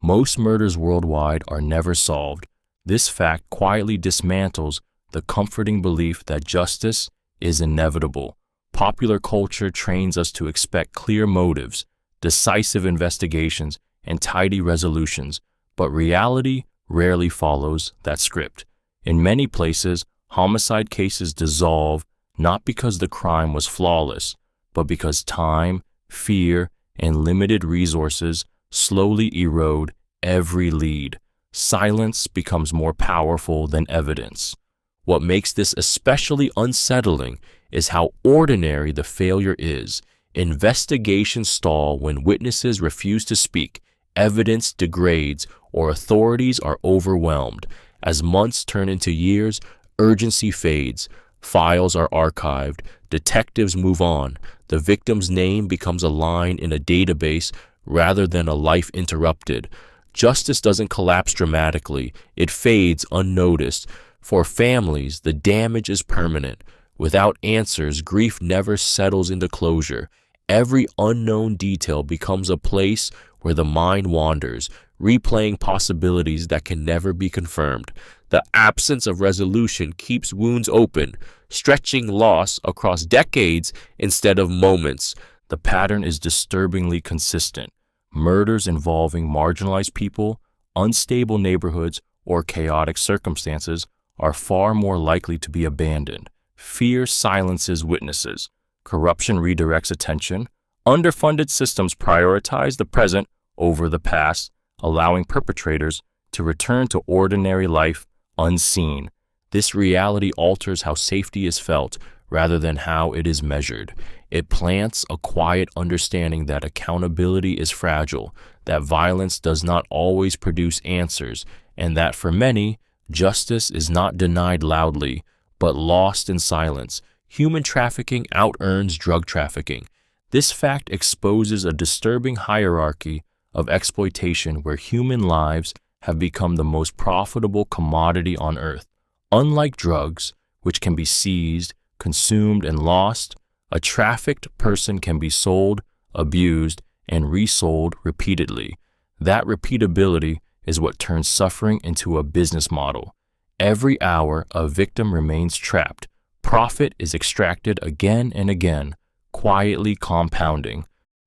Most murders worldwide are never solved. This fact quietly dismantles the comforting belief that justice is inevitable. Popular culture trains us to expect clear motives, decisive investigations, and tidy resolutions, but reality rarely follows that script. In many places, homicide cases dissolve not because the crime was flawless, but because time, fear, and limited resources slowly erode every lead. Silence becomes more powerful than evidence. What makes this especially unsettling is how ordinary the failure is. Investigations stall when witnesses refuse to speak, evidence degrades, or authorities are overwhelmed. As months turn into years, urgency fades. Files are archived. Detectives move on. The victim's name becomes a line in a database rather than a life interrupted. Justice doesn't collapse dramatically. It fades unnoticed. For families, the damage is permanent. Without answers, grief never settles into closure. Every unknown detail becomes a place where the mind wanders, replaying possibilities that can never be confirmed. The absence of resolution keeps wounds open, stretching loss across decades instead of moments. The pattern is disturbingly consistent. Murders involving marginalized people, unstable neighborhoods, or chaotic circumstances are far more likely to be abandoned. Fear silences witnesses. Corruption redirects attention. Underfunded systems prioritize the present over the past, allowing perpetrators to return to ordinary life unseen. This reality alters how safety is felt rather than how it is measured. It plants a quiet understanding that accountability is fragile, that violence does not always produce answers, and that for many, justice is not denied loudly, but lost in silence. Human trafficking out-earns drug trafficking. This fact exposes a disturbing hierarchy of exploitation where human lives have become the most profitable commodity on earth. Unlike drugs, which can be seized, consumed, and lost, a trafficked person can be sold, abused, and resold repeatedly. That repeatability is what turns suffering into a business model. Every hour, a victim remains trapped. Profit is extracted again and again, quietly compounding.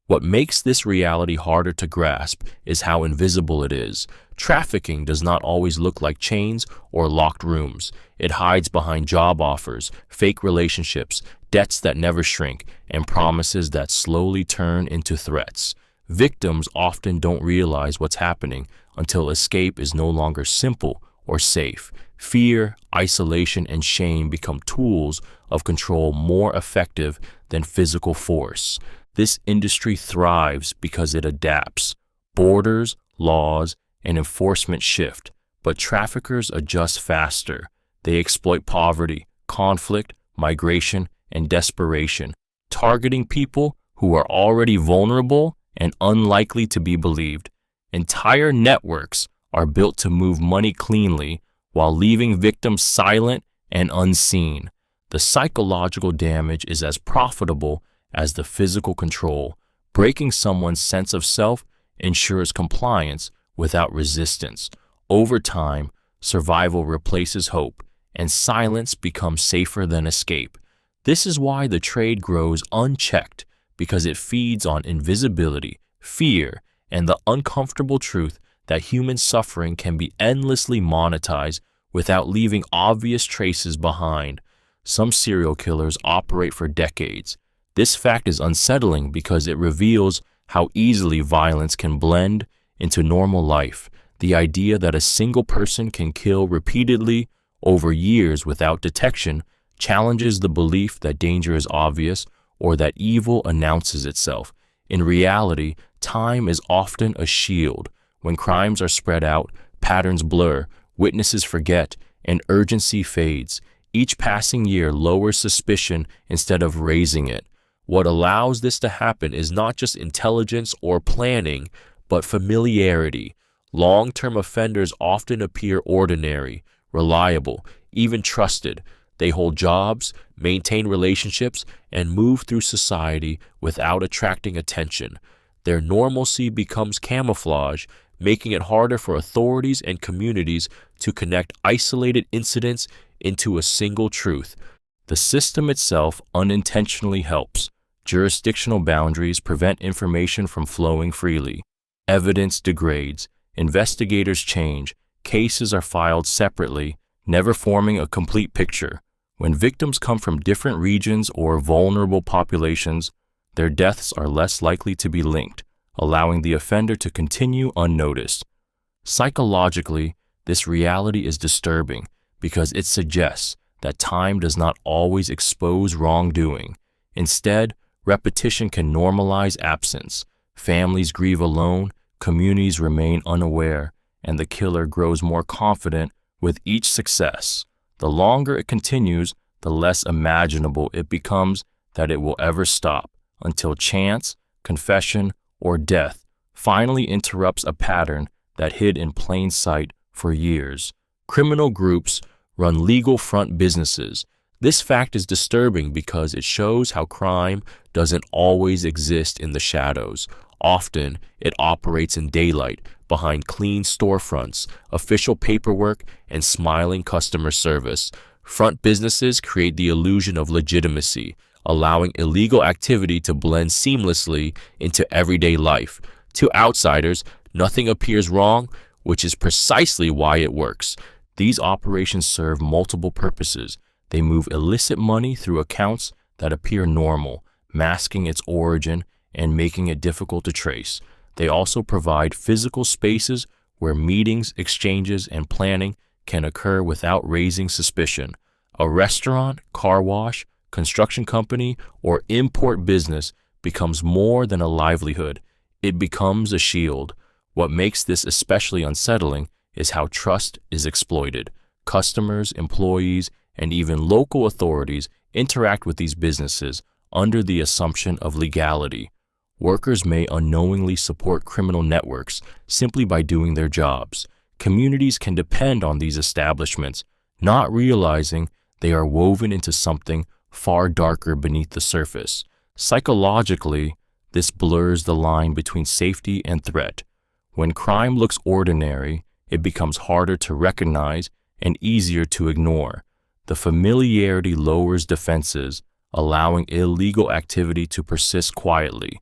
What makes this reality harder to grasp is how invisible it is. Trafficking does not always look like chains or locked rooms. It hides behind job offers, fake relationships, debts that never shrink, and promises that slowly turn into threats. Victims often don't realize what's happening until escape is no longer simple or safe. Fear, isolation, and shame become tools of control more effective than physical force. This industry thrives because it adapts. Borders, laws, and enforcement shift, but traffickers adjust faster. They exploit poverty, conflict, migration, and desperation, targeting people who are already vulnerable and unlikely to be believed. Entire networks are built to move money cleanly while leaving victims silent and unseen. The psychological damage is as profitable as the physical control. Breaking someone's sense of self ensures compliance without resistance. Over time, survival replaces hope, and silence becomes safer than escape. This is why the trade grows unchecked, because it feeds on invisibility, fear, and the uncomfortable truth that human suffering can be endlessly monetized without leaving obvious traces behind. Some serial killers operate for decades. This fact is unsettling because it reveals how easily violence can blend into normal life. The idea that a single person can kill repeatedly over years without detection challenges the belief that danger is obvious or that evil announces itself. In reality, time is often a shield. When crimes are spread out, patterns blur, witnesses forget, and urgency fades. Each passing year lowers suspicion instead of raising it. What allows this to happen is not just intelligence or planning, but familiarity. Long-term offenders often appear ordinary, reliable, even trusted. They hold jobs, maintain relationships, and move through society without attracting attention. Their normalcy becomes camouflage, making it harder for authorities and communities to connect isolated incidents into a single truth. The system itself unintentionally helps. Jurisdictional boundaries prevent information from flowing freely. Evidence degrades. Investigators change. Cases are filed separately, never forming a complete picture. When victims come from different regions or vulnerable populations, their deaths are less likely to be linked, allowing the offender to continue unnoticed. Psychologically, this reality is disturbing because it suggests that time does not always expose wrongdoing. Instead, repetition can normalize absence. Families grieve alone, communities remain unaware, and the killer grows more confident with each success. The longer it continues, the less imaginable it becomes that it will ever stop, until chance, confession, or death finally interrupts a pattern that hid in plain sight for years. Criminal groups run legal front businesses. This fact is disturbing because it shows how crime doesn't always exist in the shadows. Often, it operates in daylight, behind clean storefronts, official paperwork, and smiling customer service. Front businesses create the illusion of legitimacy, allowing illegal activity to blend seamlessly into everyday life. To outsiders, nothing appears wrong, which is precisely why it works. These operations serve multiple purposes. They move illicit money through accounts that appear normal, masking its origin and making it difficult to trace. They also provide physical spaces where meetings, exchanges, and planning can occur without raising suspicion. A restaurant, car wash, construction company, or import business becomes more than a livelihood. It becomes a shield. What makes this especially unsettling is how trust is exploited. Customers, employees, and even local authorities interact with these businesses under the assumption of legality. Workers may unknowingly support criminal networks simply by doing their jobs. Communities can depend on these establishments, not realizing they are woven into something far darker beneath the surface. Psychologically, this blurs the line between safety and threat. When crime looks ordinary, it becomes harder to recognize and easier to ignore. The familiarity lowers defenses, allowing illegal activity to persist quietly.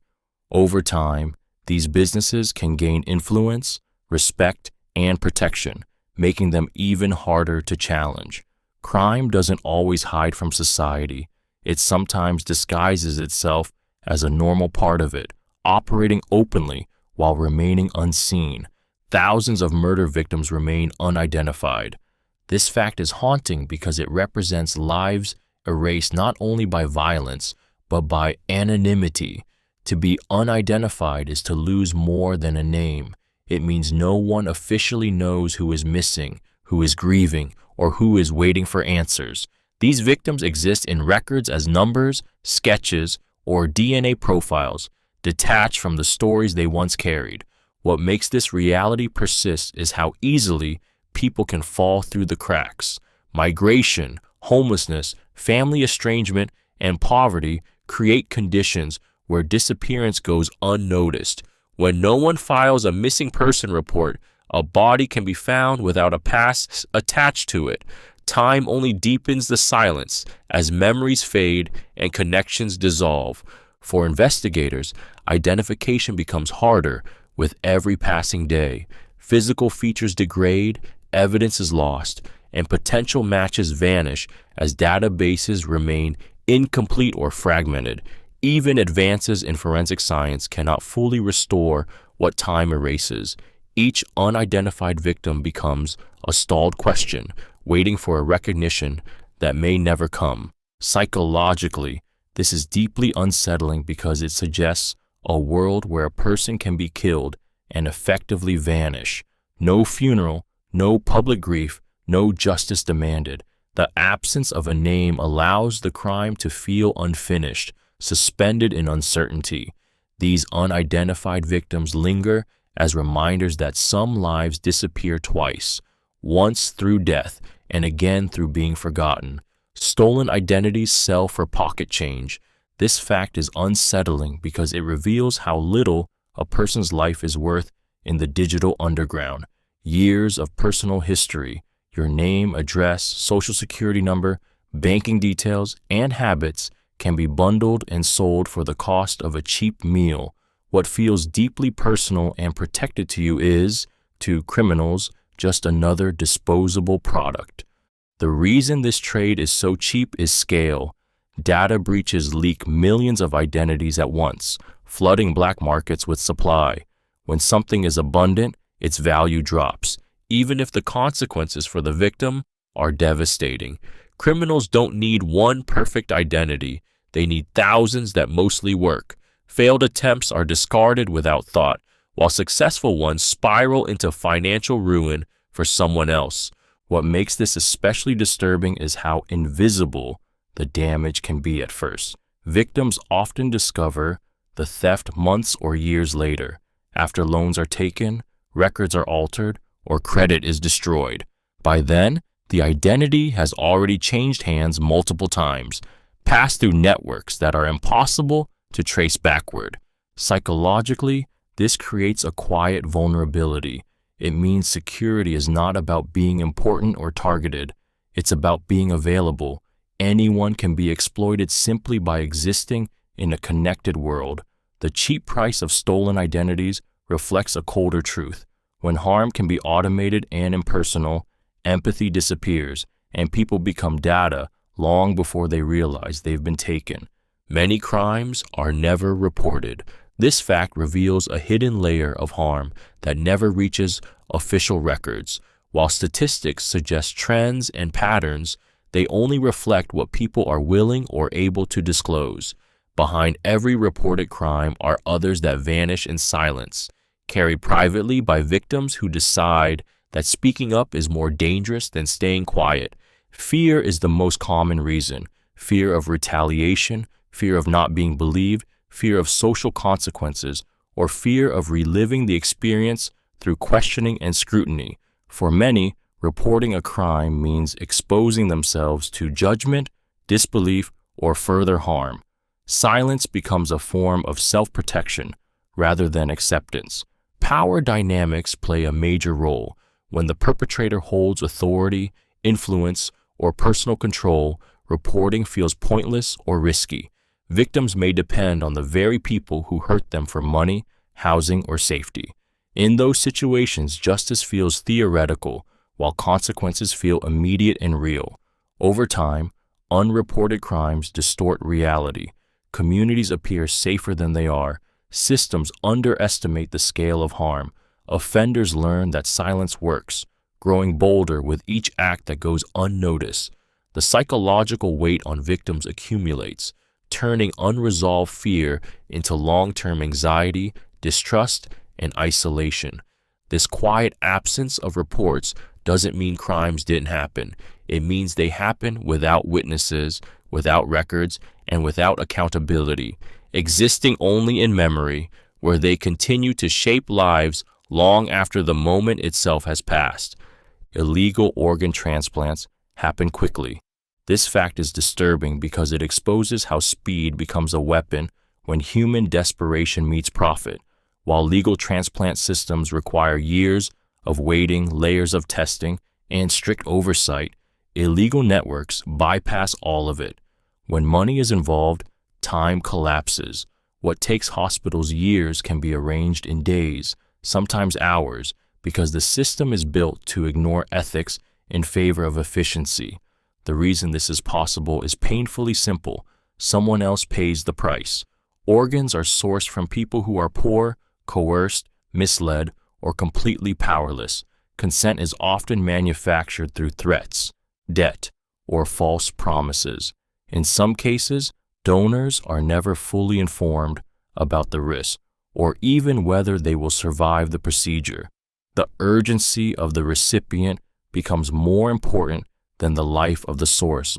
Over time, these businesses can gain influence, respect, and protection, making them even harder to challenge. Crime doesn't always hide from society. It sometimes disguises itself as a normal part of it, operating openly while remaining unseen. Thousands of murder victims remain unidentified. This fact is haunting because it represents lives erased not only by violence, but by anonymity. To be unidentified is to lose more than a name. It means no one officially knows who is missing, who is grieving, or who is waiting for answers. These victims exist in records as numbers, sketches, or DNA profiles, detached from the stories they once carried. What makes this reality persist is how easily people can fall through the cracks. Migration, homelessness, family estrangement, and poverty create conditions where disappearance goes unnoticed. When no one files a missing person report, a body can be found without a past attached to it. Time only deepens the silence as memories fade and connections dissolve. For investigators, identification becomes harder with every passing day. Physical features degrade, evidence is lost, and potential matches vanish as databases remain incomplete or fragmented. Even advances in forensic science cannot fully restore what time erases. Each unidentified victim becomes a stalled question, waiting for a recognition that may never come. Psychologically, this is deeply unsettling because it suggests a world where a person can be killed and effectively vanish. No funeral, no public grief, no justice demanded. The absence of a name allows the crime to feel unfinished, suspended in uncertainty. These unidentified victims linger as reminders that some lives disappear twice, once through death and again through being forgotten. Stolen identities sell for pocket change. This fact is unsettling because it reveals how little a person's life is worth in the digital underground. Years of personal history, your name, address, social security number, banking details, and habits can be bundled and sold for the cost of a cheap meal. What feels deeply personal and protected to you is, to criminals, just another disposable product. The reason this trade is so cheap is scale. Data breaches leak millions of identities at once, flooding black markets with supply. When something is abundant, its value drops, even if the consequences for the victim are devastating. Criminals don't need one perfect identity. They need thousands that mostly work. Failed attempts are discarded without thought, while successful ones spiral into financial ruin for someone else. What makes this especially disturbing is how invisible the damage can be at first. Victims often discover the theft months or years later, after loans are taken, records are altered, or credit is destroyed. By then, the identity has already changed hands multiple times, passed through networks that are impossible to trace backward. Psychologically, this creates a quiet vulnerability. It means security is not about being important or targeted. It's about being available. Anyone can be exploited simply by existing in a connected world. The cheap price of stolen identities reflects a colder truth. When harm can be automated and impersonal, empathy disappears, and people become data long before they realize they've been taken. Many crimes are never reported. This fact reveals a hidden layer of harm that never reaches official records. While statistics suggest trends and patterns, they only reflect what people are willing or able to disclose. Behind every reported crime are others that vanish in silence, carried privately by victims who decide that speaking up is more dangerous than staying quiet. Fear is the most common reason. Fear of retaliation, fear of not being believed, fear of social consequences, or fear of reliving the experience through questioning and scrutiny. For many, reporting a crime means exposing themselves to judgment, disbelief, or further harm. Silence becomes a form of self-protection rather than acceptance. Power dynamics play a major role. When the perpetrator holds authority, influence, or personal control, reporting feels pointless or risky. Victims may depend on the very people who hurt them for money, housing, or safety. In those situations, justice feels theoretical, while consequences feel immediate and real. Over time, unreported crimes distort reality. Communities appear safer than they are. Systems underestimate the scale of harm. Offenders learn that silence works, growing bolder with each act that goes unnoticed. The psychological weight on victims accumulates, turning unresolved fear into long-term anxiety, distrust, and isolation. This quiet absence of reports doesn't mean crimes didn't happen. It means they happen without witnesses, without records, and without accountability, existing only in memory, where they continue to shape lives long after the moment itself has passed. Illegal organ transplants happen quickly. This fact is disturbing because it exposes how speed becomes a weapon when human desperation meets profit. While legal transplant systems require years of waiting, layers of testing, and strict oversight, illegal networks bypass all of it. When money is involved, time collapses. What takes hospitals years can be arranged in days, sometimes hours, because the system is built to ignore ethics in favor of efficiency. The reason this is possible is painfully simple. Someone else pays the price. Organs are sourced from people who are poor, coerced, misled, or completely powerless. Consent is often manufactured through threats, debt, or false promises. In some cases, donors are never fully informed about the risk, or even whether they will survive the procedure. The urgency of the recipient becomes more important than the life of the source.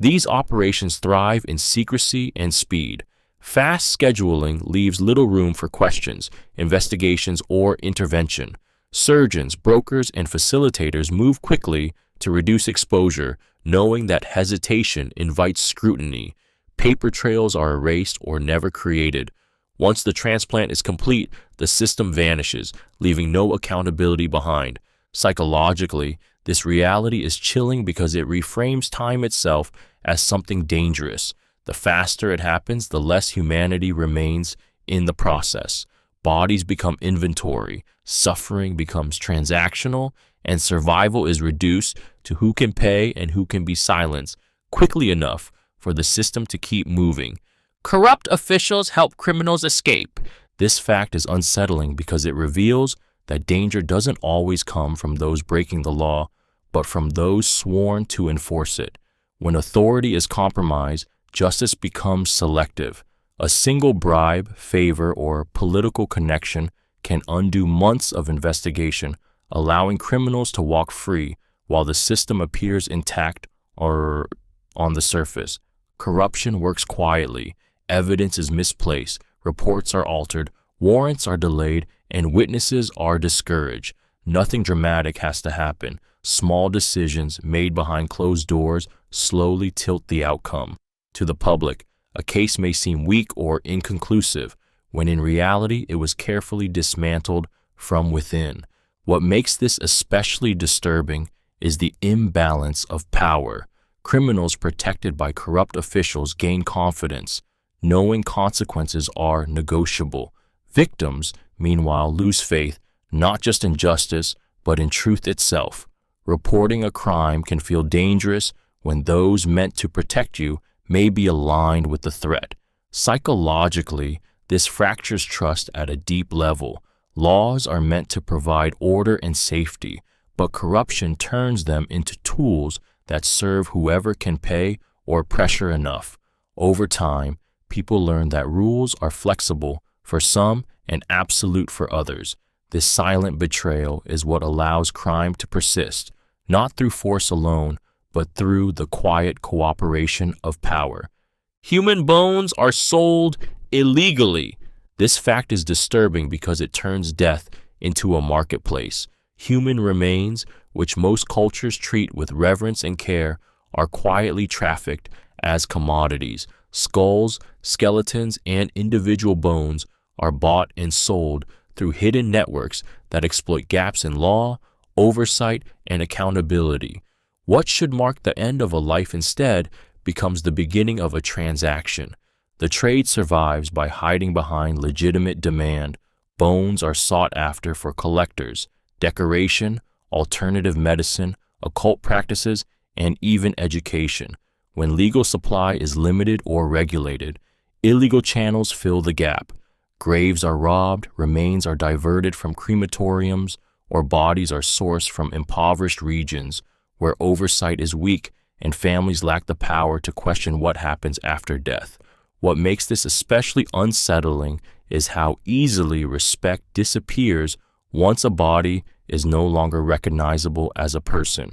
These operations thrive in secrecy and speed. Fast scheduling leaves little room for questions, investigations, or intervention. Surgeons, brokers, and facilitators move quickly to reduce exposure, knowing that hesitation invites scrutiny. Paper trails are erased or never created. Once the transplant is complete, the system vanishes, leaving no accountability behind. Psychologically, this reality is chilling because it reframes time itself as something dangerous. The faster it happens, the less humanity remains in the process. Bodies become inventory, suffering becomes transactional, and survival is reduced to who can pay and who can be silenced quickly enough for the system to keep moving. Corrupt officials help criminals escape. This fact is unsettling because it reveals that danger doesn't always come from those breaking the law, but from those sworn to enforce it. When authority is compromised, justice becomes selective. A single bribe, favor, or political connection can undo months of investigation, allowing criminals to walk free while the system appears intact or on the surface. Corruption works quietly, evidence is misplaced, reports are altered, warrants are delayed, and witnesses are discouraged. Nothing dramatic has to happen. Small decisions made behind closed doors slowly tilt the outcome. To the public, a case may seem weak or inconclusive, when in reality it was carefully dismantled from within. What makes this especially disturbing is the imbalance of power. Criminals protected by corrupt officials gain confidence, knowing consequences are negotiable. Victims, meanwhile, lose faith, not just in justice, but in truth itself. Reporting a crime can feel dangerous when those meant to protect you may be aligned with the threat. Psychologically, this fractures trust at a deep level. Laws are meant to provide order and safety, but corruption turns them into tools that serve whoever can pay or pressure enough. Over time, people learn that rules are flexible for some and absolute for others. This silent betrayal is what allows crime to persist, not through force alone, but through the quiet cooperation of power. Human bones are sold illegally. This fact is disturbing because it turns death into a marketplace. Human remains, which most cultures treat with reverence and care, are quietly trafficked as commodities. Skulls, skeletons, and individual bones are bought and sold through hidden networks that exploit gaps in law, oversight, and accountability. What should mark the end of a life instead becomes the beginning of a transaction. The trade survives by hiding behind legitimate demand. Bones are sought after for collectors, decoration, alternative medicine, occult practices, and even education. When legal supply is limited or regulated, illegal channels fill the gap. Graves are robbed, remains are diverted from crematoriums, or bodies are sourced from impoverished regions where oversight is weak and families lack the power to question what happens after death. What makes this especially unsettling is how easily respect disappears once a body is no longer recognizable as a person.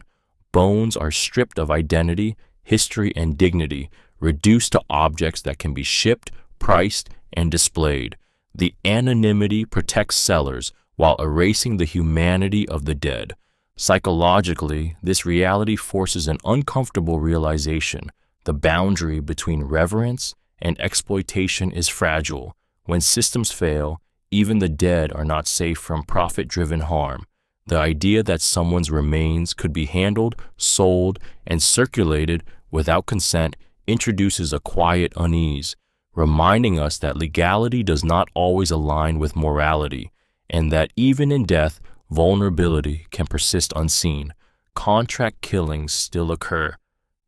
Bones are stripped of identity, history, and dignity, reduced to objects that can be shipped, priced, and displayed. The anonymity protects sellers while erasing the humanity of the dead. Psychologically, this reality forces an uncomfortable realization. The boundary between reverence and exploitation is fragile. When systems fail, even the dead are not safe from profit-driven harm. The idea that someone's remains could be handled, sold, and circulated without consent introduces a quiet unease, reminding us that legality does not always align with morality, and that even in death, vulnerability can persist unseen. Contract killings still occur.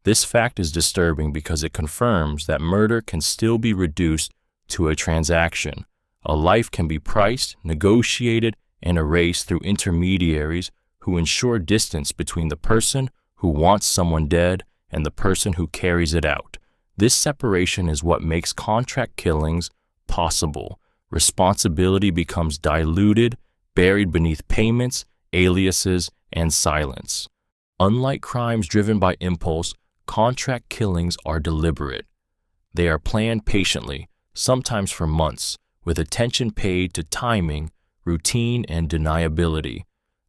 This fact is disturbing because it confirms that murder can still be reduced to a transaction. A life can be priced, negotiated, and erased through intermediaries who ensure distance between the person who wants someone dead and the person who carries it out. This separation is what makes contract killings possible. Responsibility becomes diluted, buried beneath payments, aliases, and silence. Unlike crimes driven by impulse, contract killings are deliberate. They are planned patiently, sometimes for months, with attention paid to timing, routine, and deniability.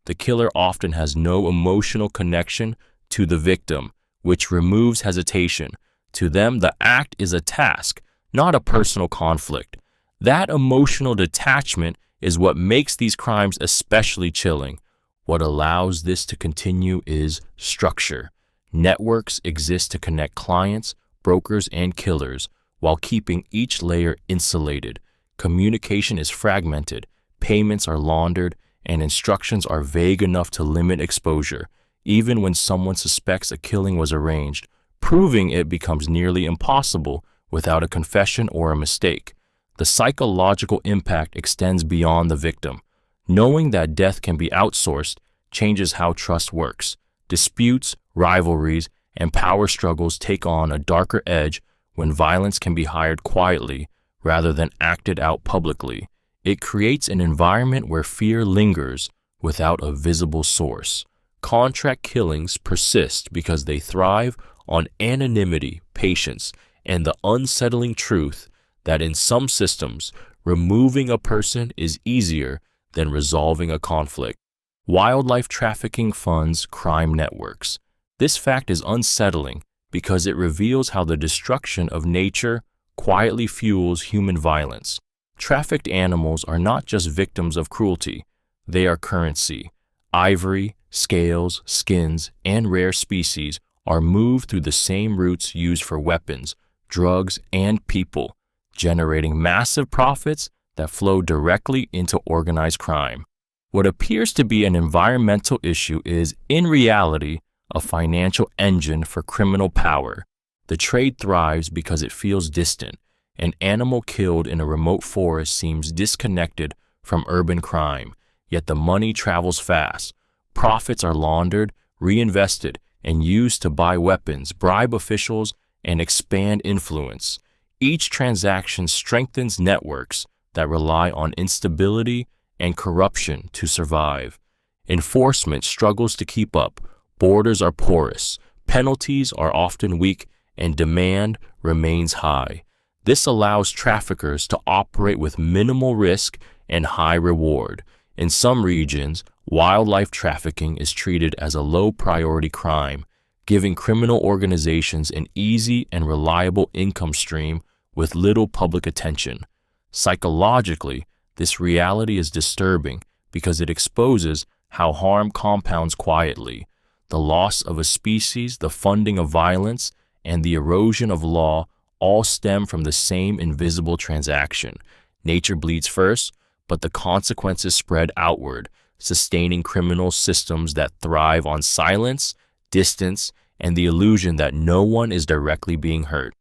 The killer often has no emotional connection to the victim, which removes hesitation. To them, the act is a task, not a personal conflict. That emotional detachment is what makes these crimes especially chilling. What allows this to continue is structure. Networks exist to connect clients, brokers, and killers while keeping each layer insulated. Communication is fragmented, payments are laundered, and instructions are vague enough to limit exposure. Even when someone suspects a killing was arranged, proving it becomes nearly impossible without a confession or a mistake. The psychological impact extends beyond the victim. Knowing that death can be outsourced changes how trust works. Disputes, rivalries, and power struggles take on a darker edge when violence can be hired quietly rather than acted out publicly. It creates an environment where fear lingers without a visible source. Contract killings persist because they thrive on anonymity, patience, and the unsettling truth that in some systems, removing a person is easier than resolving a conflict. Wildlife trafficking funds crime networks. This fact is unsettling because it reveals how the destruction of nature quietly fuels human violence. Trafficked animals are not just victims of cruelty, they are currency. Ivory, scales, skins, and rare species are moved through the same routes used for weapons, drugs, and people, generating massive profits that flow directly into organized crime. What appears to be an environmental issue is, in reality, a financial engine for criminal power. The trade thrives because it feels distant. An animal killed in a remote forest seems disconnected from urban crime, yet the money travels fast. Profits are laundered, reinvested, and used to buy weapons, bribe officials, and expand influence. Each transaction strengthens networks that rely on instability and corruption to survive. Enforcement struggles to keep up. Borders are porous, penalties are often weak, and demand remains high. This allows traffickers to operate with minimal risk and high reward. In some regions, wildlife trafficking is treated as a low-priority crime, giving criminal organizations an easy and reliable income stream with little public attention. Psychologically, this reality is disturbing because it exposes how harm compounds quietly. The loss of a species, the funding of violence, and the erosion of law all stem from the same invisible transaction. Nature bleeds first, but the consequences spread outward, sustaining criminal systems that thrive on silence, distance, and the illusion that no one is directly being hurt.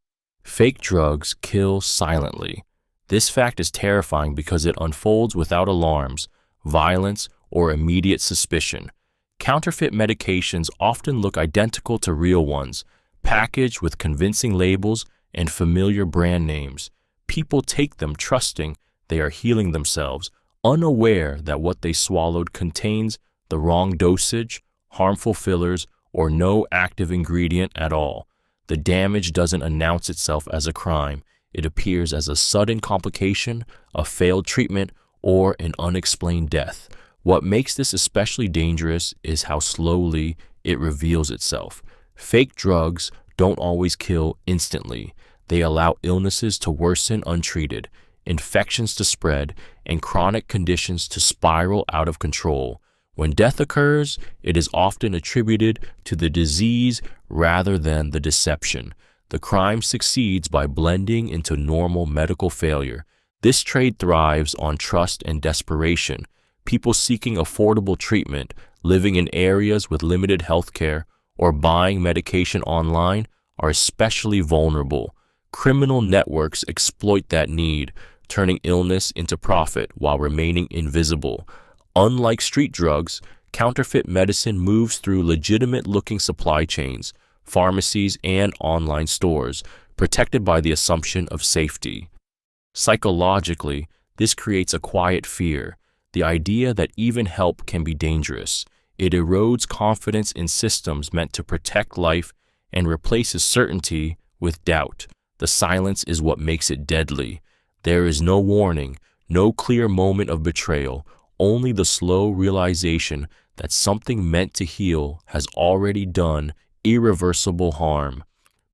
Fake drugs kill silently. This fact is terrifying because it unfolds without alarms, violence, or immediate suspicion. Counterfeit medications often look identical to real ones, packaged with convincing labels and familiar brand names. People take them trusting they are healing themselves, unaware that what they swallowed contains the wrong dosage, harmful fillers, or no active ingredient at all. The damage doesn't announce itself as a crime. It appears as a sudden complication, a failed treatment, or an unexplained death. What makes this especially dangerous is how slowly it reveals itself. Fake drugs don't always kill instantly. They allow illnesses to worsen untreated, infections to spread, and chronic conditions to spiral out of control. When death occurs, it is often attributed to the disease rather than the deception. The crime succeeds by blending into normal medical failure. This trade thrives on trust and desperation. People seeking affordable treatment, living in areas with limited health care, or buying medication online are especially vulnerable. Criminal networks exploit that need, turning illness into profit while remaining invisible. Unlike street drugs, counterfeit medicine moves through legitimate-looking supply chains, pharmacies, and online stores, protected by the assumption of safety. Psychologically, this creates a quiet fear, the idea that even help can be dangerous. It erodes confidence in systems meant to protect life and replaces certainty with doubt. The silence is what makes it deadly. There is no warning, no clear moment of betrayal, only the slow realization that something meant to heal has already done irreversible harm.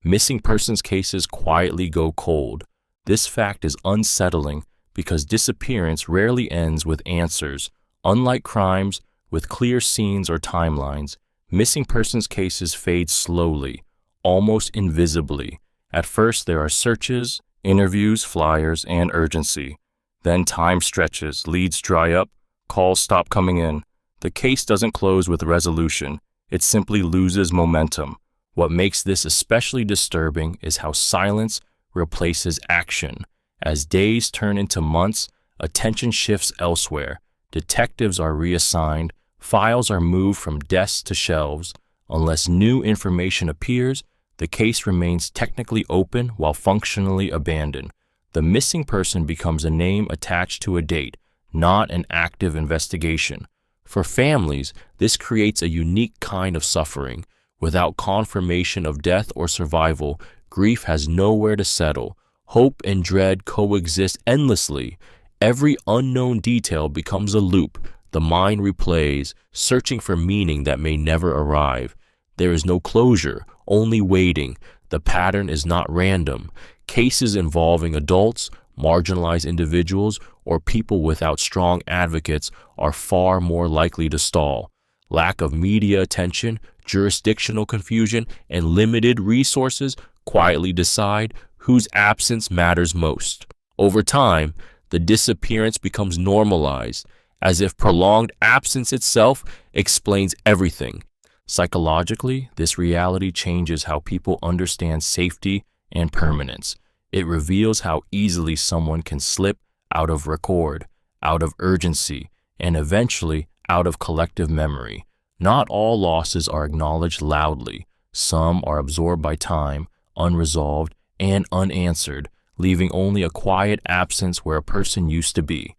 Missing persons cases quietly go cold. This fact is unsettling because disappearance rarely ends with answers. Unlike crimes with clear scenes or timelines, missing persons cases fade slowly, almost invisibly. At first, there are searches, interviews, flyers, and urgency. Then time stretches, leads dry up, calls stop coming in. The case doesn't close with resolution. It simply loses momentum. What makes this especially disturbing is how silence replaces action. As days turn into months, attention shifts elsewhere. Detectives are reassigned, files are moved from desks to shelves. Unless new information appears, the case remains technically open while functionally abandoned. The missing person becomes a name attached to a date, not an active investigation. For families, this creates a unique kind of suffering. Without confirmation of death or survival, grief has nowhere to settle. Hope and dread coexist endlessly. Every unknown detail becomes a loop. The mind replays, searching for meaning that may never arrive. There is no closure, only waiting. The pattern is not random. Cases involving adults, marginalized individuals, or people without strong advocates are far more likely to stall. Lack of media attention, jurisdictional confusion, and limited resources quietly decide whose absence matters most. Over time, the disappearance becomes normalized, as if prolonged absence itself explains everything. Psychologically, this reality changes how people understand safety and permanence. It reveals how easily someone can slip out of record, out of urgency, and eventually out of collective memory. Not all losses are acknowledged loudly. Some are absorbed by time, unresolved, and unanswered, leaving only a quiet absence where a person used to be.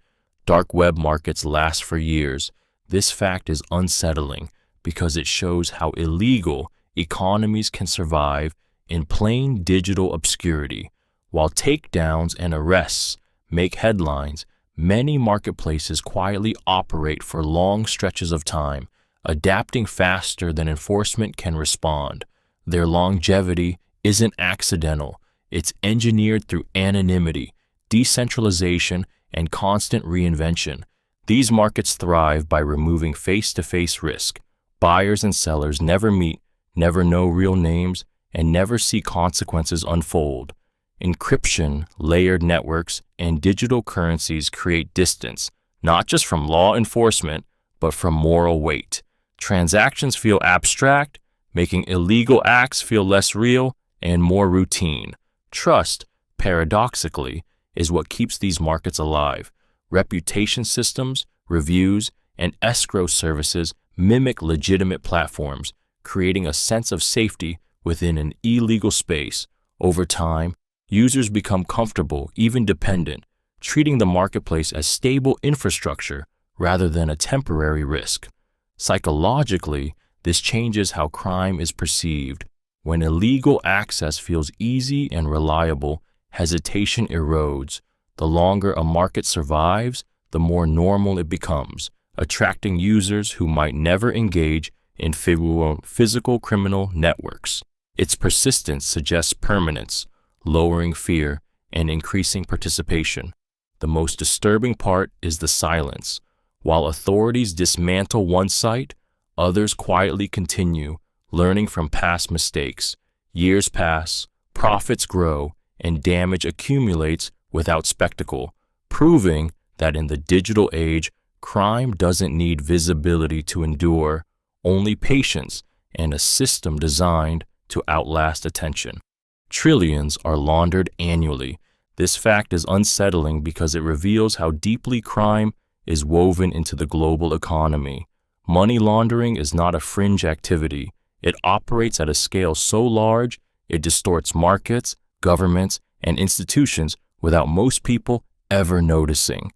Dark web markets last for years. This fact is unsettling because it shows how illegal economies can survive in plain digital obscurity. While takedowns and arrests make headlines, many marketplaces quietly operate for long stretches of time, adapting faster than enforcement can respond. Their longevity isn't accidental. It's engineered through anonymity, decentralization, and constant reinvention. These markets thrive by removing face-to-face risk. Buyers and sellers never meet, never know real names, and never see consequences unfold. Encryption, layered networks, and digital currencies create distance, not just from law enforcement, but from moral weight. Transactions feel abstract, making illegal acts feel less real and more routine. Trust, paradoxically, is what keeps these markets alive. Reputation systems, reviews, and escrow services mimic legitimate platforms, creating a sense of safety within an illegal space. Over time, users become comfortable, even dependent, treating the marketplace as stable infrastructure rather than a temporary risk. Psychologically, this changes how crime is perceived. When illegal access feels easy and reliable, hesitation erodes. The longer a market survives, the more normal it becomes, attracting users who might never engage in physical criminal networks. Its persistence suggests permanence, lowering fear and increasing participation. The most disturbing part is the silence. While authorities dismantle one site, others quietly continue, learning from past mistakes. Years pass, profits grow, and damage accumulates without spectacle, proving that in the digital age, crime doesn't need visibility to endure, only patience and a system designed to outlast attention. Trillions are laundered annually. This fact is unsettling because it reveals how deeply crime is woven into the global economy. Money laundering is not a fringe activity. It operates at a scale so large, it distorts markets, governments, and institutions without most people ever noticing.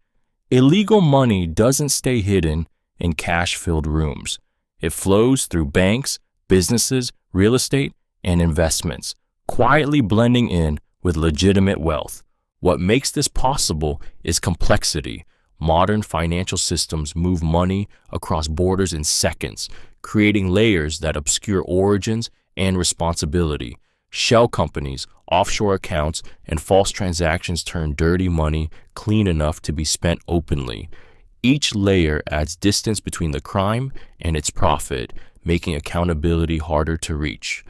Illegal money doesn't stay hidden in cash-filled rooms. It flows through banks, businesses, real estate, and investments, quietly blending in with legitimate wealth. What makes this possible is complexity. Modern financial systems move money across borders in seconds, creating layers that obscure origins and responsibility. Shell companies, offshore accounts, and false transactions turn dirty money clean enough to be spent openly. Each layer adds distance between the crime and its profit, making accountability harder to reach.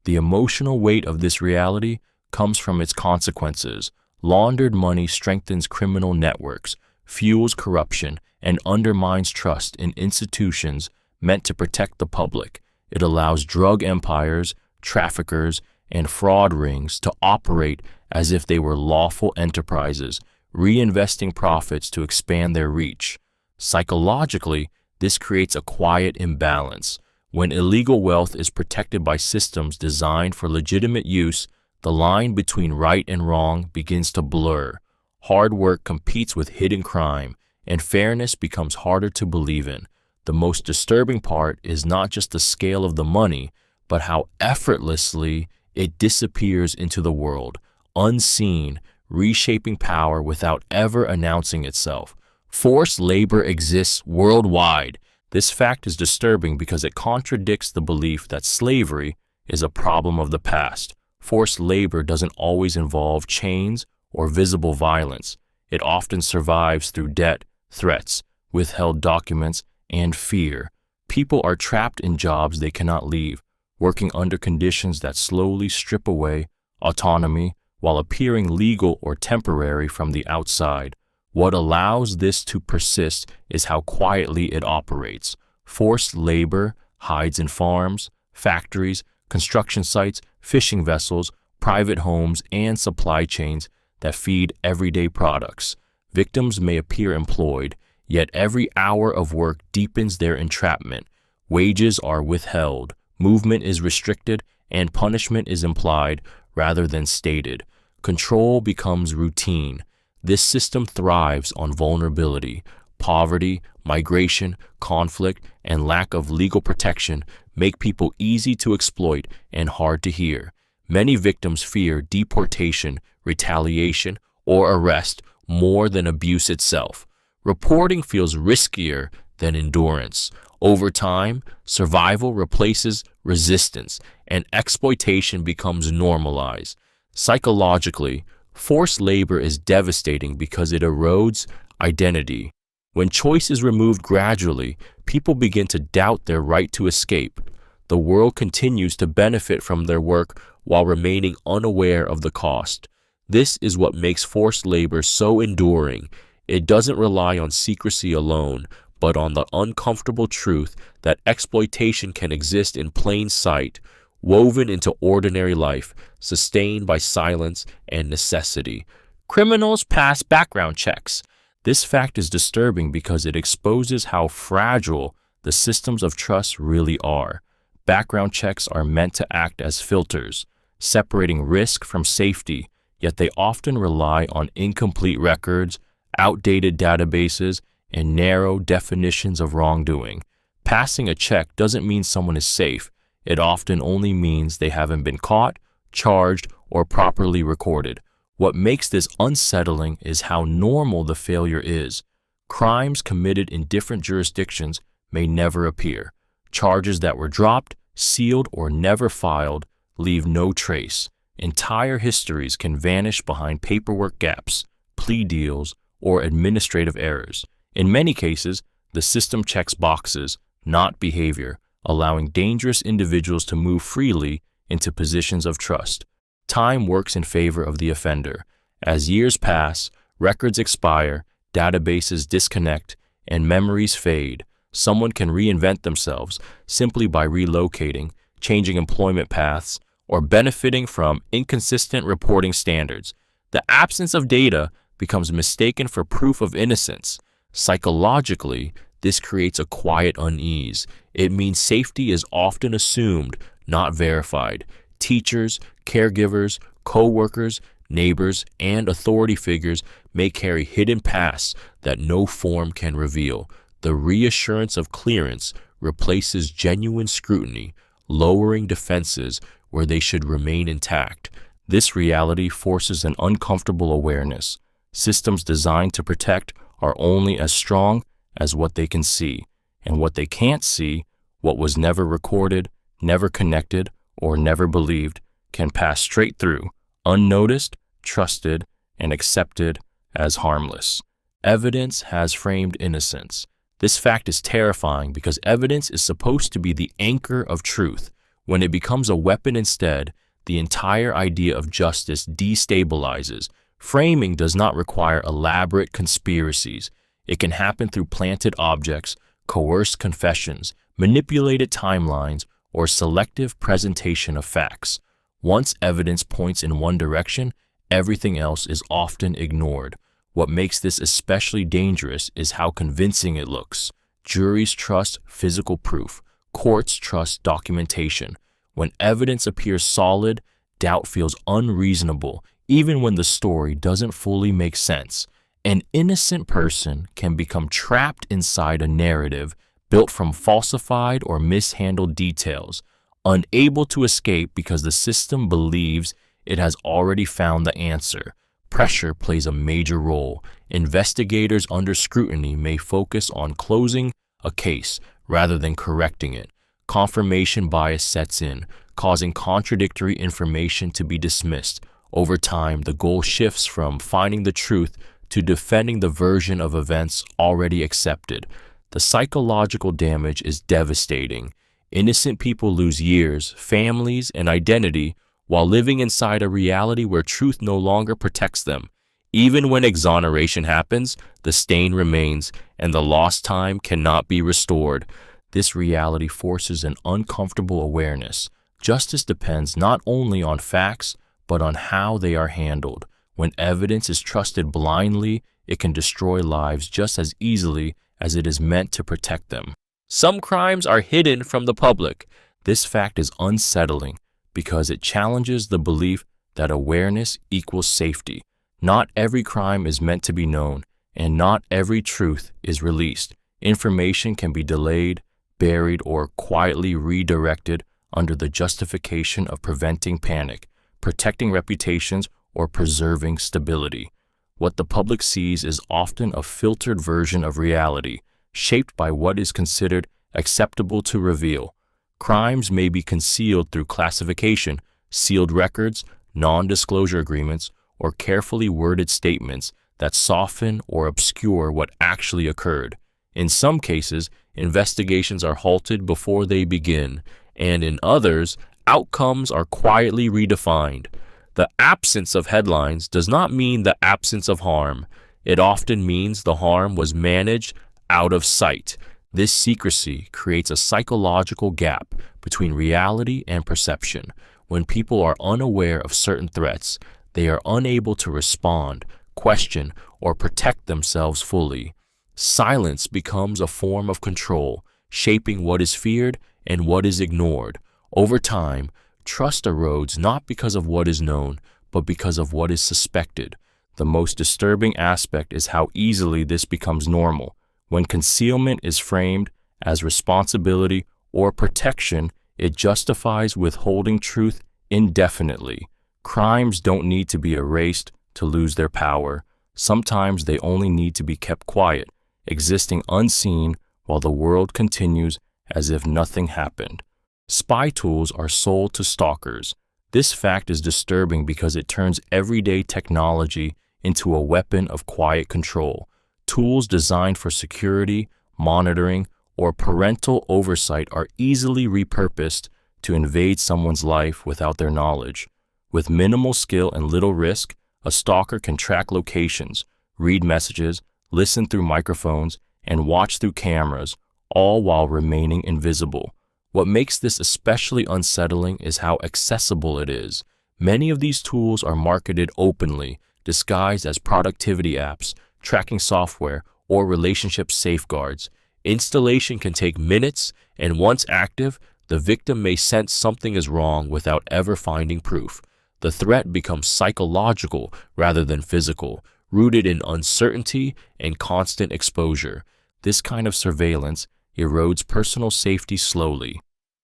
The emotional weight of this reality comes from its consequences. Laundered money strengthens criminal networks, fuels corruption, and undermines trust in institutions meant to protect the public. It allows drug empires, traffickers, and fraud rings to operate as if they were lawful enterprises, reinvesting profits to expand their reach. Psychologically, this creates a quiet imbalance. When illegal wealth is protected by systems designed for legitimate use, the line between right and wrong begins to blur. Hard work competes with hidden crime, and fairness becomes harder to believe in. The most disturbing part is not just the scale of the money, but how effortlessly it disappears into the world, unseen, reshaping power without ever announcing itself. Forced labor exists worldwide. This fact is disturbing because it contradicts the belief that slavery is a problem of the past. Forced labor doesn't always involve chains or visible violence. It often survives through debt, threats, withheld documents, and fear. People are trapped in jobs they cannot leave, working under conditions that slowly strip away autonomy while appearing legal or temporary from the outside. What allows this to persist is how quietly it operates. Forced labor hides in farms, factories, construction sites, fishing vessels, private homes, and supply chains that feed everyday products. Victims may appear employed, yet every hour of work deepens their entrapment. Wages are withheld, movement is restricted, and punishment is implied rather than stated. Control becomes routine. This system thrives on vulnerability. Poverty, migration, conflict, and lack of legal protection make people easy to exploit and hard to hear. Many victims fear deportation, retaliation, or arrest more than abuse itself. Reporting feels riskier than endurance. Over time, survival replaces resistance, and exploitation becomes normalized. Psychologically, forced labor is devastating because it erodes identity. When choice is removed gradually, people begin to doubt their right to escape. The world continues to benefit from their work while remaining unaware of the cost. This is what makes forced labor so enduring. It doesn't rely on secrecy alone, but on the uncomfortable truth that exploitation can exist in plain sight, woven into ordinary life, sustained by silence and necessity. Criminals pass background checks. This fact is disturbing because it exposes how fragile the systems of trust really are. Background checks are meant to act as filters, separating risk from safety, yet they often rely on incomplete records, outdated databases, and narrow definitions of wrongdoing. Passing a check doesn't mean someone is safe. It often only means they haven't been caught, charged, or properly recorded. What makes this unsettling is how normal the failure is. Crimes committed in different jurisdictions may never appear. Charges that were dropped, sealed, or never filed leave no trace. Entire histories can vanish behind paperwork gaps, plea deals, or administrative errors. In many cases, the system checks boxes, not behavior, allowing dangerous individuals to move freely into positions of trust. Time works in favor of the offender. As years pass, records expire, databases disconnect, and memories fade. Someone can reinvent themselves simply by relocating, changing employment paths, or benefiting from inconsistent reporting standards. The absence of data becomes mistaken for proof of innocence. Psychologically, this creates a quiet unease. It means safety is often assumed, not verified. Teachers, caregivers, co-workers, neighbors, and authority figures may carry hidden pasts that no form can reveal. The reassurance of clearance replaces genuine scrutiny, lowering defenses where they should remain intact. This reality forces an uncomfortable awareness. Systems designed to protect are only as strong as what they can see, and what they can't see, what was never recorded, never connected, or never believed, can pass straight through, unnoticed, trusted, and accepted as harmless. Evidence has framed innocence. This fact is terrifying because evidence is supposed to be the anchor of truth. When it becomes a weapon instead, the entire idea of justice destabilizes. Framing does not require elaborate conspiracies. It can happen through planted objects, coerced confessions, manipulated timelines, or selective presentation of facts. Once evidence points in one direction, everything else is often ignored. What makes this especially dangerous is how convincing it looks. Juries trust physical proof. Courts trust documentation. When evidence appears solid, doubt feels unreasonable, even when the story doesn't fully make sense. An innocent person can become trapped inside a narrative built from falsified or mishandled details, unable to escape because the system believes it has already found the answer. Pressure plays a major role. Investigators under scrutiny may focus on closing a case rather than correcting it. Confirmation bias sets in, causing contradictory information to be dismissed. Over time, the goal shifts from finding the truth to defending the version of events already accepted. The psychological damage is devastating. Innocent people lose years, families, and identity while living inside a reality where truth no longer protects them. Even when exoneration happens, the stain remains, and the lost time cannot be restored. This reality forces an uncomfortable awareness. Justice depends not only on facts, but on how they are handled. When evidence is trusted blindly, it can destroy lives just as easily as it is meant to protect them. Some crimes are hidden from the public. This fact is unsettling because it challenges the belief that awareness equals safety. Not every crime is meant to be known, and not every truth is released. Information can be delayed, buried, or quietly redirected under the justification of preventing panic, protecting reputations, or preserving stability. What the public sees is often a filtered version of reality, shaped by what is considered acceptable to reveal. Crimes may be concealed through classification, sealed records, non-disclosure agreements, or carefully worded statements that soften or obscure what actually occurred. In some cases, investigations are halted before they begin, and in others, outcomes are quietly redefined. The absence of headlines does not mean the absence of harm. It often means the harm was managed out of sight. This secrecy creates a psychological gap between reality and perception. When people are unaware of certain threats, they are unable to respond, question, or protect themselves fully. Silence becomes a form of control, shaping what is feared and what is ignored. Over time, trust erodes not because of what is known, but because of what is suspected. The most disturbing aspect is how easily this becomes normal. When concealment is framed as responsibility or protection, it justifies withholding truth indefinitely. Crimes don't need to be erased to lose their power. Sometimes they only need to be kept quiet, existing unseen while the world continues as if nothing happened. Spy tools are sold to stalkers. This fact is disturbing because it turns everyday technology into a weapon of quiet control. Tools designed for security, monitoring, or parental oversight are easily repurposed to invade someone's life without their knowledge. With minimal skill and little risk, a stalker can track locations, read messages, listen through microphones, and watch through cameras, all while remaining invisible. What makes this especially unsettling is how accessible it is. Many of these tools are marketed openly, disguised as productivity apps, tracking software, or relationship safeguards. Installation can take minutes, and once active, the victim may sense something is wrong without ever finding proof. The threat becomes psychological rather than physical, rooted in uncertainty and constant exposure. This kind of surveillance erodes personal safety slowly.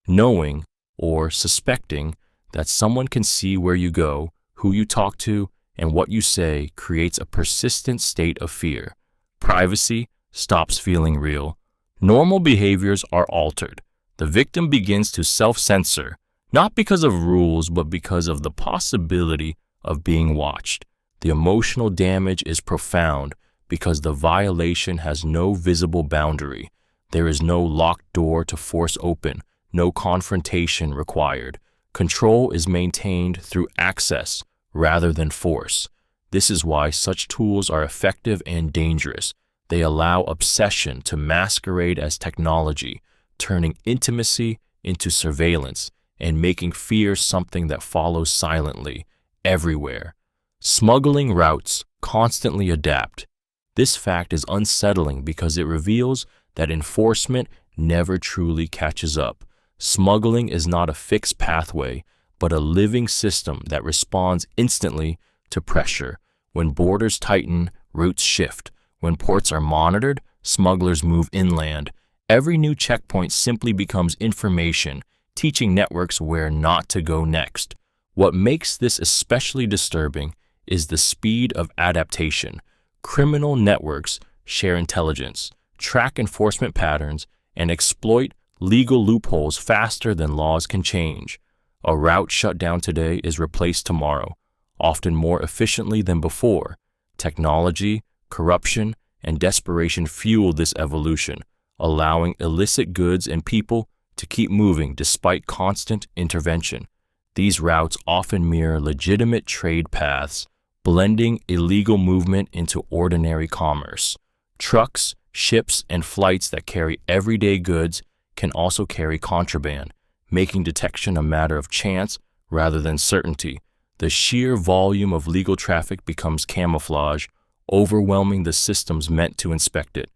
Knowing or suspecting that someone can see where you go, who you talk to, and what you say creates a persistent state of fear. Privacy stops feeling real. Normal behaviors are altered. The victim begins to self-censor, Not because of rules, but because of the possibility of being watched. The emotional damage is profound because the violation has no visible boundary. There is no locked door to force open, no confrontation required. Control is maintained through access rather than force. This is why such tools are effective and dangerous. They allow obsession to masquerade as technology, turning intimacy into surveillance and making fear something that follows silently, everywhere. Smuggling routes constantly adapt. This fact is unsettling because it reveals that enforcement never truly catches up. Smuggling is not a fixed pathway, but a living system that responds instantly to pressure. When borders tighten, routes shift. When ports are monitored, smugglers move inland. Every new checkpoint simply becomes information, teaching networks where not to go next. What makes this especially disturbing is the speed of adaptation. Criminal networks share intelligence, track enforcement patterns, and exploit legal loopholes faster than laws can change. A route shut down today is replaced tomorrow, often more efficiently than before. Technology, corruption, and desperation fuel this evolution, allowing illicit goods and people to keep moving despite constant intervention. These routes often mirror legitimate trade paths, blending illegal movement into ordinary commerce. Trucks, ships, and flights that carry everyday goods can also carry contraband, making detection a matter of chance rather than certainty. The sheer volume of legal traffic becomes camouflage, overwhelming the systems meant to inspect it.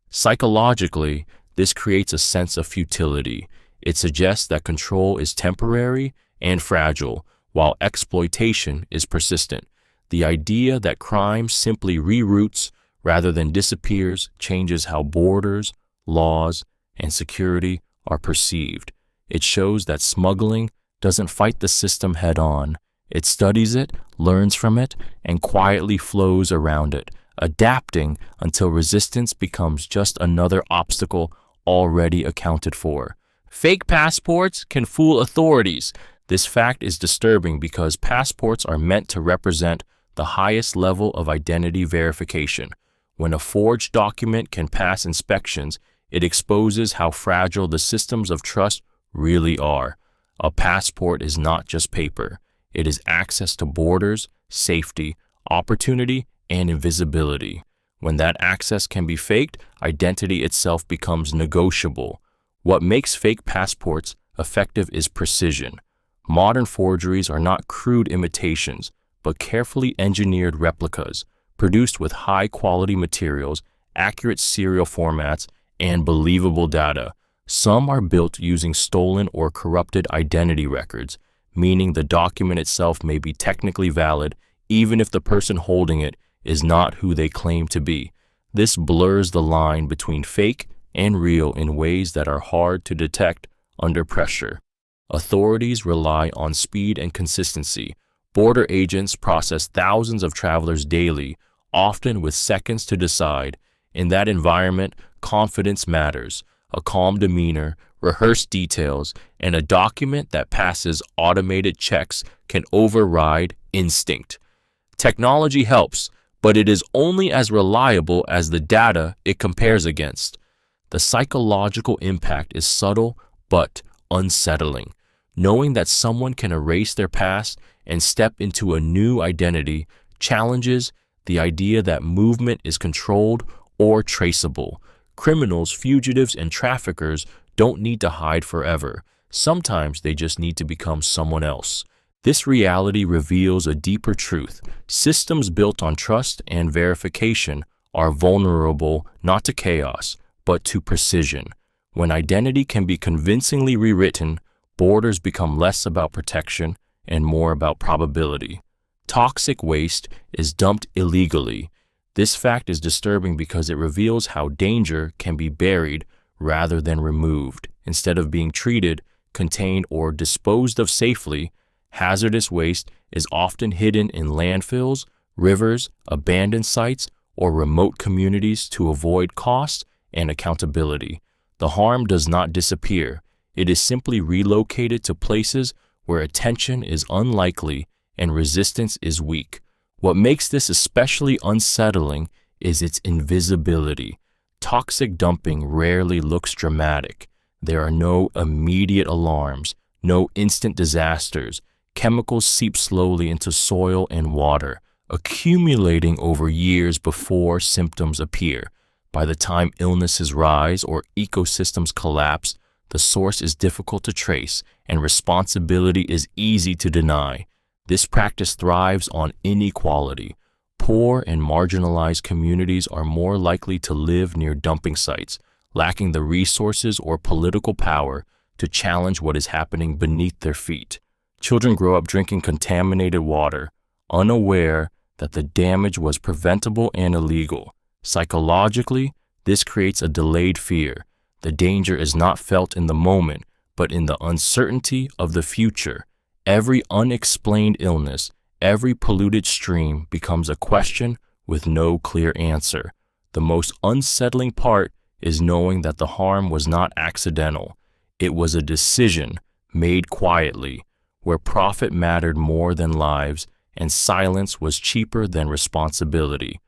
Psychologically, this creates a sense of futility. It suggests that control is temporary and fragile, while exploitation is persistent. The idea that crime simply reroutes rather than disappears changes how borders, laws, and security are perceived. It shows that smuggling doesn't fight the system head-on. It studies it, learns from it, and quietly flows around it, adapting until resistance becomes just another obstacle already accounted for. Fake passports can fool authorities. This fact is disturbing because passports are meant to represent the highest level of identity verification. When a forged document can pass inspections, it exposes how fragile the systems of trust really are. A passport is not just paper. It is access to borders, safety, opportunity, and invisibility. When that access can be faked, identity itself becomes negotiable. What makes fake passports effective is precision. Modern forgeries are not crude imitations, but carefully engineered replicas, produced with high-quality materials, accurate serial formats, and believable data. Some are built using stolen or corrupted identity records, meaning the document itself may be technically valid even if the person holding it is not who they claim to be. This blurs the line between fake and real in ways that are hard to detect under pressure. Authorities rely on speed and consistency. Border agents process thousands of travelers daily, often with seconds to decide. In that environment, confidence matters. A calm demeanor, rehearsed details, and a document that passes automated checks can override instinct. Technology helps, but it is only as reliable as the data it compares against. The psychological impact is subtle but unsettling. Knowing that someone can erase their past and step into a new identity challenges the idea that movement is controlled or traceable. Criminals, fugitives, and traffickers don't need to hide forever. Sometimes they just need to become someone else. This reality reveals a deeper truth. Systems built on trust and verification are vulnerable not to chaos, but to precision. When identity can be convincingly rewritten, borders become less about protection and more about probability. Toxic waste is dumped illegally. This fact is disturbing because it reveals how danger can be buried rather than removed. Instead of being treated, contained, or disposed of safely, hazardous waste is often hidden in landfills, rivers, abandoned sites, or remote communities to avoid cost and accountability. The harm does not disappear. It is simply relocated to places where attention is unlikely and resistance is weak. What makes this especially unsettling is its invisibility. Toxic dumping rarely looks dramatic. There are no immediate alarms, no instant disasters. Chemicals seep slowly into soil and water, accumulating over years before symptoms appear. By the time illnesses rise or ecosystems collapse, the source is difficult to trace and responsibility is easy to deny. This practice thrives on inequality. Poor and marginalized communities are more likely to live near dumping sites, lacking the resources or political power to challenge what is happening beneath their feet. Children grow up drinking contaminated water, unaware that the damage was preventable and illegal. Psychologically, this creates a delayed fear. The danger is not felt in the moment, but in the uncertainty of the future. Every unexplained illness, every polluted stream becomes a question with no clear answer. The most unsettling part is knowing that the harm was not accidental. It was a decision made quietly, where profit mattered more than lives and silence was cheaper than responsibility.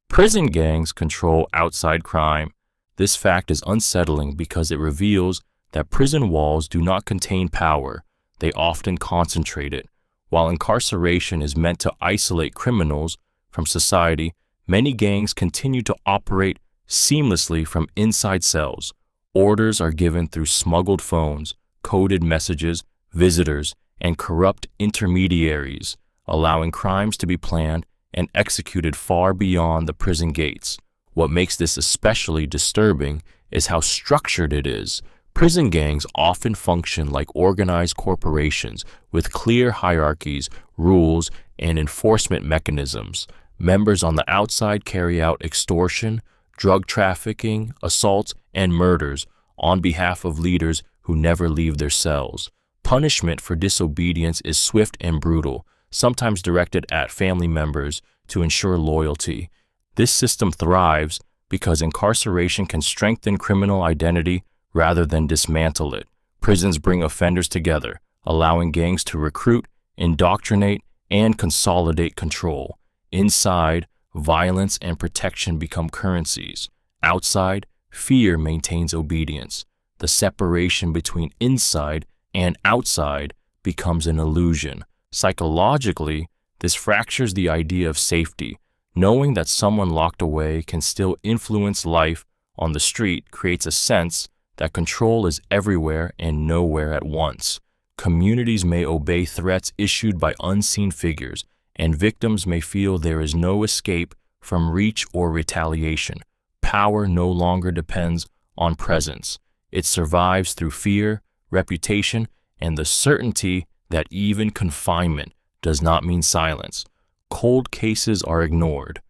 Prison gangs control outside crime. This fact is unsettling because it reveals that prison walls do not contain power. They often concentrate it. While incarceration is meant to isolate criminals from society, many gangs continue to operate seamlessly from inside cells. Orders are given through smuggled phones, coded messages, visitors, and corrupt intermediaries, allowing crimes to be planned and executed far beyond the prison gates. What makes this especially disturbing is how structured it is. Prison gangs often function like organized corporations with clear hierarchies, rules, and enforcement mechanisms. Members on the outside carry out extortion, drug trafficking, assaults, and murders on behalf of leaders who never leave their cells. Punishment for disobedience is swift and brutal, sometimes directed at family members to ensure loyalty. This system thrives because incarceration can strengthen criminal identity rather than dismantle it. Prisons bring offenders together, allowing gangs to recruit, indoctrinate, and consolidate control. Inside, violence and protection become currencies. Outside, fear maintains obedience. The separation between inside and outside becomes an illusion. Psychologically, this fractures the idea of safety. Knowing that someone locked away can still influence life on the street creates a sense that control is everywhere and nowhere at once. Communities may obey threats issued by unseen figures, and victims may feel there is no escape from reach or retaliation. Power no longer depends on presence. It survives through fear, reputation, and the certainty that even confinement does not mean silence. Cold cases are ignored.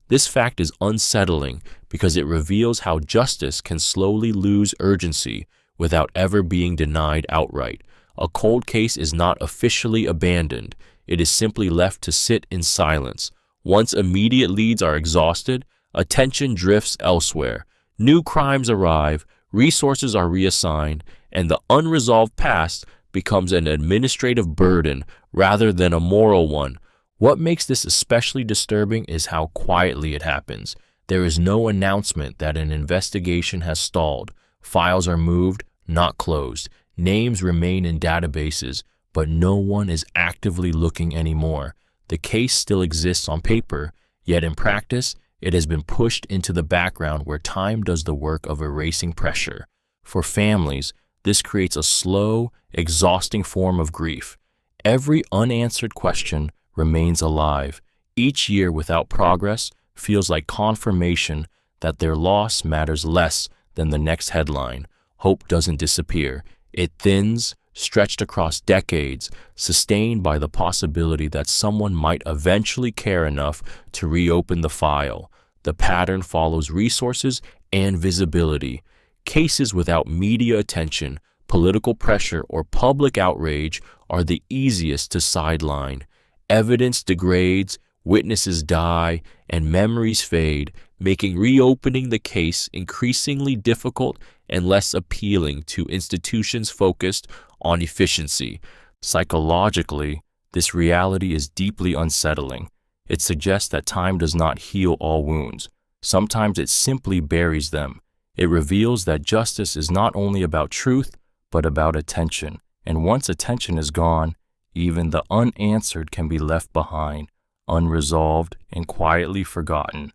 This fact is unsettling because it reveals how justice can slowly lose urgency without ever being denied outright. A cold case is not officially abandoned. It is simply left to sit in silence. Once immediate leads are exhausted, attention drifts elsewhere. New crimes arrive, resources are reassigned, and the unresolved past becomes an administrative burden rather than a moral one. What makes this especially disturbing is how quietly it happens. There is no announcement that an investigation has stalled. Files are moved, not closed. Names remain in databases, but no one is actively looking anymore. The case still exists on paper, yet in practice, it has been pushed into the background where time does the work of erasing pressure. For families, this creates a slow, exhausting form of grief. Every unanswered question remains alive. Each year without progress feels like confirmation that their loss matters less than the next headline. Hope doesn't disappear. It thins, stretched across decades, sustained by the possibility that someone might eventually care enough to reopen the file. The pattern follows resources and visibility. Cases without media attention, political pressure, or public outrage are the easiest to sideline. Evidence degrades, witnesses die, and memories fade, making reopening the case increasingly difficult and less appealing to institutions focused on efficiency. Psychologically, this reality is deeply unsettling. It suggests that time does not heal all wounds. Sometimes it simply buries them. It reveals that justice is not only about truth, but about attention. And once attention is gone, even the unanswered can be left behind, unresolved and quietly forgotten.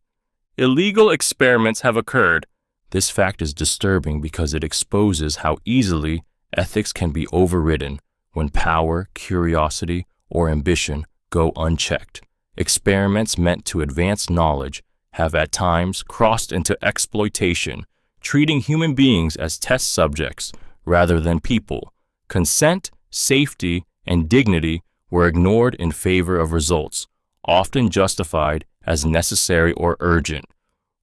Illegal experiments have occurred. This fact is disturbing because it exposes how easily ethics can be overridden when power, curiosity, or ambition go unchecked. Experiments meant to advance knowledge have at times crossed into exploitation, treating human beings as test subjects rather than people. Consent, safety, and dignity were ignored in favor of results, often justified as necessary or urgent.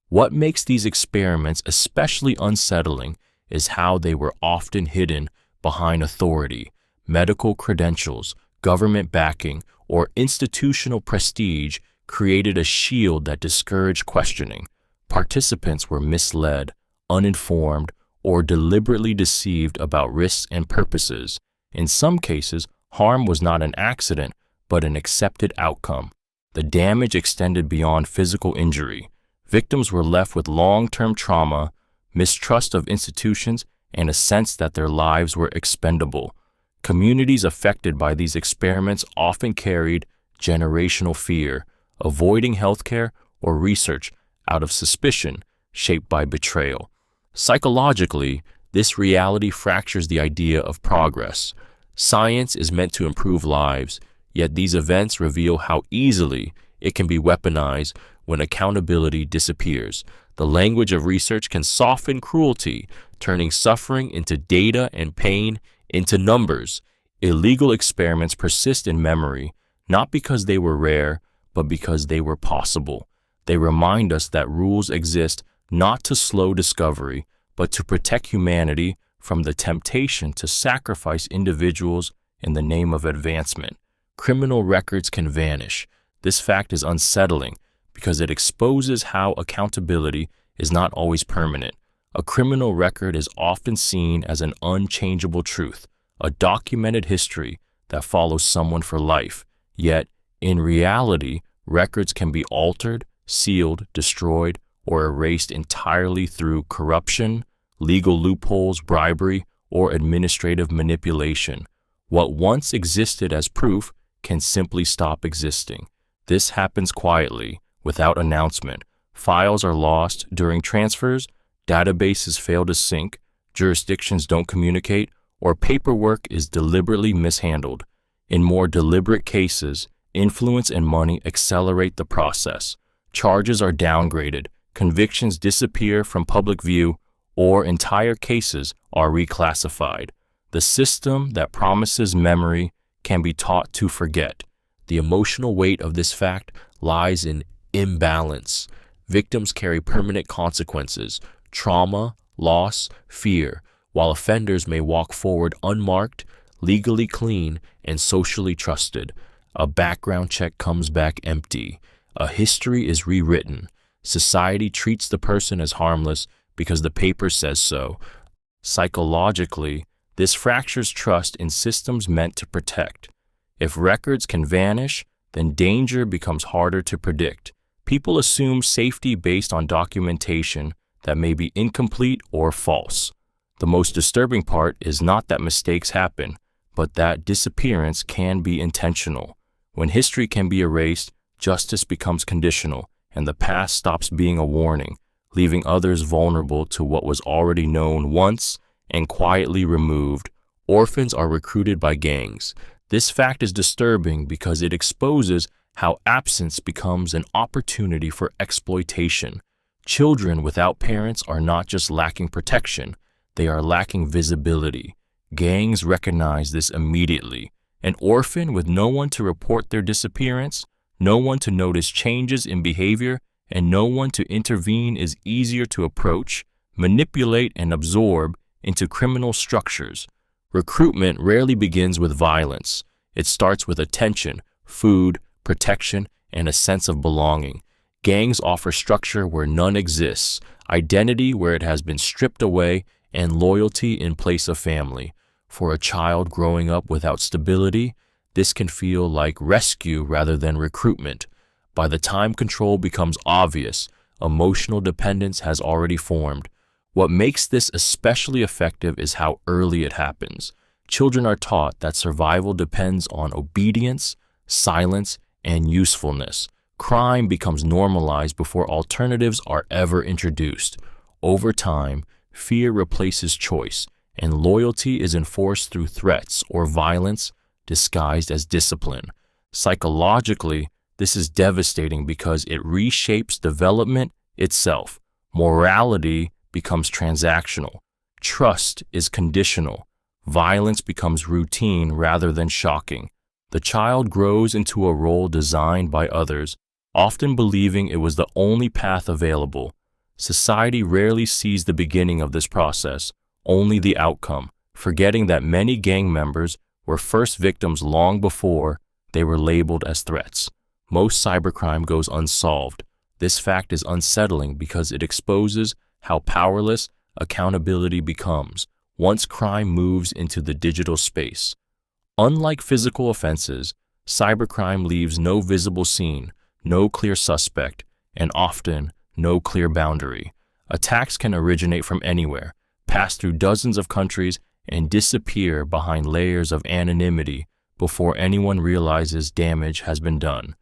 What makes these experiments especially unsettling is how they were often hidden behind authority, medical credentials, government backing, or institutional prestige created a shield that discouraged questioning. Participants were misled, uninformed, or deliberately deceived about risks and purposes. In some cases, harm was not an accident, but an accepted outcome. The damage extended beyond physical injury. Victims were left with long-term trauma, mistrust of institutions, and a sense that their lives were expendable. Communities affected by these experiments often carried generational fear, avoiding healthcare or research out of suspicion, shaped by betrayal. Psychologically, this reality fractures the idea of progress. Science is meant to improve lives, yet these events reveal how easily it can be weaponized when accountability disappears. The language of research can soften cruelty, turning suffering into data and pain into numbers. Illegal experiments persist in memory, not because they were rare, but because they were possible. They remind us that rules exist not to slow discovery, but to protect humanity from the temptation to sacrifice individuals in the name of advancement. Criminal records can vanish. This fact is unsettling because it exposes how accountability is not always permanent. A criminal record is often seen as an unchangeable truth, a documented history that follows someone for life. Yet, in reality, records can be altered, sealed, destroyed, or erased entirely through corruption, legal loopholes, bribery, or administrative manipulation. What once existed as proof can simply stop existing. This happens quietly, without announcement. Files are lost during transfers, databases fail to sync, jurisdictions don't communicate, or paperwork is deliberately mishandled. In more deliberate cases, influence and money accelerate the process. Charges are downgraded, convictions disappear from public view, or entire cases are reclassified. The system that promises memory can be taught to forget. The emotional weight of this fact lies in imbalance. Victims carry permanent consequences, trauma, loss, fear, while offenders may walk forward unmarked, legally clean, and socially trusted. A background check comes back empty. A history is rewritten. Society treats the person as harmless because the paper says so. Psychologically, this fractures trust in systems meant to protect. If records can vanish, then danger becomes harder to predict. People assume safety based on documentation that may be incomplete or false. The most disturbing part is not that mistakes happen, but that disappearance can be intentional. When history can be erased, justice becomes conditional, and the past stops being a warning, leaving others vulnerable to what was already known once and quietly removed. Orphans are recruited by gangs. This fact is disturbing because it exposes how absence becomes an opportunity for exploitation. Children without parents are not just lacking protection, they are lacking visibility. Gangs recognize this immediately. An orphan with no one to report their disappearance, no one to notice changes in behavior, and no one to intervene is easier to approach, manipulate, and absorb into criminal structures. Recruitment rarely begins with violence. It starts with attention, food, protection, and a sense of belonging. Gangs offer structure where none exists, identity where it has been stripped away, and loyalty in place of family. For a child growing up without stability, this can feel like rescue rather than recruitment. By the time control becomes obvious, emotional dependence has already formed. What makes this especially effective is how early it happens. Children are taught that survival depends on obedience, silence, and usefulness. Crime becomes normalized before alternatives are ever introduced. Over time, fear replaces choice, and loyalty is enforced through threats or violence disguised as discipline. Psychologically, this is devastating because it reshapes development itself. Morality becomes transactional. Trust is conditional. Violence becomes routine rather than shocking. The child grows into a role designed by others, often believing it was the only path available. Society rarely sees the beginning of this process, only the outcome, forgetting that many gang members were first victims long before they were labeled as threats. Most cybercrime goes unsolved. This fact is unsettling because it exposes how powerless accountability becomes once crime moves into the digital space. Unlike physical offenses, cybercrime leaves no visible scene, no clear suspect, and often no clear boundary. Attacks can originate from anywhere, pass through dozens of countries, and disappear behind layers of anonymity before anyone realizes damage has been done.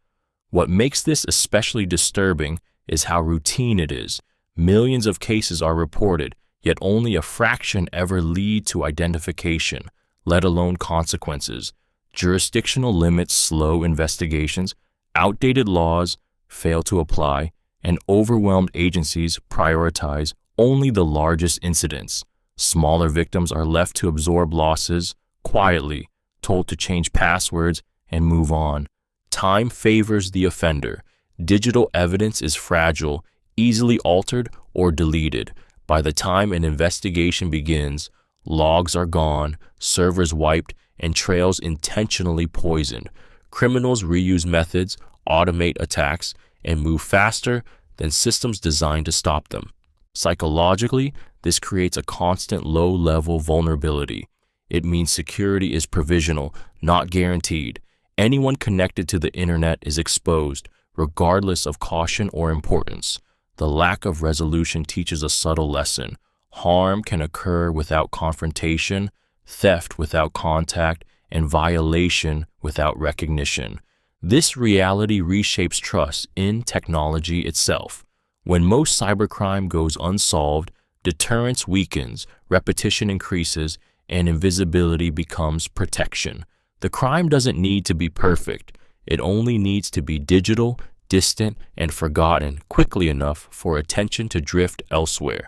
What makes this especially disturbing is how routine it is. Millions of cases are reported, yet only a fraction ever lead to identification, let alone consequences. Jurisdictional limits slow investigations, outdated laws fail to apply, and overwhelmed agencies prioritize only the largest incidents. Smaller victims are left to absorb losses quietly, told to change passwords and move on. Time favors the offender. Digital evidence is fragile, easily altered or deleted. By the time an investigation begins, logs are gone, servers wiped, and trails intentionally poisoned. Criminals reuse methods, automate attacks, and move faster than systems designed to stop them. Psychologically, this creates a constant low-level vulnerability. It means security is provisional, not guaranteed. Anyone connected to the internet is exposed, regardless of caution or importance. The lack of resolution teaches a subtle lesson. Harm can occur without confrontation, theft without contact, and violation without recognition. This reality reshapes trust in technology itself. When most cybercrime goes unsolved, deterrence weakens, repetition increases, and invisibility becomes protection. The crime doesn't need to be perfect. It only needs to be digital, distant, and forgotten quickly enough for attention to drift elsewhere.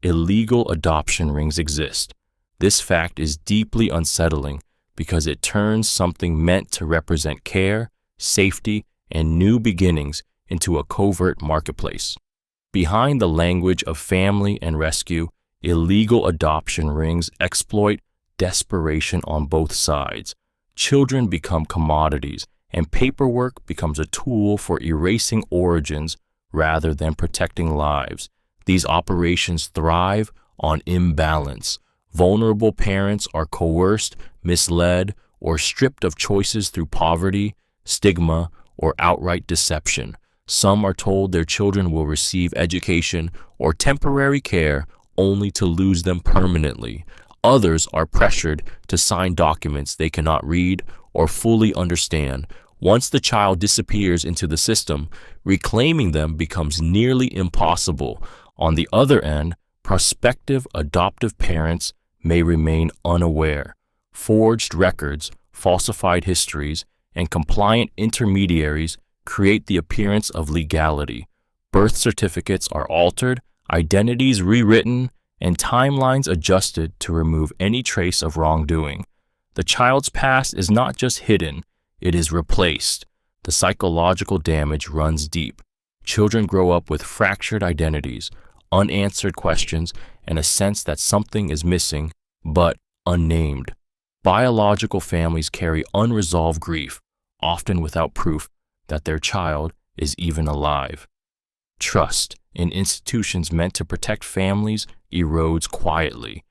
Illegal adoption rings exist. This fact is deeply unsettling because it turns something meant to represent care, safety, and new beginnings into a covert marketplace. Behind the language of family and rescue, illegal adoption rings exploit desperation on both sides. Children become commodities, and paperwork becomes a tool for erasing origins rather than protecting lives. These operations thrive on imbalance. Vulnerable parents are coerced, misled, or stripped of choices through poverty, stigma, or outright deception. Some are told their children will receive education or temporary care only to lose them permanently. Others are pressured to sign documents they cannot read or fully understand. Once the child disappears into the system, reclaiming them becomes nearly impossible. On the other end, prospective adoptive parents may remain unaware. Forged records, falsified histories, and compliant intermediaries create the appearance of legality. Birth certificates are altered, identities rewritten, and timelines adjusted to remove any trace of wrongdoing. The child's past is not just hidden, it is replaced. The psychological damage runs deep. Children grow up with fractured identities, unanswered questions, and a sense that something is missing, but unnamed. Biological families carry unresolved grief, often without proof that their child is even alive. Trust in institutions meant to protect families erodes quietly.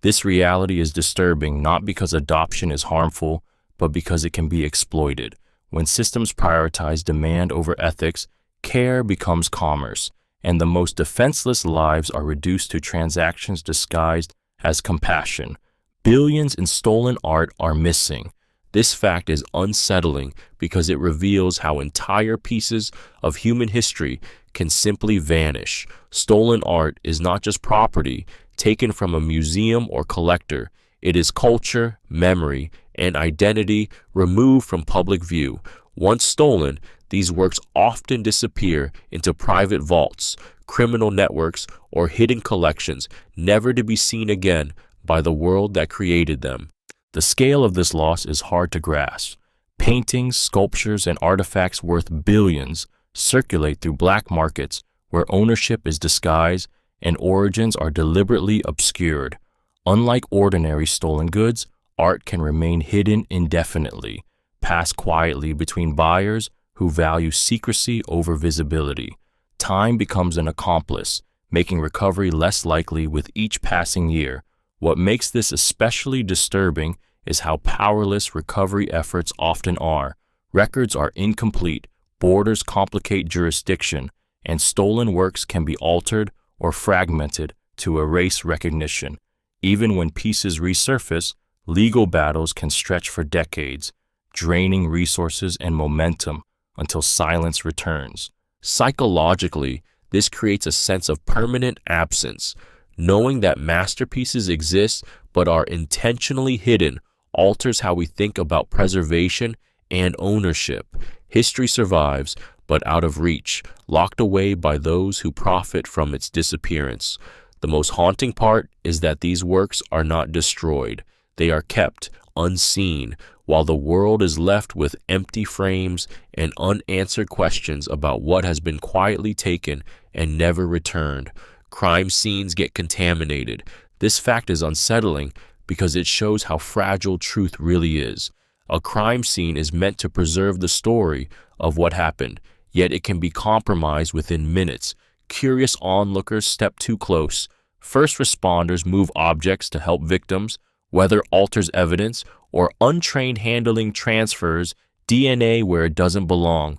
This reality is disturbing not because adoption is harmful, but because it can be exploited. When systems prioritize demand over ethics, care becomes commerce, and the most defenseless lives are reduced to transactions disguised as compassion. Billions in stolen art are missing. This fact is unsettling because it reveals how entire pieces of human history can simply vanish. Stolen art is not just property taken from a museum or collector. It is culture, memory, and identity removed from public view. Once stolen, these works often disappear into private vaults, criminal networks, or hidden collections, never to be seen again by the world that created them. The scale of this loss is hard to grasp. Paintings, sculptures, and artifacts worth billions circulate through black markets where ownership is disguised and origins are deliberately obscured. Unlike ordinary stolen goods, art can remain hidden indefinitely, pass quietly between buyers who value secrecy over visibility. Time becomes an accomplice, making recovery less likely with each passing year. What makes this especially disturbing is how powerless recovery efforts often are. Records are incomplete, borders complicate jurisdiction, and stolen works can be altered or fragmented to erase recognition. Even when pieces resurface, legal battles can stretch for decades, draining resources and momentum until silence returns. Psychologically, this creates a sense of permanent absence. Knowing that masterpieces exist but are intentionally hidden alters how we think about preservation and ownership. History survives, but out of reach, locked away by those who profit from its disappearance. The most haunting part is that these works are not destroyed. They are kept unseen, while the world is left with empty frames and unanswered questions about what has been quietly taken and never returned. Crime scenes get contaminated. This fact is unsettling because it shows how fragile truth really is. A crime scene is meant to preserve the story of what happened, yet it can be compromised within minutes. Curious onlookers step too close. First responders move objects to help victims. Weather alters evidence, or untrained handling transfers DNA where it doesn't belong.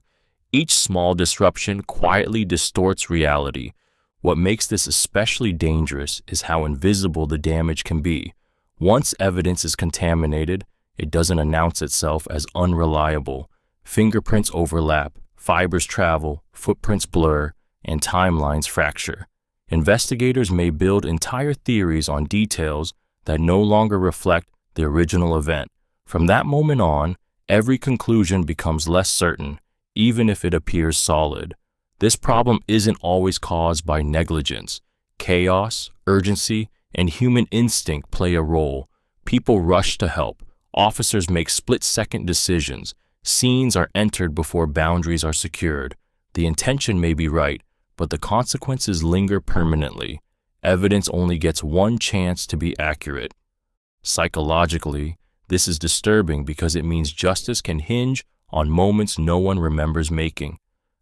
Each small disruption quietly distorts reality. What makes this especially dangerous is how invisible the damage can be. Once evidence is contaminated, it doesn't announce itself as unreliable. Fingerprints overlap, fibers travel, footprints blur, and timelines fracture. Investigators may build entire theories on details that no longer reflect the original event. From that moment on, every conclusion becomes less certain, even if it appears solid. This problem isn't always caused by negligence. Chaos, urgency, and human instinct play a role. People rush to help. Officers make split-second decisions. Scenes are entered before boundaries are secured. The intention may be right, but the consequences linger permanently. Evidence only gets one chance to be accurate. Psychologically, this is disturbing because it means justice can hinge on moments no one remembers making.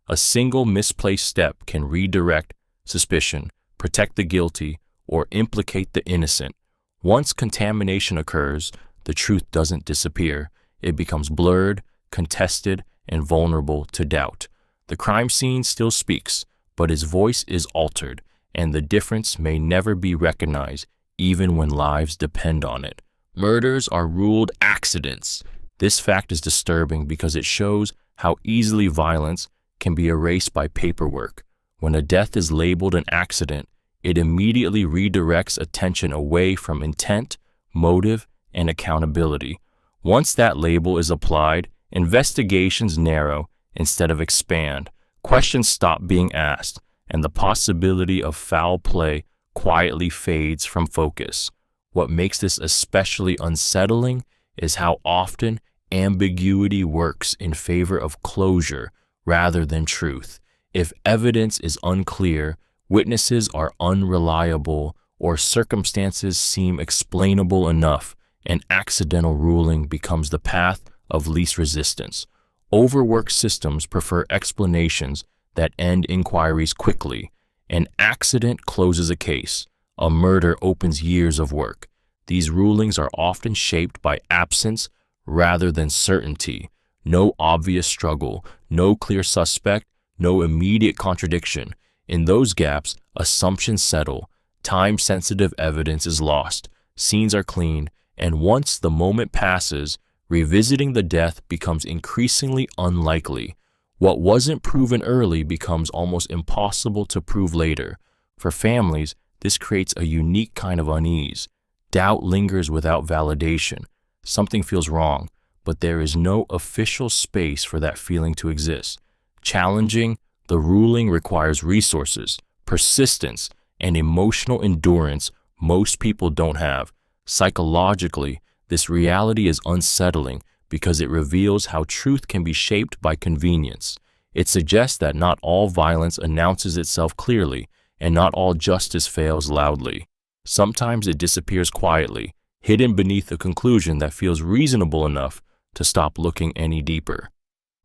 A single misplaced step can redirect suspicion, protect the guilty, or implicate the innocent. Once contamination occurs, the truth doesn't disappear. It becomes blurred, contested, and vulnerable to doubt. The crime scene still speaks, but its voice is altered, and the difference may never be recognized, even when lives depend on it. Murders are ruled accidents. This fact is disturbing because it shows how easily violence can be erased by paperwork. When a death is labeled an accident, it immediately redirects attention away from intent, motive, and accountability. Once that label is applied, investigations narrow instead of expand. Questions stop being asked, and the possibility of foul play quietly fades from focus. What makes this especially unsettling is how often ambiguity works in favor of closure rather than truth. If evidence is unclear, witnesses are unreliable, or circumstances seem explainable enough, an accidental ruling becomes the path of least resistance. Overworked systems prefer explanations that end inquiries quickly. An accident closes a case. A murder opens years of work. These rulings are often shaped by absence rather than certainty. No obvious struggle, no clear suspect, no immediate contradiction. In those gaps, assumptions settle, time-sensitive evidence is lost, scenes are cleaned, and once the moment passes, revisiting the death becomes increasingly unlikely. What wasn't proven early becomes almost impossible to prove later. For families, this creates a unique kind of unease. Doubt lingers without validation. Something feels wrong, but there is no official space for that feeling to exist. Challenging the ruling requires resources, persistence, and emotional endurance most people don't have. Psychologically, this reality is unsettling because it reveals how truth can be shaped by convenience. It suggests that not all violence announces itself clearly, and not all justice fails loudly. Sometimes it disappears quietly, hidden beneath a conclusion that feels reasonable enough to stop looking any deeper.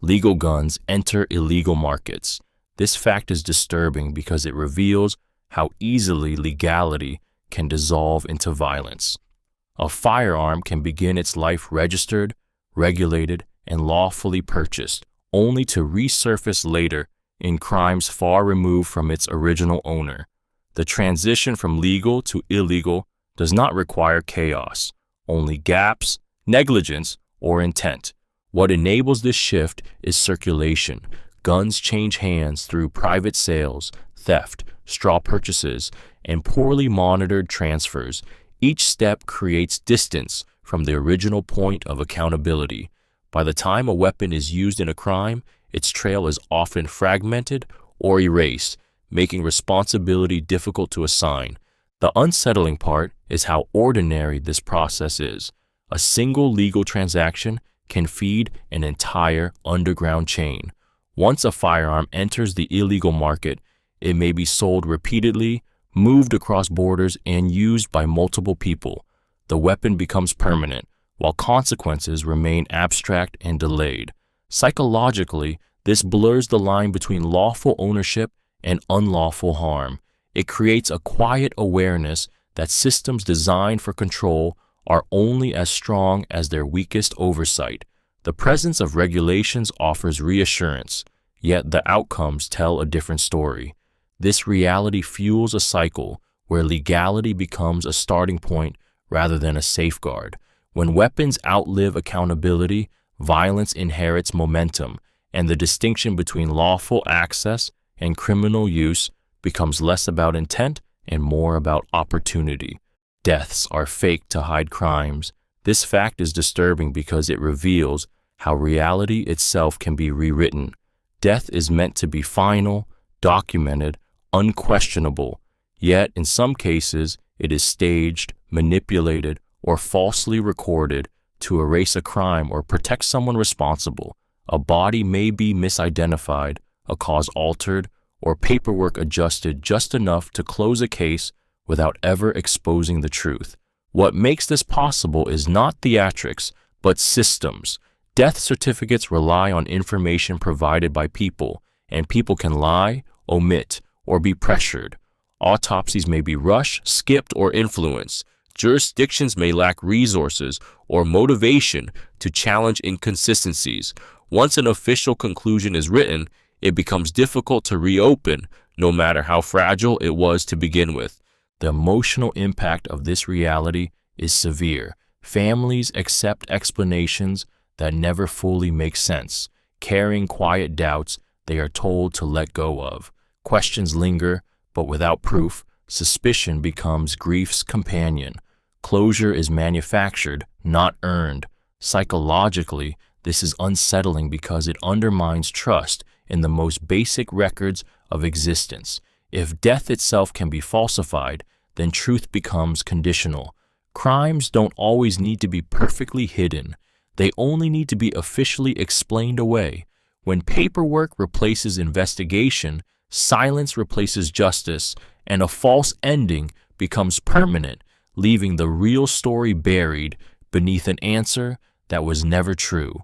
Legal guns enter illegal markets. This fact is disturbing because it reveals how easily legality can dissolve into violence. A firearm can begin its life registered, regulated, and lawfully purchased, only to resurface later in crimes far removed from its original owner. The transition from legal to illegal does not require chaos, only gaps, negligence, or intent. What enables this shift is circulation. Guns change hands through private sales, theft, straw purchases, and poorly monitored transfers. Each step creates distance from the original point of accountability. By the time a weapon is used in a crime, its trail is often fragmented or erased, making responsibility difficult to assign. The unsettling part is how ordinary this process is. A single legal transaction can feed an entire underground chain. Once a firearm enters the illegal market, it may be sold repeatedly, moved across borders, and used by multiple people. The weapon becomes permanent, while consequences remain abstract and delayed. Psychologically, this blurs the line between lawful ownership and unlawful harm. It creates a quiet awareness that systems designed for control are only as strong as their weakest oversight. The presence of regulations offers reassurance, yet the outcomes tell a different story. This reality fuels a cycle where legality becomes a starting point rather than a safeguard. When weapons outlive accountability, violence inherits momentum, and the distinction between lawful access and criminal use becomes less about intent and more about opportunity. Deaths are faked to hide crimes. This fact is disturbing because it reveals how reality itself can be rewritten. Death is meant to be final, documented, unquestionable, yet in some cases it is staged, manipulated, or falsely recorded to erase a crime or protect someone responsible. A body may be misidentified, a cause altered, or paperwork adjusted just enough to close a case without ever exposing the truth. What makes this possible is not theatrics, but systems. Death certificates rely on information provided by people, and people can lie, omit, or be pressured. Autopsies may be rushed, skipped, or influenced. Jurisdictions may lack resources or motivation to challenge inconsistencies. Once an official conclusion is written, it becomes difficult to reopen, no matter how fragile it was to begin with. The emotional impact of this reality is severe. Families accept explanations that never fully make sense, carrying quiet doubts they are told to let go of. Questions linger, but without proof, suspicion becomes grief's companion. Closure is manufactured, not earned. Psychologically, this is unsettling because it undermines trust in the most basic records of existence. If death itself can be falsified, then truth becomes conditional. Crimes don't always need to be perfectly hidden. They only need to be officially explained away. When paperwork replaces investigation, silence replaces justice, and a false ending becomes permanent, leaving the real story buried beneath an answer that was never true.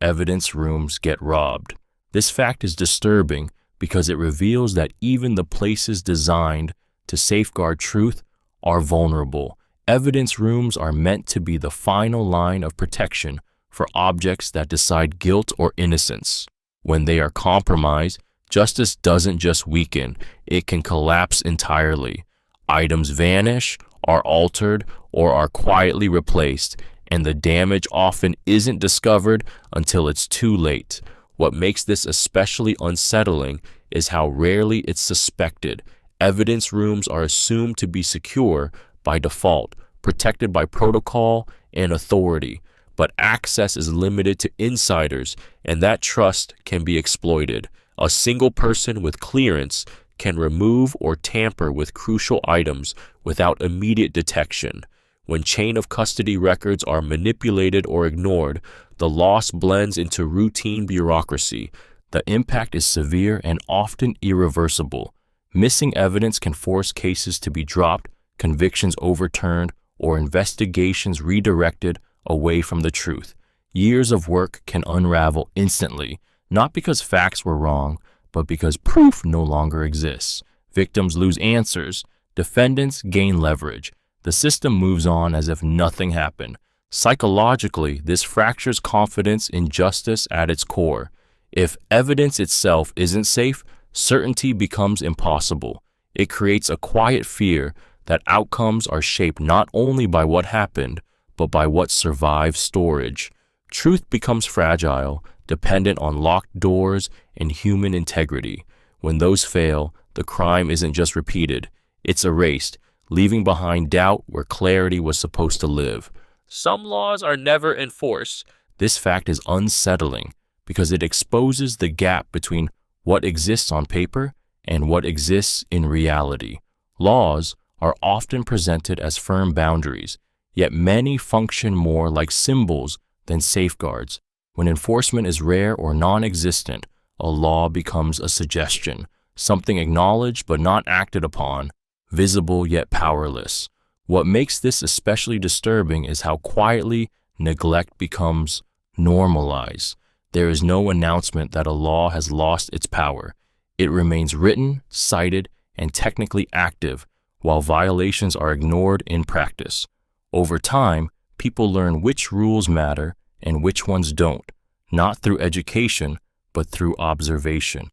Evidence rooms get robbed. This fact is disturbing because it reveals that even the places designed to safeguard truth are vulnerable. Evidence rooms are meant to be the final line of protection for objects that decide guilt or innocence. When they are compromised, justice doesn't just weaken, it can collapse entirely. Items vanish, are altered, or are quietly replaced, and the damage often isn't discovered until it's too late. What makes this especially unsettling is how rarely it's suspected. Evidence rooms are assumed to be secure by default, protected by protocol and authority, but access is limited to insiders, and that trust can be exploited. A single person with clearance can remove or tamper with crucial items without immediate detection. When chain of custody records are manipulated or ignored, the loss blends into routine bureaucracy. The impact is severe and often irreversible. Missing evidence can force cases to be dropped, convictions overturned, or investigations redirected away from the truth. Years of work can unravel instantly, not because facts were wrong, but because proof no longer exists. Victims lose answers, defendants gain leverage. The system moves on as if nothing happened. Psychologically, this fractures confidence in justice at its core. If evidence itself isn't safe, certainty becomes impossible. It creates a quiet fear that outcomes are shaped not only by what happened, but by what survives storage. Truth becomes fragile, dependent on locked doors and human integrity. When those fail, the crime isn't just repeated, it's erased, leaving behind doubt where clarity was supposed to live. Some laws are never enforced. This fact is unsettling because it exposes the gap between what exists on paper and what exists in reality. Laws are often presented as firm boundaries, yet many function more like symbols than safeguards. When enforcement is rare or non-existent, a law becomes a suggestion, something acknowledged but not acted upon, visible yet powerless. What makes this especially disturbing is how quietly neglect becomes normalized. There is no announcement that a law has lost its power. It remains written, cited, and technically active, while violations are ignored in practice. Over time, people learn which rules matter and which ones don't, not through education, but through observation.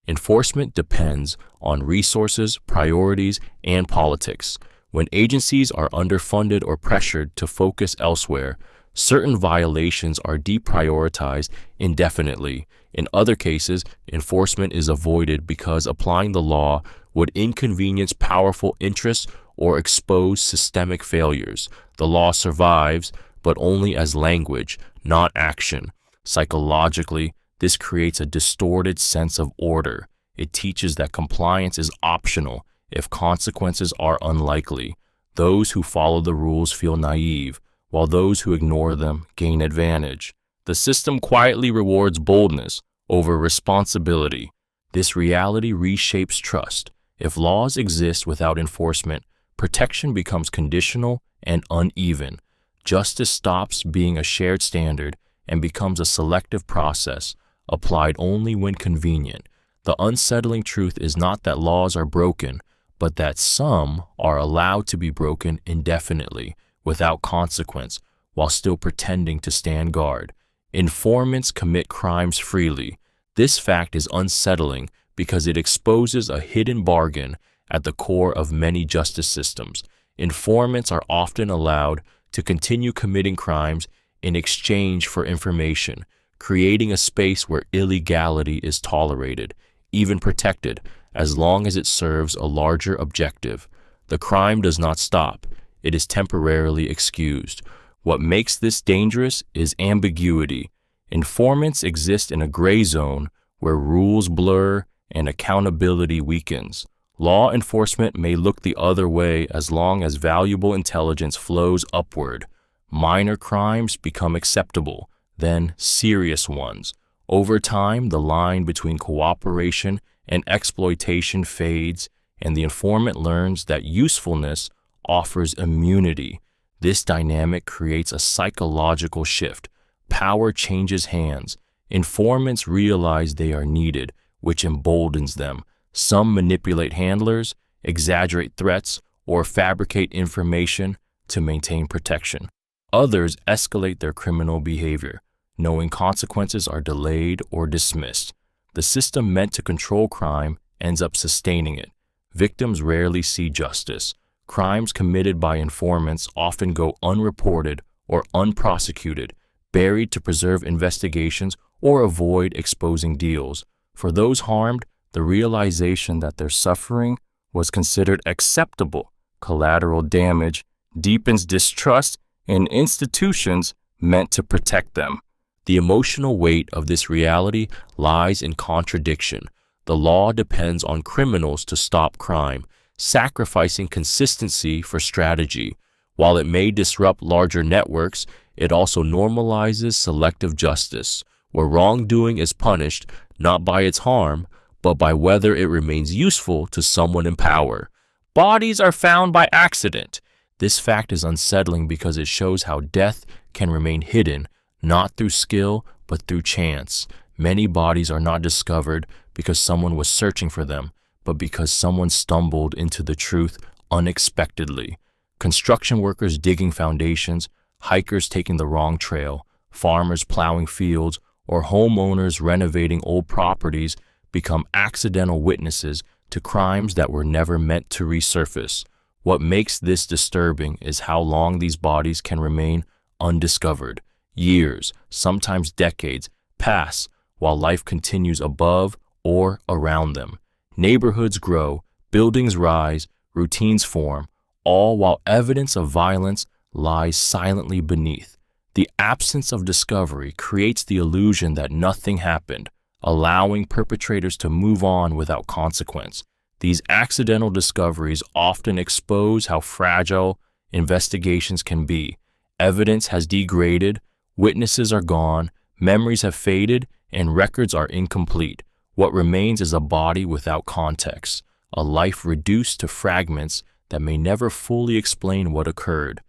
Enforcement depends on resources, priorities, and politics. When agencies are underfunded or pressured to focus elsewhere, certain violations are deprioritized indefinitely. In other cases, enforcement is avoided because applying the law would inconvenience powerful interests or expose systemic failures. The law survives, but only as language, not action. Psychologically, this creates a distorted sense of order. It teaches that compliance is optional if consequences are unlikely. Those who follow the rules feel naive, while those who ignore them gain advantage. The system quietly rewards boldness over responsibility. This reality reshapes trust. If laws exist without enforcement, protection becomes conditional and uneven. Justice stops being a shared standard and becomes a selective process, applied only when convenient. The unsettling truth is not that laws are broken, but that some are allowed to be broken indefinitely, without consequence, while still pretending to stand guard. Informants commit crimes freely. This fact is unsettling because it exposes a hidden bargain at the core of many justice systems. Informants are often allowed to continue committing crimes in exchange for information, creating a space where illegality is tolerated, even protected, as long as it serves a larger objective. The crime does not stop. It is temporarily excused. What makes this dangerous is ambiguity. Informants exist in a gray zone where rules blur and accountability weakens. Law enforcement may look the other way as long as valuable intelligence flows upward. Minor crimes become acceptable, then serious ones. Over time, the line between cooperation and exploitation fades, and the informant learns that usefulness offers immunity. This dynamic creates a psychological shift. Power changes hands. Informants realize they are needed, which emboldens them. Some manipulate handlers, exaggerate threats, or fabricate information, to maintain protection. Others escalate their criminal behavior, knowing consequences are delayed or dismissed. The system meant to control crime ends up sustaining it. Victims rarely see justice. Crimes committed by informants often go unreported or unprosecuted, buried to preserve investigations or avoid exposing deals. For those harmed, the realization that their suffering was considered acceptable collateral damage deepens distrust in institutions meant to protect them. The emotional weight of this reality lies in contradiction. The law depends on criminals to stop crime, sacrificing consistency for strategy. While it may disrupt larger networks, it also normalizes selective justice, where wrongdoing is punished not by its harm, but by whether it remains useful to someone in power. Bodies are found by accident. This fact is unsettling because it shows how death can remain hidden, not through skill, but through chance. Many bodies are not discovered because someone was searching for them, but because someone stumbled into the truth unexpectedly. Construction workers digging foundations, hikers taking the wrong trail, farmers plowing fields, or homeowners renovating old properties become accidental witnesses to crimes that were never meant to resurface. What makes this disturbing is how long these bodies can remain undiscovered. Years, sometimes decades, pass while life continues above or around them. Neighborhoods grow, buildings rise, routines form, all while evidence of violence lies silently beneath. The absence of discovery creates the illusion that nothing happened, allowing perpetrators to move on without consequence. These accidental discoveries often expose how fragile investigations can be. Evidence has degraded, witnesses are gone, memories have faded, and records are incomplete. What remains is a body without context, a life reduced to fragments that may never fully explain what occurred.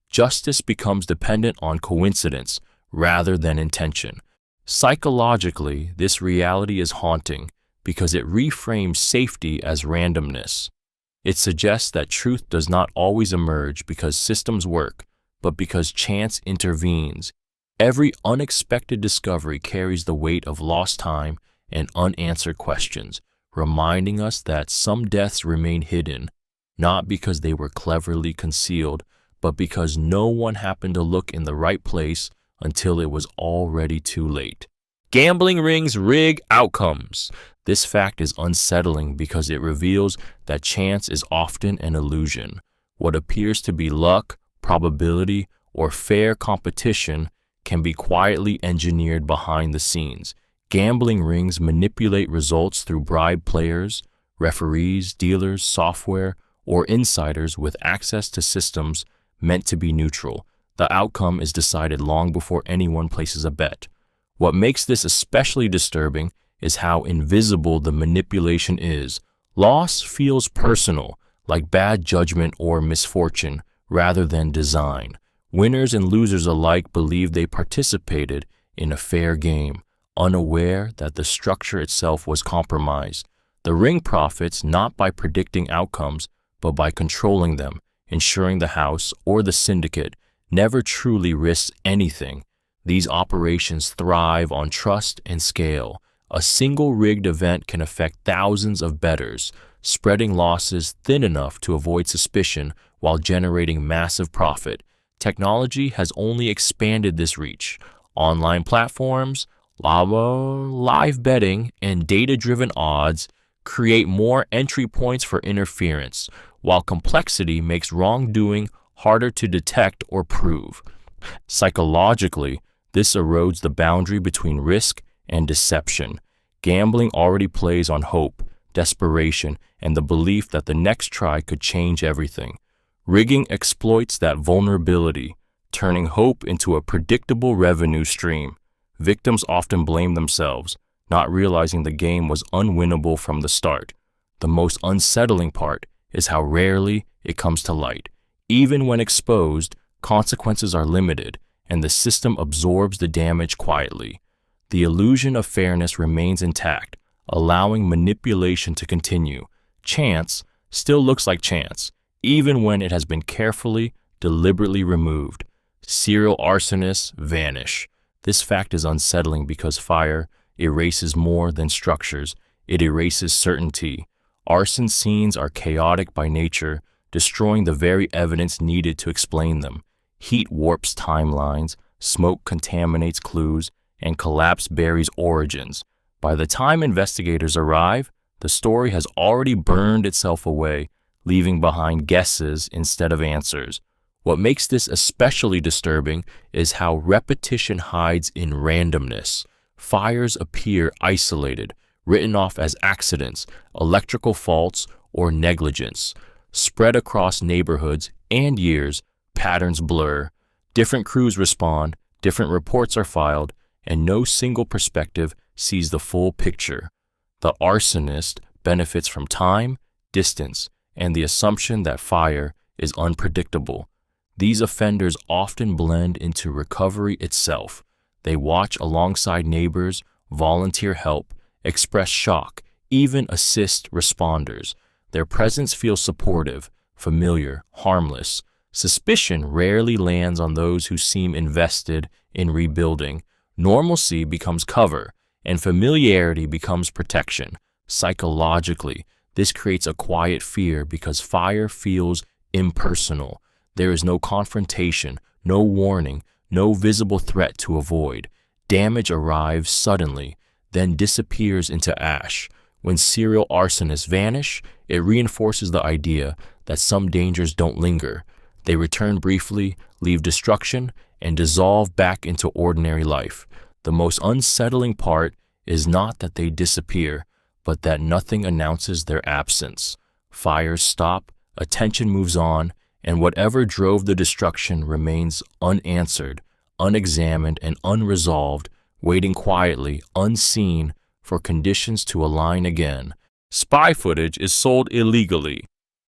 Justice becomes dependent on coincidence rather than intention. Psychologically, this reality is haunting because it reframes safety as randomness. It suggests that truth does not always emerge because systems work, but because chance intervenes. Every unexpected discovery carries the weight of lost time and unanswered questions, reminding us that some deaths remain hidden, not because they were cleverly concealed, but because no one happened to look in the right place until it was already too late. Gambling rings rig outcomes. This fact is unsettling because it reveals that chance is often an illusion. What appears to be luck, probability, or fair competition can be quietly engineered behind the scenes. Gambling rings manipulate results through bribed players, referees, dealers, software, or insiders with access to systems meant to be neutral. The outcome is decided long before anyone places a bet. What makes this especially disturbing is how invisible the manipulation is. Loss feels personal, like bad judgment or misfortune, rather than design. Winners and losers alike believe they participated in a fair game, unaware that the structure itself was compromised. The ring profits not by predicting outcomes, but by controlling them, ensuring the house or the syndicate never truly risks anything. These operations thrive on trust and scale. A single rigged event can affect thousands of bettors, spreading losses thin enough to avoid suspicion while generating massive profit. Technology has only expanded this reach. Online platforms, live betting, and data-driven odds create more entry points for interference, while complexity makes wrongdoing harder to detect or prove. Psychologically, this erodes the boundary between risk and deception. Gambling already plays on hope, desperation, and the belief that the next try could change everything. Rigging exploits that vulnerability, turning hope into a predictable revenue stream. Victims often blame themselves, not realizing the game was unwinnable from the start. The most unsettling part is how rarely it comes to light. Even when exposed, consequences are limited, and the system absorbs the damage quietly. The illusion of fairness remains intact, allowing manipulation to continue. Chance still looks like chance, even when it has been carefully deliberately removed. Serial arsonists vanish. This fact is unsettling because fire erases more than structures. It erases certainty. Arson scenes are chaotic by nature, destroying the very evidence needed to explain them. Heat warps timelines, smoke contaminates clues, and collapse buries origins. By the time investigators arrive, the story has already burned itself away, leaving behind guesses instead of answers. What makes this especially disturbing is how repetition hides in randomness. Fires appear isolated, written off as accidents, electrical faults, or negligence. Spread across neighborhoods and years, patterns blur. Different crews respond, different reports are filed, and no single perspective sees the full picture. The arsonist benefits from time, distance, and the assumption that fire is unpredictable. These offenders often blend into recovery itself. They watch alongside neighbors, volunteer help, express shock, even assist responders. Their presence feels supportive, familiar, harmless. Suspicion rarely lands on those who seem invested in rebuilding. Normalcy becomes cover, and familiarity becomes protection. Psychologically, this creates a quiet fear because fire feels impersonal. There is no confrontation, no warning, no visible threat to avoid. Damage arrives suddenly, then disappears into ash. When serial arsonists vanish, it reinforces the idea that some dangers don't linger. They return briefly, leave destruction, and dissolve back into ordinary life. The most unsettling part is not that they disappear, but that nothing announces their absence. Fires stop, attention moves on, and whatever drove the destruction remains unanswered, unexamined, and unresolved, waiting quietly, unseen, for conditions to align again. Spy footage is sold illegally.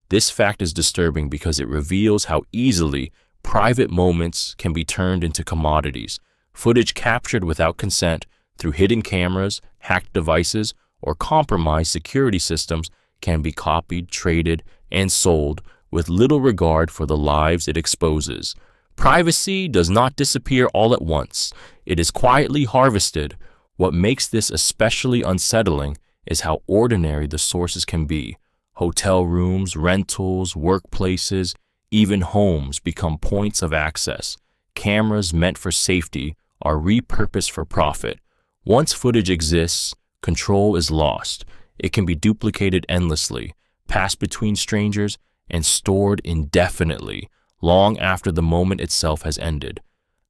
This fact is disturbing because it reveals how easily private moments can be turned into commodities. Footage captured without consent through hidden cameras, hacked devices, or compromised security systems can be copied, traded, and sold with little regard for the lives it exposes. Privacy does not disappear all at once. It is quietly harvested. What makes this especially unsettling is how ordinary the sources can be. Hotel rooms, rentals, workplaces, even homes become points of access. Cameras meant for safety are repurposed for profit. Once footage exists, control is lost. It can be duplicated endlessly, passed between strangers, and stored indefinitely, long after the moment itself has ended.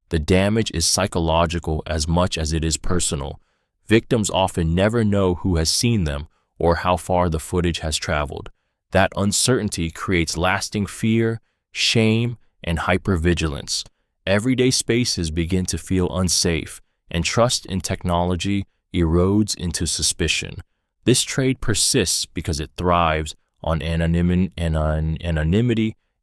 The damage is psychological as much as it is personal. Victims often never know who has seen them or how far the footage has traveled. That uncertainty creates lasting fear, shame, and hypervigilance. Everyday spaces begin to feel unsafe, and trust in technology erodes into suspicion. This trade persists because it thrives on anonymity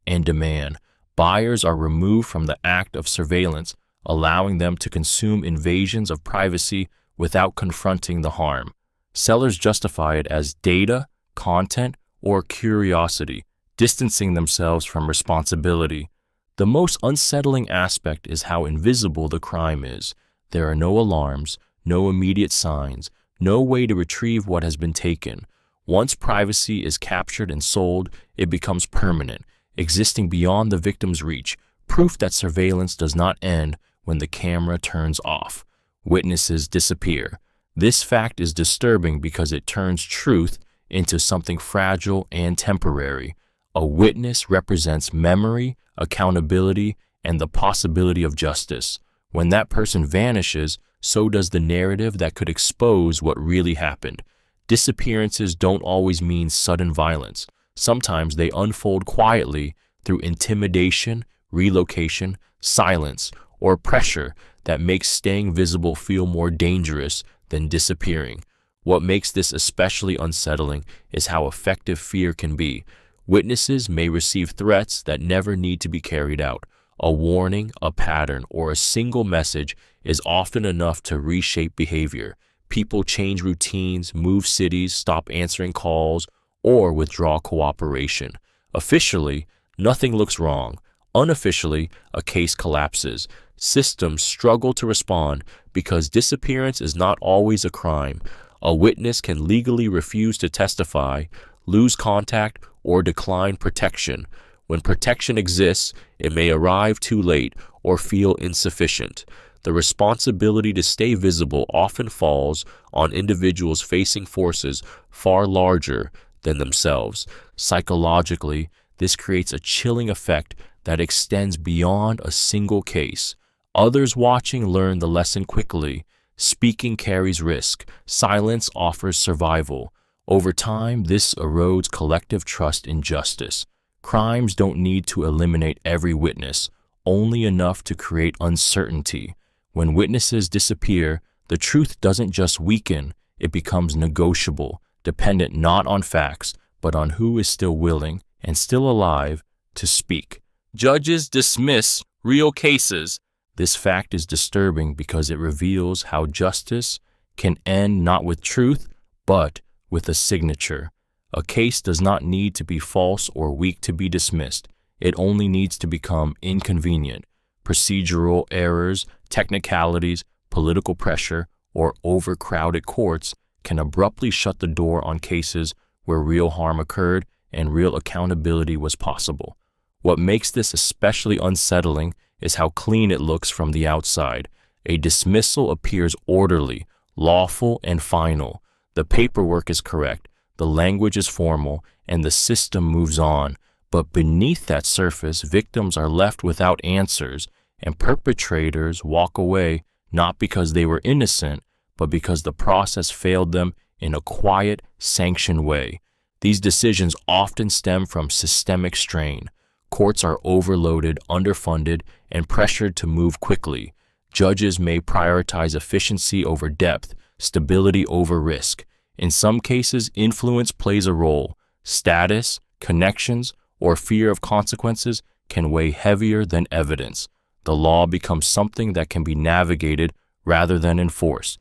and demand. Buyers are removed from the act of surveillance, allowing them to consume invasions of privacy without confronting the harm. Sellers justify it as data, content, or curiosity, distancing themselves from responsibility. The most unsettling aspect is how invisible the crime is. There are no alarms, no immediate signs, no way to retrieve what has been taken. Once privacy is captured and sold, it becomes permanent, existing beyond the victim's reach, proof that surveillance does not end when the camera turns off. Witnesses disappear. This fact is disturbing because it turns truth into something fragile and temporary. A witness represents memory, accountability, and the possibility of justice. When that person vanishes, so does the narrative that could expose what really happened. Disappearances don't always mean sudden violence. Sometimes they unfold quietly through intimidation, relocation, silence, or pressure that makes staying visible feel more dangerous than disappearing. What makes this especially unsettling is how effective fear can be. Witnesses may receive threats that never need to be carried out. A warning, a pattern, or a single message is often enough to reshape behavior. People change routines, move cities, stop answering calls, or withdraw cooperation. Officially, nothing looks wrong. Unofficially, a case collapses. Systems struggle to respond because disappearance is not always a crime. A witness can legally refuse to testify, lose contact, or decline protection. When protection exists, it may arrive too late or feel insufficient. The responsibility to stay visible often falls on individuals facing forces far larger than themselves. Psychologically, this creates a chilling effect that extends beyond a single case. Others watching learn the lesson quickly. Speaking carries risk. Silence offers survival. Over time, this erodes collective trust in justice. Crimes don't need to eliminate every witness, only enough to create uncertainty. When witnesses disappear, the truth doesn't just weaken, it becomes negotiable, dependent not on facts, but on who is still willing and still alive to speak. Judges dismiss real cases. This fact is disturbing because it reveals how justice can end not with truth, but with a signature. A case does not need to be false or weak to be dismissed. It only needs to become inconvenient. Procedural errors, technicalities, political pressure, or overcrowded courts can abruptly shut the door on cases where real harm occurred and real accountability was possible. What makes this especially unsettling is how clean it looks from the outside. A dismissal appears orderly, lawful, and final. The paperwork is correct, the language is formal, and the system moves on. But beneath that surface, victims are left without answers, and perpetrators walk away not because they were innocent, but because the process failed them in a quiet, sanctioned way. These decisions often stem from systemic strain. Courts are overloaded, underfunded, and pressured to move quickly. Judges may prioritize efficiency over depth, stability over risk. In some cases, influence plays a role. Status, connections, or fear of consequences can weigh heavier than evidence. The law becomes something that can be navigated rather than enforced.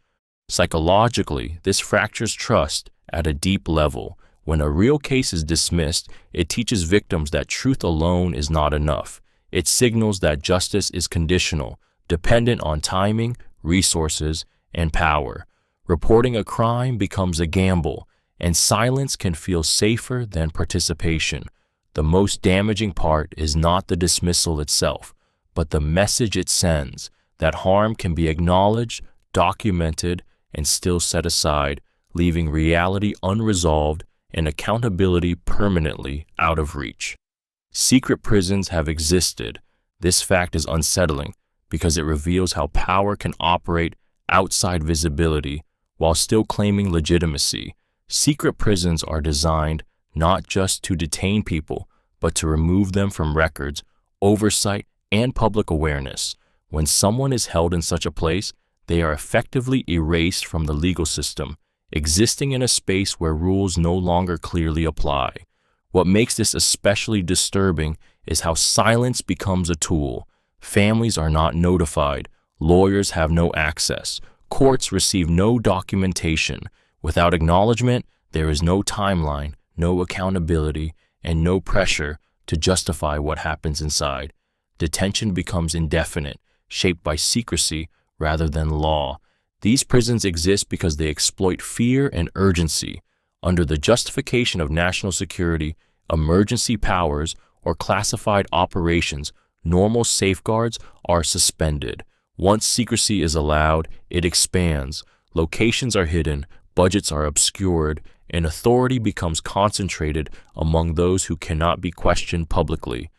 Psychologically, this fractures trust at a deep level. When a real case is dismissed, it teaches victims that truth alone is not enough. It signals that justice is conditional, dependent on timing, resources, and power. Reporting a crime becomes a gamble, and silence can feel safer than participation. The most damaging part is not the dismissal itself, but the message it sends, that harm can be acknowledged, documented, and still set aside, leaving reality unresolved and accountability permanently out of reach. Secret prisons have existed. This fact is unsettling because it reveals how power can operate outside visibility while still claiming legitimacy. Secret prisons are designed not just to detain people, but to remove them from records, oversight, and public awareness. When someone is held in such a place, they are effectively erased from the legal system, existing in a space where rules no longer clearly apply. What makes this especially disturbing is how silence becomes a tool. Families are not notified, lawyers have no access, courts receive no documentation. Without acknowledgement, there is no timeline, no accountability, and no pressure to justify what happens inside. Detention becomes indefinite, shaped by secrecy rather than law. These prisons exist because they exploit fear and urgency. Under the justification of national security, emergency powers, or classified operations, normal safeguards are suspended. Once secrecy is allowed, it expands. Locations are hidden, budgets are obscured, and authority becomes concentrated among those who cannot be questioned publicly.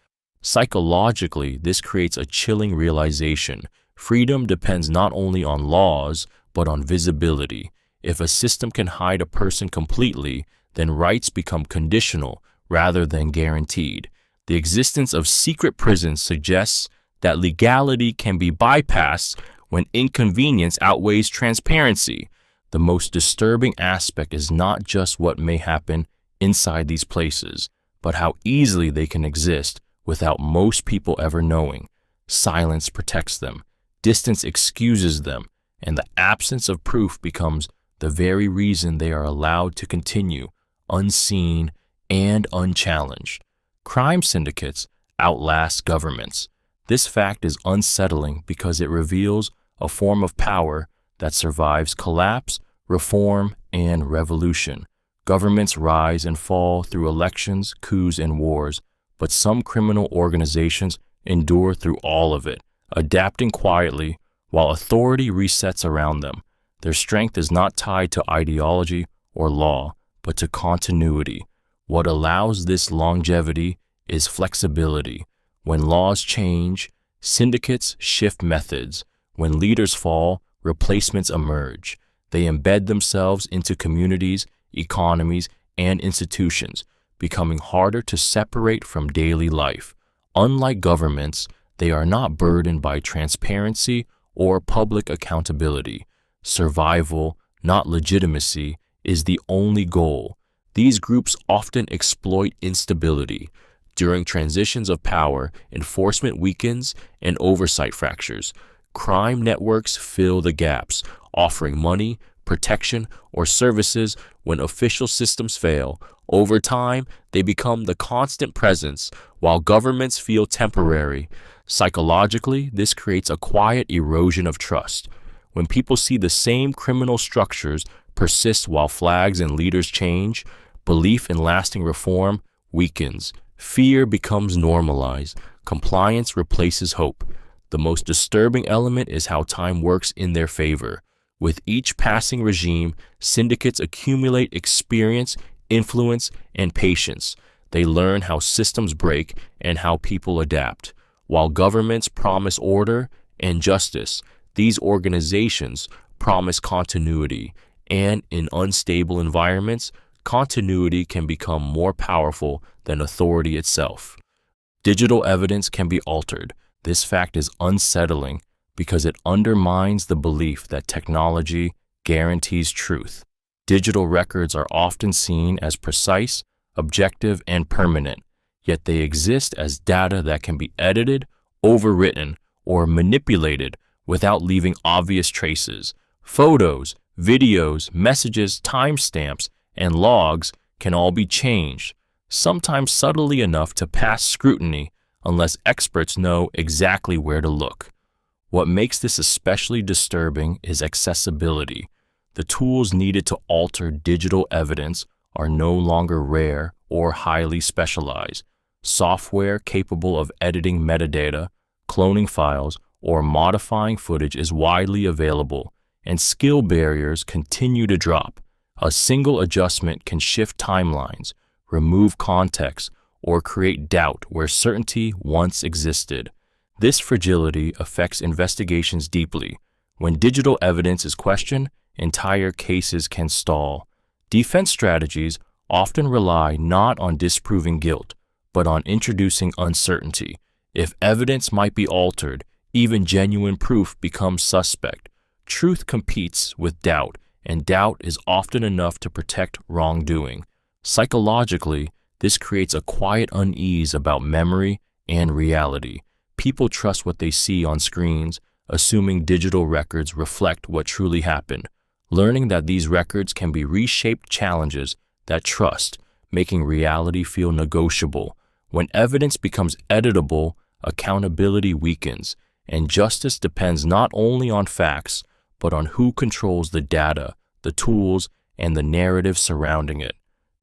Psychologically, this creates a chilling realization. Freedom depends not only on laws, but on visibility. If a system can hide a person completely, then rights become conditional rather than guaranteed. The existence of secret prisons suggests that legality can be bypassed when inconvenience outweighs transparency. The most disturbing aspect is not just what may happen inside these places, but how easily they can exist without most people ever knowing. Silence protects them, distance excuses them, and the absence of proof becomes the very reason they are allowed to continue, unseen and unchallenged. Crime syndicates, outlast governments. This fact is unsettling because it reveals a form of power that survives collapse, reform, and revolution. Governments rise and fall through elections, coups, and wars, but some criminal organizations endure through all of it, adapting quietly while authority resets around them. Their strength is not tied to ideology or law, but to continuity. What allows this longevity is flexibility. When laws change, syndicates shift methods. When leaders fall, replacements emerge. They embed themselves into communities, economies, and institutions, becoming harder to separate from daily life. Unlike governments, they are not burdened by transparency or public accountability. Survival, not legitimacy, is the only goal. These groups often exploit instability. During transitions of power, enforcement weakens and oversight fractures. Crime networks fill the gaps, offering money, protection, or services when official systems fail. Over time, they become the constant presence, while governments feel temporary. Psychologically, this creates a quiet erosion of trust. When people see the same criminal structures persist while flags and leaders change, belief in lasting reform weakens. Fear becomes normalized. Compliance replaces hope. The most disturbing element is how time works in their favor. With each passing regime, syndicates accumulate experience, influence, and patience. They learn how systems break and how people adapt. While governments promise order and justice, these organizations promise continuity. And in unstable environments, continuity can become more powerful than authority itself. Digital evidence can be altered. This fact is unsettling because it undermines the belief that technology guarantees truth. Digital records are often seen as precise, objective, and permanent, yet they exist as data that can be edited, overwritten, or manipulated without leaving obvious traces. Photos, videos, messages, timestamps, and logs can all be changed, sometimes subtly enough to pass scrutiny unless experts know exactly where to look. What makes this especially disturbing is accessibility. The tools needed to alter digital evidence are no longer rare or highly specialized. Software capable of editing metadata, cloning files, or modifying footage is widely available, and skill barriers continue to drop. A single adjustment can shift timelines, remove context, or create doubt where certainty once existed. This fragility affects investigations deeply. When digital evidence is questioned, entire cases can stall. Defense strategies often rely not on disproving guilt, but on introducing uncertainty. If evidence might be altered, even genuine proof becomes suspect. Truth competes with doubt, and doubt is often enough to protect wrongdoing. Psychologically, this creates a quiet unease about memory and reality. People trust what they see on screens, assuming digital records reflect what truly happened. Learning that these records can be reshaped challenges that trust, making reality feel negotiable. When evidence becomes editable, accountability weakens, and justice depends not only on facts, but on who controls the data, the tools, and the narrative surrounding it.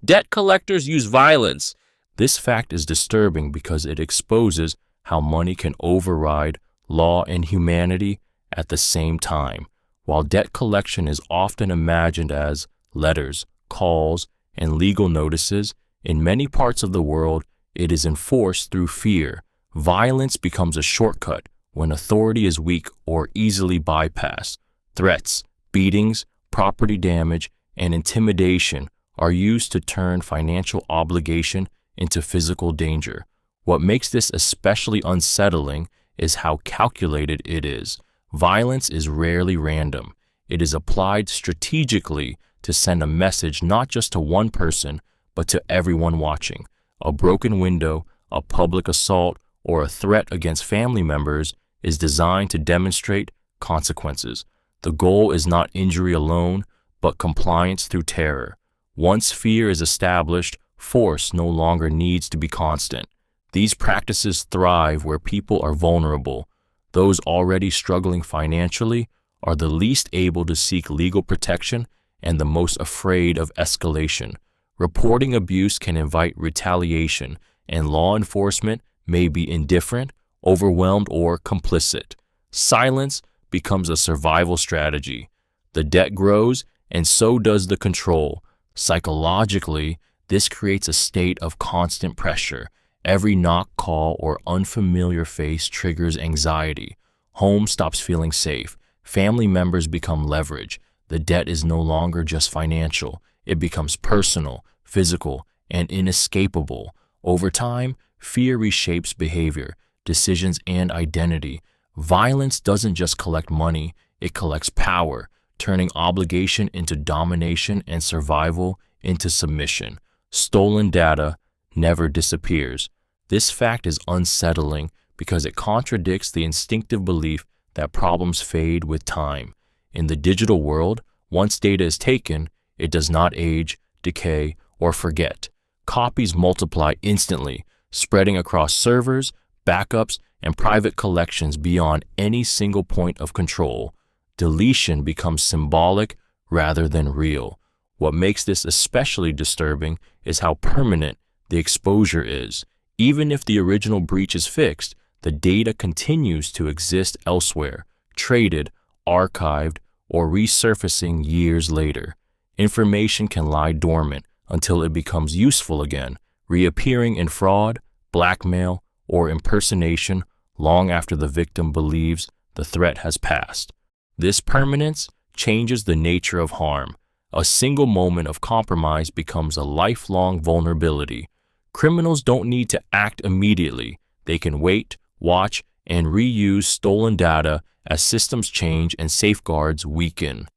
Debt collectors use violence. This fact is disturbing because it exposes how money can override law and humanity at the same time. While debt collection is often imagined as letters, calls, and legal notices, in many parts of the world, it is enforced through fear. Violence becomes a shortcut when authority is weak or easily bypassed. Threats, beatings, property damage, and intimidation are used to turn financial obligation into physical danger. What makes this especially unsettling is how calculated it is. Violence is rarely random. It is applied strategically to send a message not just to one person, but to everyone watching. A broken window, a public assault, or a threat against family members is designed to demonstrate consequences. The goal is not injury alone, but compliance through terror. Once fear is established, force no longer needs to be constant. These practices thrive where people are vulnerable. Those already struggling financially are the least able to seek legal protection and the most afraid of escalation. Reporting abuse can invite retaliation, and law enforcement may be indifferent, overwhelmed, or complicit. Silence becomes a survival strategy. The debt grows, and so does the control. Psychologically, this creates a state of constant pressure. Every knock, call, or unfamiliar face triggers anxiety. Home stops feeling safe. Family members become leverage. The debt is no longer just financial. It becomes personal, physical, and inescapable. Over time, fear reshapes behavior, decisions, and identity. Violence doesn't just collect money, it collects power, turning obligation into domination and survival into submission. Stolen data never disappears. This fact is unsettling because it contradicts the instinctive belief that problems fade with time. In the digital world, once data is taken, it does not age, decay, or forget. Copies multiply instantly, spreading across servers, backups, and private collections beyond any single point of control. Deletion becomes symbolic rather than real. What makes this especially disturbing is how permanent the exposure is. Even if the original breach is fixed, the data continues to exist elsewhere, traded, archived, or resurfacing years later. Information can lie dormant until it becomes useful again, reappearing in fraud, blackmail, or impersonation long after the victim believes the threat has passed. This permanence changes the nature of harm. A single moment of compromise becomes a lifelong vulnerability. Criminals don't need to act immediately. They can wait, watch, and reuse stolen data as systems change and safeguards weaken.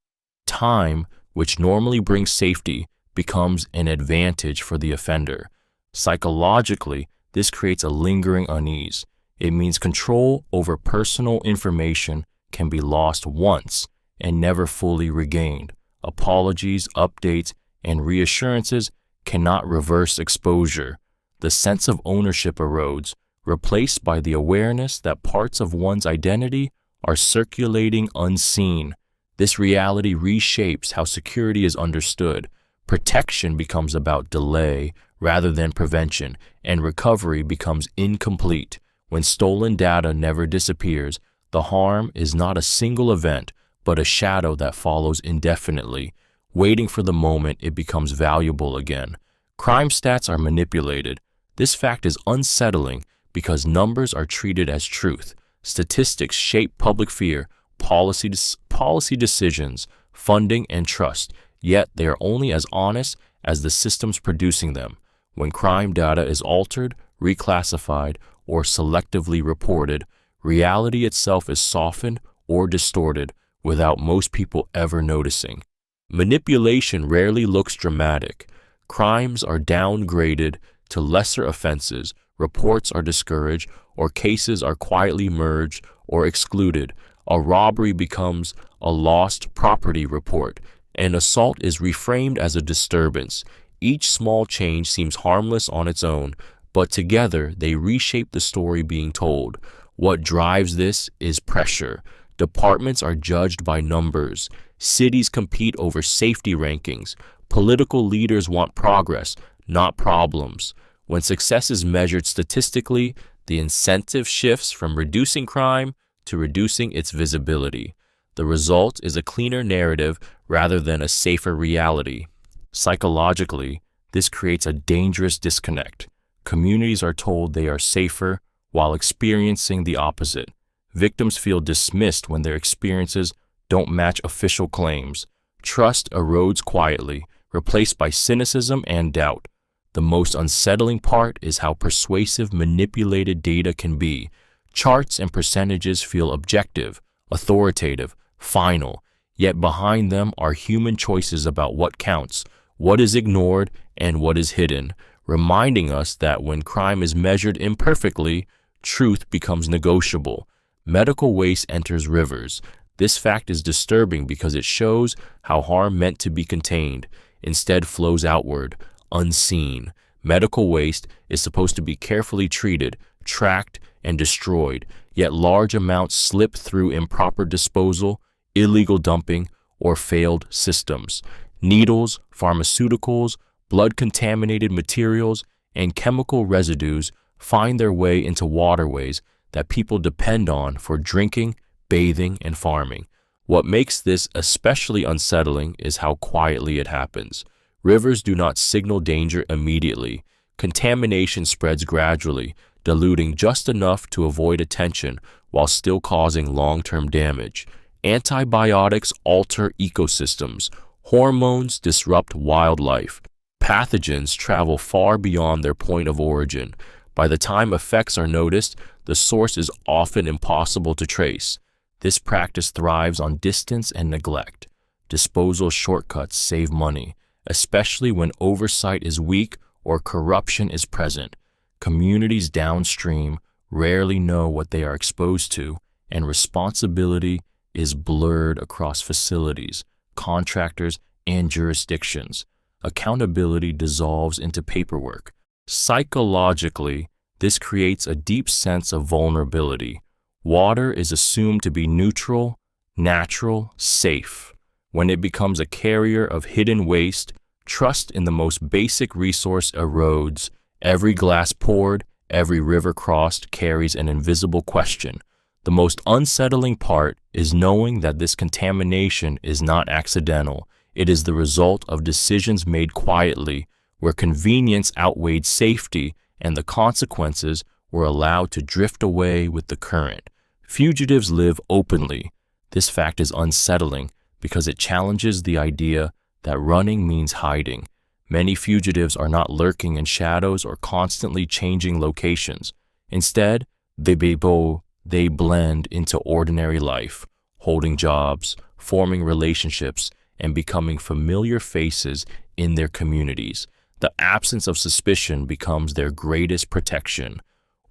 Time, which normally brings safety, becomes an advantage for the offender. Psychologically, this creates a lingering unease. It means control over personal information can be lost once and never fully regained. Apologies, updates, and reassurances cannot reverse exposure. The sense of ownership erodes, replaced by the awareness that parts of one's identity are circulating unseen. This reality reshapes how security is understood. Protection becomes about delay rather than prevention, and recovery becomes incomplete. When stolen data never disappears, the harm is not a single event, but a shadow that follows indefinitely, waiting for the moment it becomes valuable again. Crime stats are manipulated. This fact is unsettling because numbers are treated as truth. Statistics shape public fear, policy decisions, funding, and trust, yet they are only as honest as the systems producing them. When crime data is altered, reclassified, or selectively reported, reality itself is softened or distorted without most people ever noticing. Manipulation rarely looks dramatic. Crimes are downgraded to lesser offenses, reports are discouraged, or cases are quietly merged or excluded. A robbery becomes a lost property report. An assault is reframed as a disturbance. Each small change seems harmless on its own, but together they reshape the story being told. What drives this is pressure. Departments are judged by numbers. Cities compete over safety rankings. Political leaders want progress, not problems. When success is measured statistically, the incentive shifts from reducing crime to reducing its visibility. The result is a cleaner narrative rather than a safer reality. Psychologically, this creates a dangerous disconnect. Communities are told they are safer while experiencing the opposite. Victims feel dismissed when their experiences don't match official claims. Trust erodes quietly, replaced by cynicism and doubt. The most unsettling part is how persuasive manipulated data can be. Charts and percentages feel objective, authoritative, final, yet behind them are human choices about what counts, what is ignored, and what is hidden, reminding us that when crime is measured imperfectly, truth becomes negotiable. Medical waste enters rivers. This fact is disturbing because it shows how harm meant to be contained instead flows outward, unseen. Medical waste is supposed to be carefully treated, tracked, and destroyed, yet large amounts slip through improper disposal, illegal dumping, or failed systems. Needles, pharmaceuticals, blood-contaminated materials, and chemical residues find their way into waterways that people depend on for drinking, bathing, and farming. What makes this especially unsettling is how quietly it happens. Rivers do not signal danger immediately. Contamination spreads gradually, diluting just enough to avoid attention while still causing long-term damage. Antibiotics alter ecosystems. Hormones disrupt wildlife. Pathogens travel far beyond their point of origin. By the time effects are noticed, the source is often impossible to trace. This practice thrives on distance and neglect. Disposal shortcuts save money, especially when oversight is weak or corruption is present. Communities downstream rarely know what they are exposed to, and responsibility is blurred across facilities, contractors, and jurisdictions. Accountability dissolves into paperwork. Psychologically, this creates a deep sense of vulnerability. Water is assumed to be neutral, natural, safe. When it becomes a carrier of hidden waste, trust in the most basic resource erodes. Every glass poured, every river crossed carries an invisible question. The most unsettling part is knowing that this contamination is not accidental. It is the result of decisions made quietly, where convenience outweighed safety and the consequences were allowed to drift away with the current. Fugitives live openly. This fact is unsettling because it challenges the idea that running means hiding. Many fugitives are not lurking in shadows or constantly changing locations. Instead, they blend into ordinary life, holding jobs, forming relationships, and becoming familiar faces in their communities. The absence of suspicion becomes their greatest protection.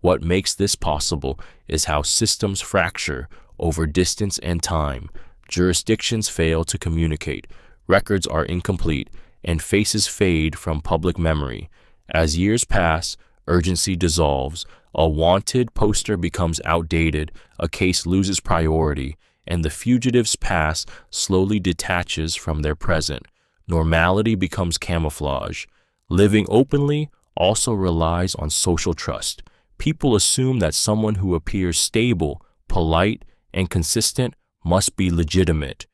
What makes this possible is how systems fracture over distance and time. Jurisdictions fail to communicate, records are incomplete, and faces fade from public memory. As years pass, urgency dissolves. A wanted poster becomes outdated, a case loses priority, and the fugitive's past slowly detaches from their present. Normality becomes camouflage. Living openly also relies on social trust. People assume that someone who appears stable, polite, and consistent must be legitimate.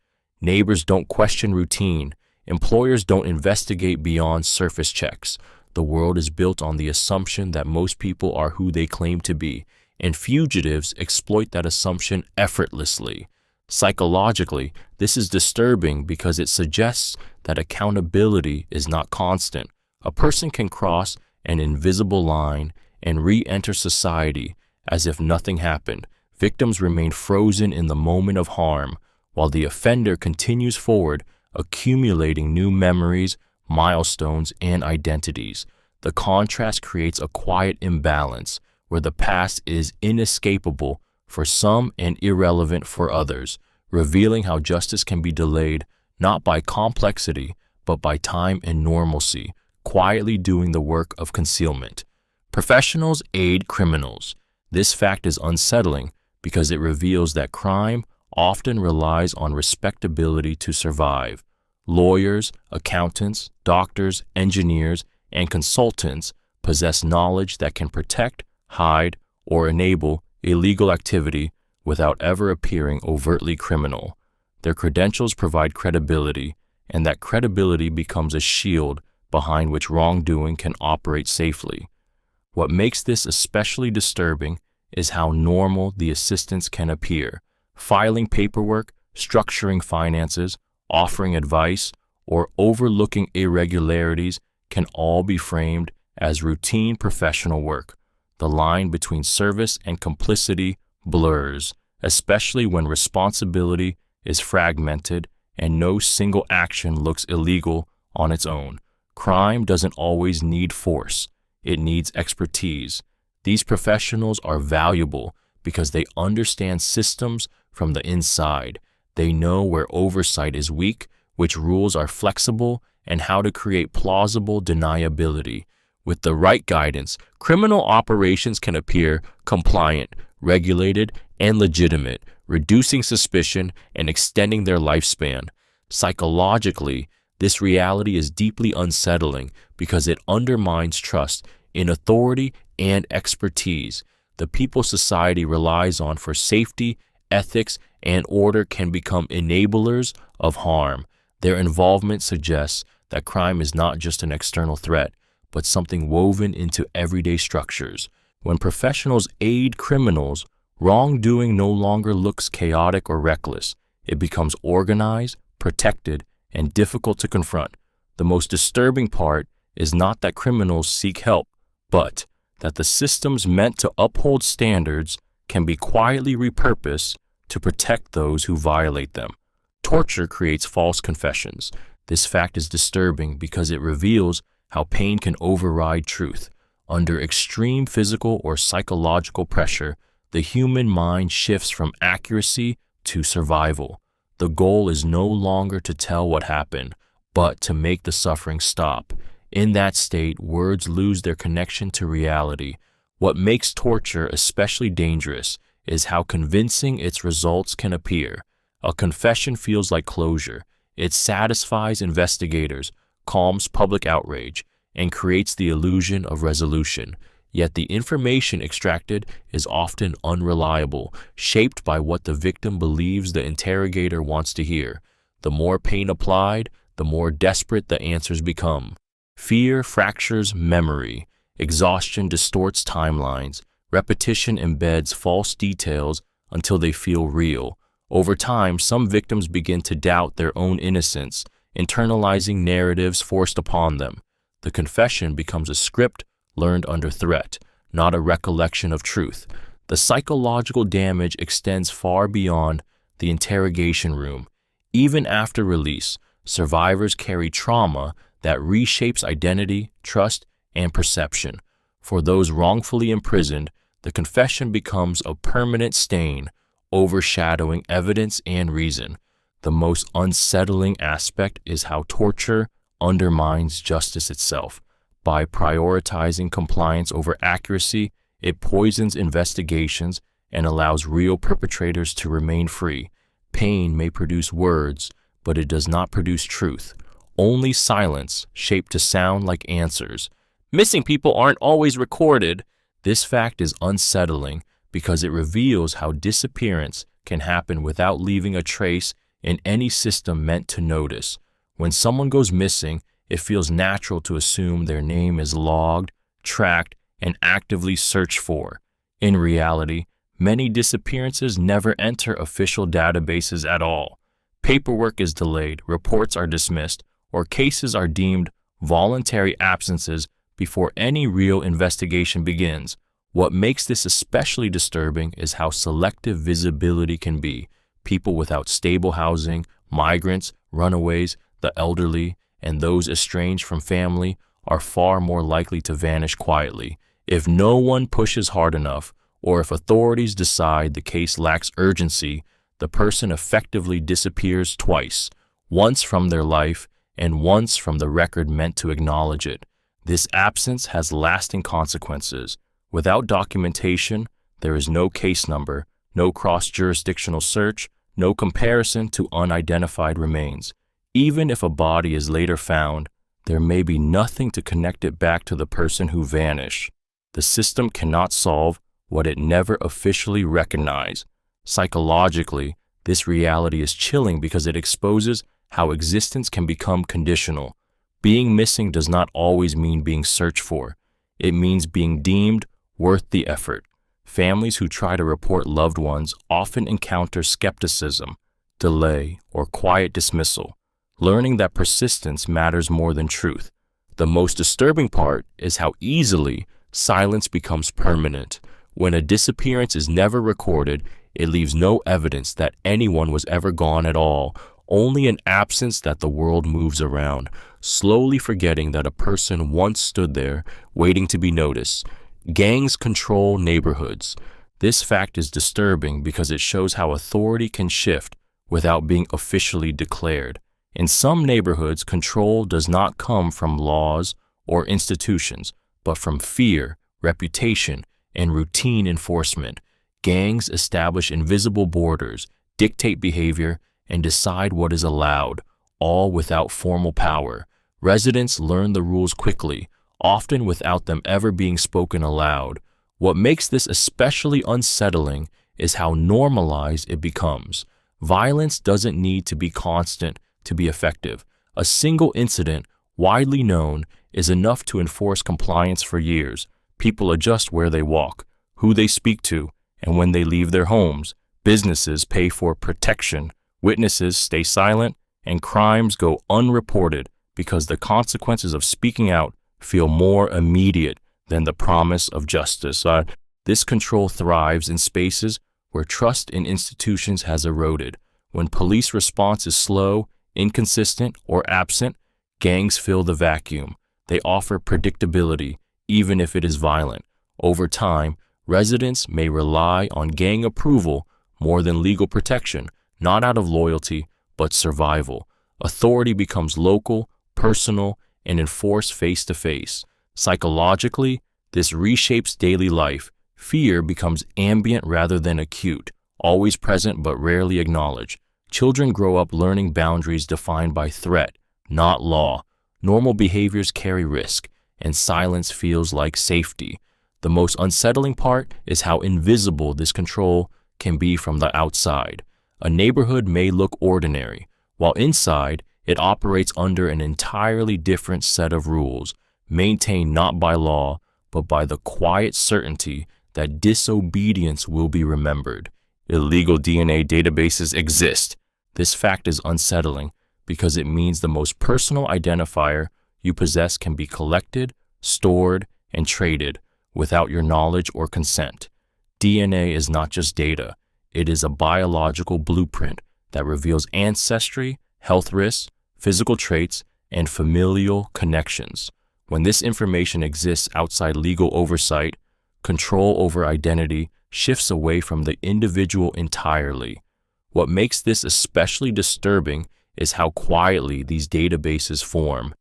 Neighbors don't question routine. Employers don't investigate beyond surface checks. The world is built on the assumption that most people are who they claim to be, and fugitives exploit that assumption effortlessly. Psychologically, this is disturbing because it suggests that accountability is not constant. A person can cross an invisible line and re-enter society as if nothing happened. Victims remain frozen in the moment of harm, while the offender continues forward, accumulating new memories, milestones, and identities. The contrast creates a quiet imbalance where the past is inescapable for some and irrelevant for others, revealing how justice can be delayed not by complexity but by time and normalcy, quietly doing the work of concealment. Professionals aid criminals. This fact is unsettling because it reveals that crime often relies on respectability to survive. Lawyers, accountants, doctors, engineers, and consultants possess knowledge that can protect, hide, or enable illegal activity without ever appearing overtly criminal. Their credentials provide credibility, and that credibility becomes a shield behind which wrongdoing can operate safely. What makes this especially disturbing is how normal the assistance can appear. Filing paperwork, structuring finances, offering advice, or overlooking irregularities can all be framed as routine professional work. The line between service and complicity blurs, especially when responsibility is fragmented and no single action looks illegal on its own. Crime doesn't always need force. It needs expertise. These professionals are valuable because they understand systems from the inside. They know where oversight is weak, which rules are flexible, and how to create plausible deniability. With the right guidance, criminal operations can appear compliant, regulated, and legitimate, reducing suspicion and extending their lifespan. Psychologically, this reality is deeply unsettling because it undermines trust in authority and expertise. The people society relies on for safety, ethics, and order can become enablers of harm. Their involvement suggests that crime is not just an external threat, but something woven into everyday structures. When professionals aid criminals, wrongdoing no longer looks chaotic or reckless. It becomes organized, protected, and difficult to confront. The most disturbing part is not that criminals seek help, but that the systems meant to uphold standards can be quietly repurposed to protect those who violate them. Torture creates false confessions. This fact is disturbing because it reveals how pain can override truth. Under extreme physical or psychological pressure, the human mind shifts from accuracy to survival. The goal is no longer to tell what happened, but to make the suffering stop. In that state, words lose their connection to reality. What makes torture especially dangerous is how convincing its results can appear. A confession feels like closure. It satisfies investigators, calms public outrage, and creates the illusion of resolution. Yet the information extracted is often unreliable, shaped by what the victim believes the interrogator wants to hear. The more pain applied, the more desperate the answers become. Fear fractures memory. Exhaustion distorts timelines. Repetition embeds false details until they feel real. Over time, some victims begin to doubt their own innocence, internalizing narratives forced upon them. The confession becomes a script learned under threat, not a recollection of truth. The psychological damage extends far beyond the interrogation room. Even after release, survivors carry trauma that reshapes identity, trust, and perception. For those wrongfully imprisoned, the confession becomes a permanent stain, overshadowing evidence and reason. The most unsettling aspect is how torture undermines justice itself. By prioritizing compliance over accuracy, it poisons investigations and allows real perpetrators to remain free. Pain may produce words, but it does not produce truth. Only silence, shaped to sound like answers. Missing people aren't always recorded. This fact is unsettling because it reveals how disappearance can happen without leaving a trace in any system meant to notice. When someone goes missing, it feels natural to assume their name is logged, tracked, and actively searched for. In reality, many disappearances never enter official databases at all. Paperwork is delayed, reports are dismissed, or cases are deemed voluntary absences before any real investigation begins. What makes this especially disturbing is how selective visibility can be. People without stable housing, migrants, runaways, the elderly, and those estranged from family are far more likely to vanish quietly. If no one pushes hard enough, or if authorities decide the case lacks urgency, the person effectively disappears twice, once from their life and once from the record meant to acknowledge it. This absence has lasting consequences. Without documentation, there is no case number, no cross-jurisdictional search, no comparison to unidentified remains. Even if a body is later found, there may be nothing to connect it back to the person who vanished. The system cannot solve what it never officially recognized. Psychologically, this reality is chilling because it exposes how existence can become conditional. Being missing does not always mean being searched for. It means being deemed worth the effort. Families who try to report loved ones often encounter skepticism, delay, or quiet dismissal, learning that persistence matters more than truth. The most disturbing part is how easily silence becomes permanent. When a disappearance is never recorded, it leaves no evidence that anyone was ever gone at all, only an absence that the world moves around, slowly forgetting that a person once stood there, waiting to be noticed. Gangs control neighborhoods. This fact is disturbing because it shows how authority can shift without being officially declared. In some neighborhoods, control does not come from laws or institutions, but from fear, reputation, and routine enforcement. Gangs establish invisible borders, dictate behavior, and decide what is allowed, all without formal power. Residents learn the rules quickly, often without them ever being spoken aloud. What makes this especially unsettling is how normalized it becomes. Violence doesn't need to be constant to be effective. A single incident, widely known, is enough to enforce compliance for years. People adjust where they walk, who they speak to, and when they leave their homes. Businesses pay for protection, witnesses stay silent, and crimes go unreported because the consequences of speaking out feel more immediate than the promise of justice. This control thrives in spaces where trust in institutions has eroded. When police response is slow, inconsistent, or absent, gangs fill the vacuum. They offer predictability, even if it is violent. Over time, residents may rely on gang approval more than legal protection, not out of loyalty, but survival. Authority becomes local, personal, and enforced face-to-face. Psychologically, this reshapes daily life. Fear becomes ambient rather than acute, always present but rarely acknowledged. Children grow up learning boundaries defined by threat, not law. Normal behaviors carry risk, and silence feels like safety. The most unsettling part is how invisible this control can be from the outside. A neighborhood may look ordinary, while inside, it operates under an entirely different set of rules, maintained not by law, but by the quiet certainty that disobedience will be remembered. Illegal DNA databases exist. This fact is unsettling because it means the most personal identifier you possess can be collected, stored, and traded without your knowledge or consent. DNA is not just data. It is a biological blueprint that reveals ancestry, health risks, physical traits, and familial connections. When this information exists outside legal oversight, control over identity shifts away from the individual entirely. What makes this especially disturbing is how quietly these databases form.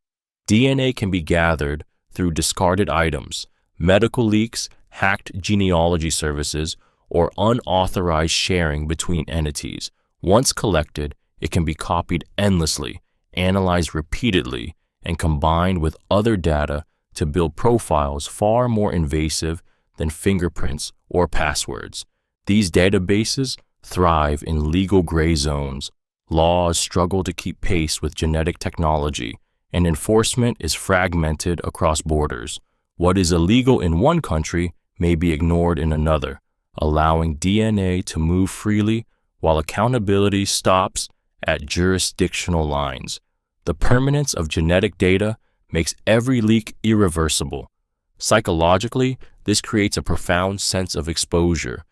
DNA can be gathered through discarded items, medical leaks, hacked genealogy services, or unauthorized sharing between entities. Once collected, it can be copied endlessly, analyzed repeatedly, and combined with other data to build profiles far more invasive than fingerprints or passwords. These databases thrive in legal gray zones. Laws struggle to keep pace with genetic technology, and enforcement is fragmented across borders. What is illegal in one country may be ignored in another, allowing DNA to move freely while accountability stops at jurisdictional lines. The permanence of genetic data makes every leak irreversible. Psychologically, this creates a profound sense of exposure.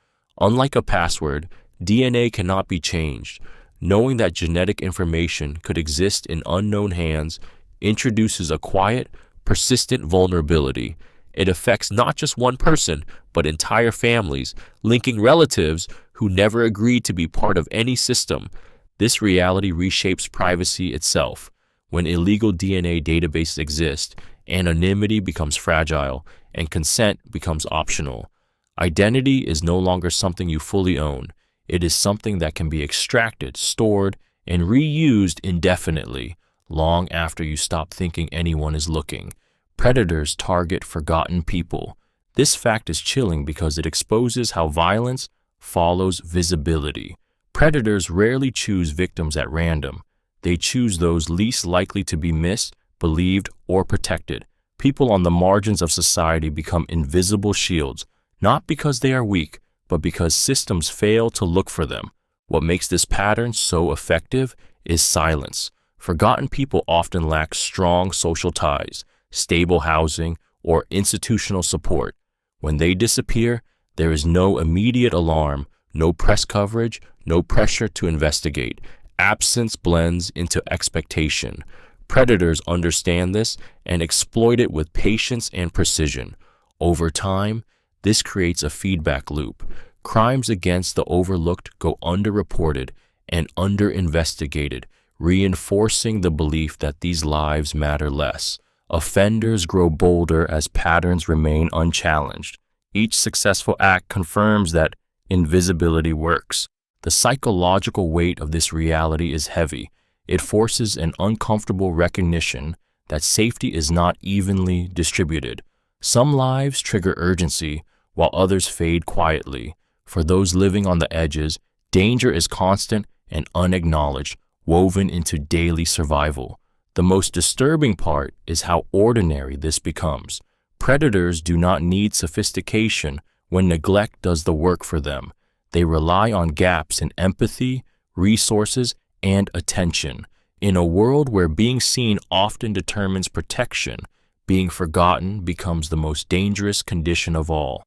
Unlike a password, DNA cannot be changed. Knowing that genetic information could exist in unknown hands introduces a quiet, persistent vulnerability. It affects not just one person, but entire families, linking relatives who never agreed to be part of any system. This reality reshapes privacy itself. When illegal DNA databases exist, anonymity becomes fragile and consent becomes optional. Identity is no longer something you fully own. It is something that can be extracted, stored, and reused indefinitely, long after you stop thinking anyone is looking. Predators target forgotten people. This fact is chilling because it exposes how violence follows visibility. Predators rarely choose victims at random. They choose those least likely to be missed, believed, or protected. People on the margins of society become invisible shields, not because they are weak, but because systems fail to look for them. What makes this pattern so effective is silence. Forgotten people often lack strong social ties, stable housing, or institutional support. When they disappear, there is no immediate alarm, no press coverage, no pressure to investigate. Absence blends into expectation. Predators understand this and exploit it with patience and precision. Over time, this creates a feedback loop. Crimes against the overlooked go underreported and underinvestigated, reinforcing the belief that these lives matter less. Offenders grow bolder as patterns remain unchallenged. Each successful act confirms that invisibility works. The psychological weight of this reality is heavy. It forces an uncomfortable recognition that safety is not evenly distributed. Some lives trigger urgency, while others fade quietly. For those living on the edges, danger is constant and unacknowledged, woven into daily survival. The most disturbing part is how ordinary this becomes. Predators do not need sophistication when neglect does the work for them. They rely on gaps in empathy, resources, and attention. In a world where being seen often determines protection, being forgotten becomes the most dangerous condition of all.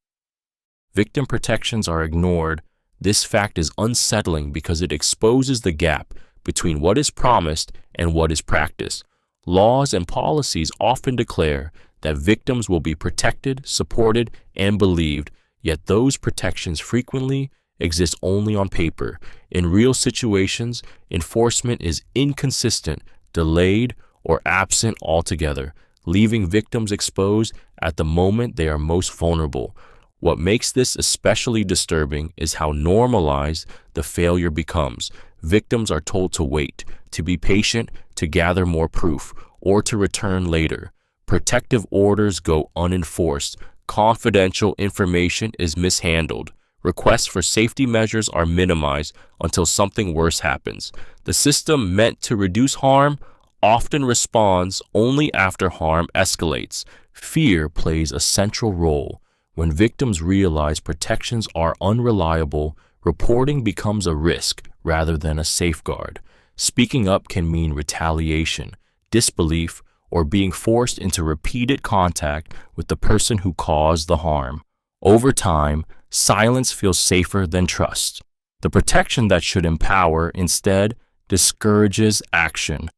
Victim protections are ignored. This fact is unsettling because it exposes the gap between what is promised and what is practiced. Laws and policies often declare that victims will be protected, supported, and believed, yet those protections frequently exist only on paper. In real situations, enforcement is inconsistent, delayed, or absent altogether, leaving victims exposed at the moment they are most vulnerable. What makes this especially disturbing is how normalized the failure becomes. Victims are told to wait, to be patient, to gather more proof, or to return later. Protective orders go unenforced. Confidential information is mishandled. Requests for safety measures are minimized until something worse happens. The system meant to reduce harm often responds only after harm escalates. Fear plays a central role. When victims realize protections are unreliable, reporting becomes a risk rather than a safeguard. Speaking up can mean retaliation, disbelief, or being forced into repeated contact with the person who caused the harm. Over time, silence feels safer than trust. The protection that should empower instead discourages action.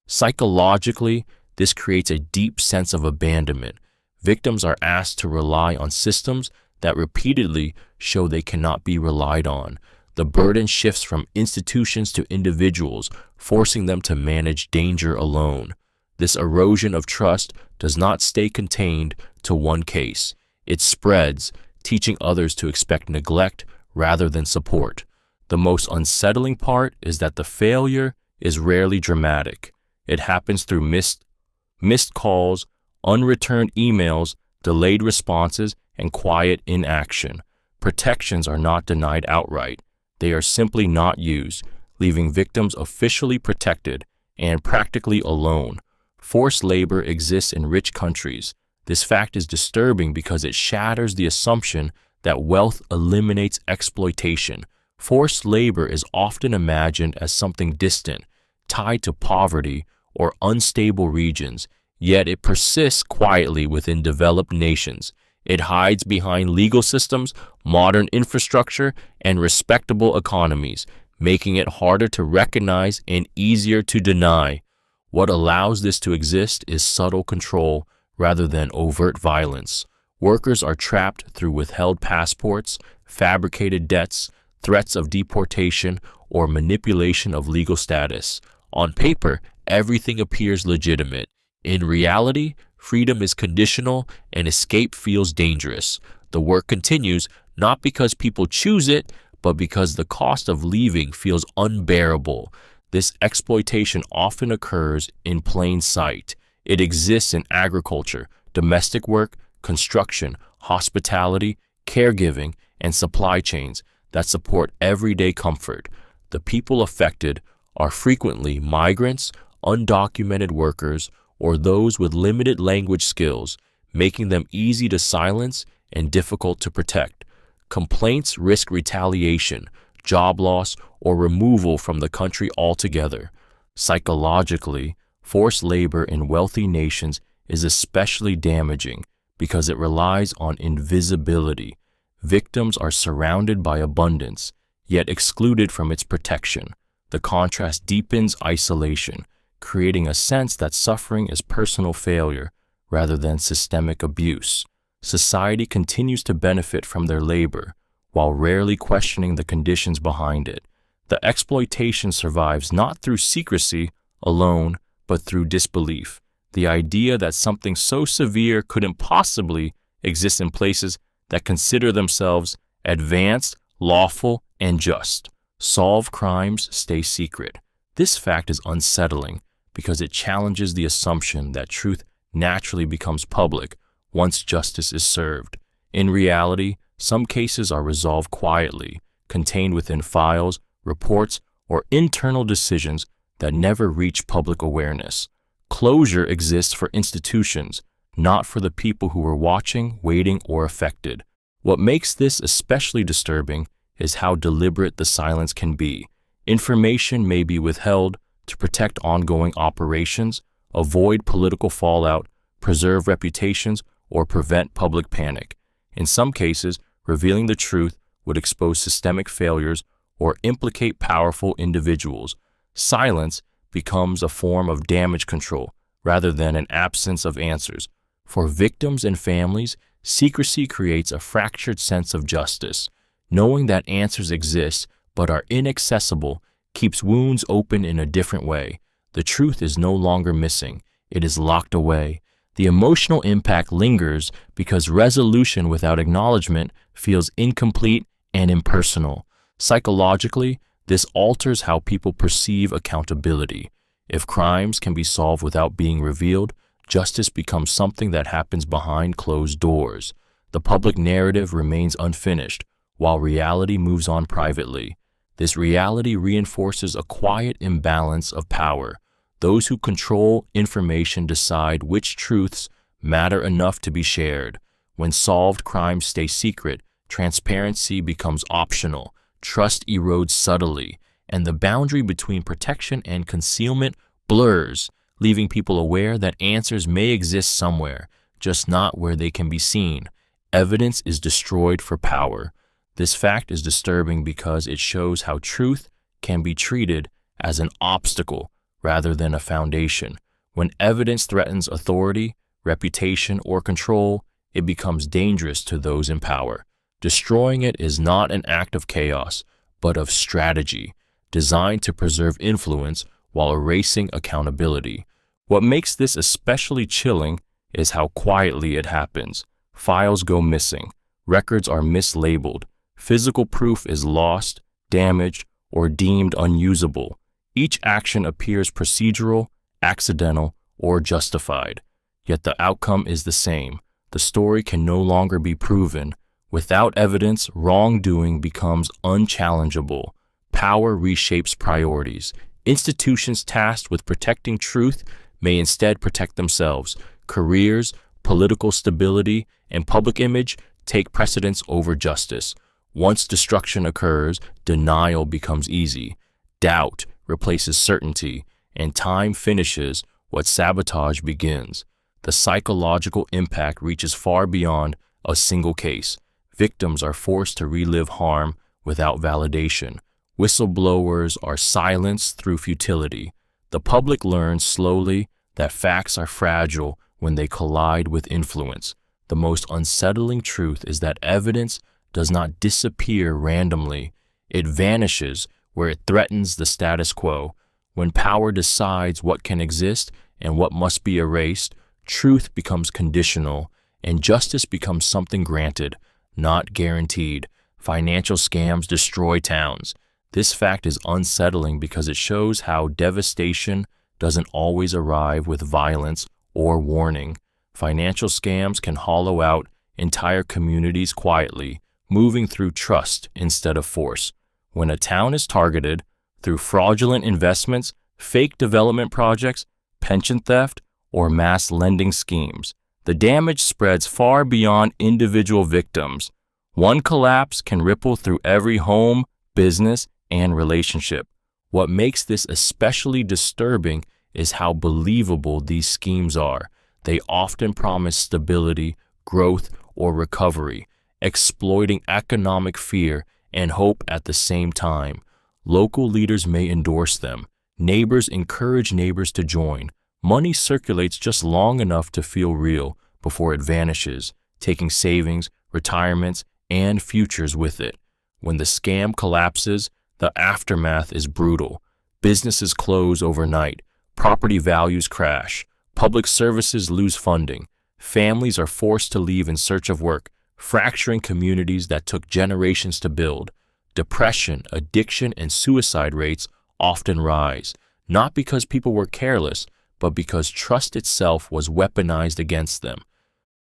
Psychologically, this creates a deep sense of abandonment. Victims are asked to rely on systems that repeatedly show they cannot be relied on. The burden shifts from institutions to individuals, forcing them to manage danger alone. This erosion of trust does not stay contained to one case. It spreads, teaching others to expect neglect rather than support. The most unsettling part is that the failure is rarely dramatic. It happens through missed calls, unreturned emails, delayed responses, and quiet inaction. Protections are not denied outright. They are simply not used, leaving victims officially protected and practically alone. Forced labor exists in rich countries. This fact is disturbing because it shatters the assumption that wealth eliminates exploitation. Forced labor is often imagined as something distant, tied to poverty or unstable regions, yet it persists quietly within developed nations. It hides behind legal systems, modern infrastructure, and respectable economies, making it harder to recognize and easier to deny. What allows this to exist is subtle control rather than overt violence. Workers are trapped through withheld passports, fabricated debts, threats of deportation, or manipulation of legal status. On paper, everything appears legitimate. In reality, freedom is conditional and escape feels dangerous. The work continues not because people choose it, but because the cost of leaving feels unbearable. This exploitation often occurs in plain sight. It exists in agriculture, domestic work, construction, hospitality, caregiving, and supply chains that support everyday comfort. The people affected are frequently migrants, undocumented workers, or those with limited language skills, making them easy to silence and difficult to protect. Complaints risk retaliation, job loss, or removal from the country altogether. Psychologically, forced labor in wealthy nations is especially damaging because it relies on invisibility. Victims are surrounded by abundance, yet excluded from its protection. The contrast deepens isolation, creating a sense that suffering is personal failure rather than systemic abuse. Society continues to benefit from their labor, while rarely questioning the conditions behind it. The exploitation survives not through secrecy alone, but through disbelief. the idea that something so severe couldn't possibly exist in places that consider themselves advanced, lawful, and just. Solved crimes stay secret. This fact is unsettling because it challenges the assumption that truth naturally becomes public once justice is served. In reality, some cases are resolved quietly, contained within files, reports, or internal decisions that never reach public awareness. Closure exists for institutions, not for the people who were watching, waiting, or affected. What makes this especially disturbing is how deliberate the silence can be. Information may be withheld to protect ongoing operations, avoid political fallout, preserve reputations, or prevent public panic. In some cases, revealing the truth would expose systemic failures or implicate powerful individuals. Silence becomes a form of damage control rather than an absence of answers. For victims and families, secrecy creates a fractured sense of justice. Knowing that answers exist but are inaccessible keeps wounds open in a different way. The truth is no longer missing, it is locked away. The emotional impact lingers because resolution without acknowledgement feels incomplete and impersonal. Psychologically, this alters how people perceive accountability. If crimes can be solved without being revealed, justice becomes something that happens behind closed doors. The public narrative remains unfinished, while reality moves on privately. This reality reinforces a quiet imbalance of power. Those who control information decide which truths matter enough to be shared. When solved crimes stay secret, transparency becomes optional, trust erodes subtly, and the boundary between protection and concealment blurs, leaving people aware that answers may exist somewhere, just not where they can be seen. Evidence is destroyed for power. This fact is disturbing because it shows how truth can be treated as an obstacle rather than a foundation. When evidence threatens authority, reputation, or control, it becomes dangerous to those in power. Destroying it is not an act of chaos, but of strategy, designed to preserve influence while erasing accountability. What makes this especially chilling is how quietly it happens. Files go missing, records are mislabeled, physical proof is lost, damaged, or deemed unusable. Each action appears procedural, accidental, or justified. Yet the outcome is the same. The story can no longer be proven. Without evidence, wrongdoing becomes unchallengeable. Power reshapes priorities. Institutions tasked with protecting truth may instead protect themselves. Careers, political stability, and public image take precedence over justice. Once destruction occurs, denial becomes easy. Doubt replaces certainty, and time finishes what sabotage begins. The psychological impact reaches far beyond a single case. Victims are forced to relive harm without validation. Whistleblowers are silenced through futility. The public learns slowly that facts are fragile when they collide with influence. The most unsettling truth is that evidence does not disappear randomly. It vanishes where it threatens the status quo. When power decides what can exist and what must be erased, truth becomes conditional, and justice becomes something granted, not guaranteed. Financial scams destroy towns. This fact is unsettling because it shows how devastation doesn't always arrive with violence or warning. Financial scams can hollow out entire communities quietly, moving through trust instead of force. When a town is targeted through fraudulent investments, fake development projects, pension theft, or mass lending schemes, the damage spreads far beyond individual victims. One collapse can ripple through every home, business, and relationship. What makes this especially disturbing is how believable these schemes are. They often promise stability, growth, or recovery, exploiting economic fear and hope at the same time. Local leaders may endorse them. Neighbors encourage neighbors to join. Money circulates just long enough to feel real before it vanishes, taking savings, retirements, and futures with it. When the scam collapses, the aftermath is brutal. Businesses close overnight. Property values crash. Public services lose funding. Families are forced to leave in search of work, fracturing communities that took generations to build. Depression, addiction, and suicide rates often rise, not because people were careless, but because trust itself was weaponized against them.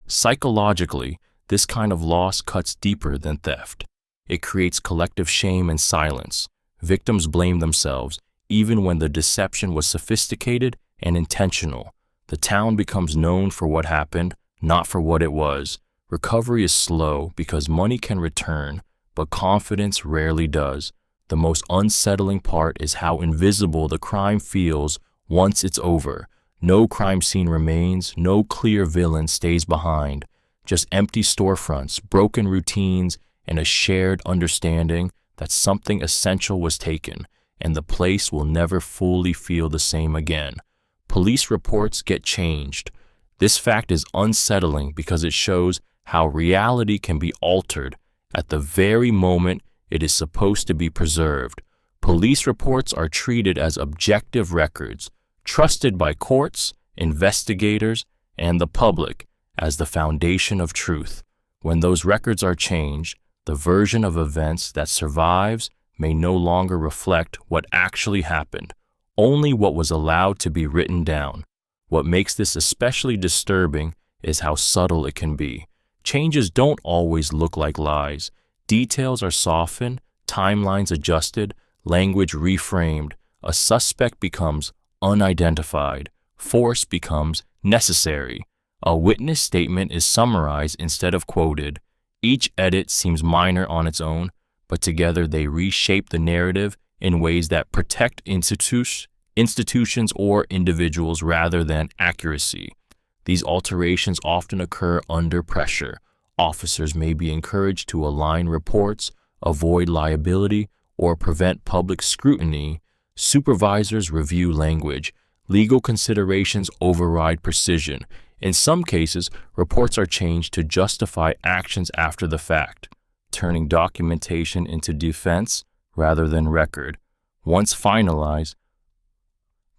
Psychologically, this kind of loss cuts deeper than theft. It creates collective shame and silence. Victims blame themselves, even when the deception was sophisticated and intentional. The town becomes known for what happened, not for what it was. Recovery is slow because money can return, but confidence rarely does. The most unsettling part is how invisible the crime feels once it's over. No crime scene remains, no clear villain stays behind. Just empty storefronts, broken routines, and a shared understanding that something essential was taken, and the place will never fully feel the same again. Police reports get changed. This fact is unsettling because it shows how reality can be altered at the very moment it is supposed to be preserved. Police reports are treated as objective records, trusted by courts, investigators, and the public as the foundation of truth. When those records are changed, the version of events that survives may no longer reflect what actually happened, only what was allowed to be written down. What makes this especially disturbing is how subtle it can be. Changes don't always look like lies. Details are softened, timelines adjusted, language reframed. A suspect becomes unidentified. Force becomes necessary. A witness statement is summarized instead of quoted. Each edit seems minor on its own, but together they reshape the narrative in ways that protect institutions or individuals rather than accuracy. These alterations often occur under pressure. Officers may be encouraged to align reports, avoid liability, or prevent public scrutiny. Supervisors review language. Legal considerations override precision. In some cases, reports are changed to justify actions after the fact, turning documentation into defense rather than record. Once finalized,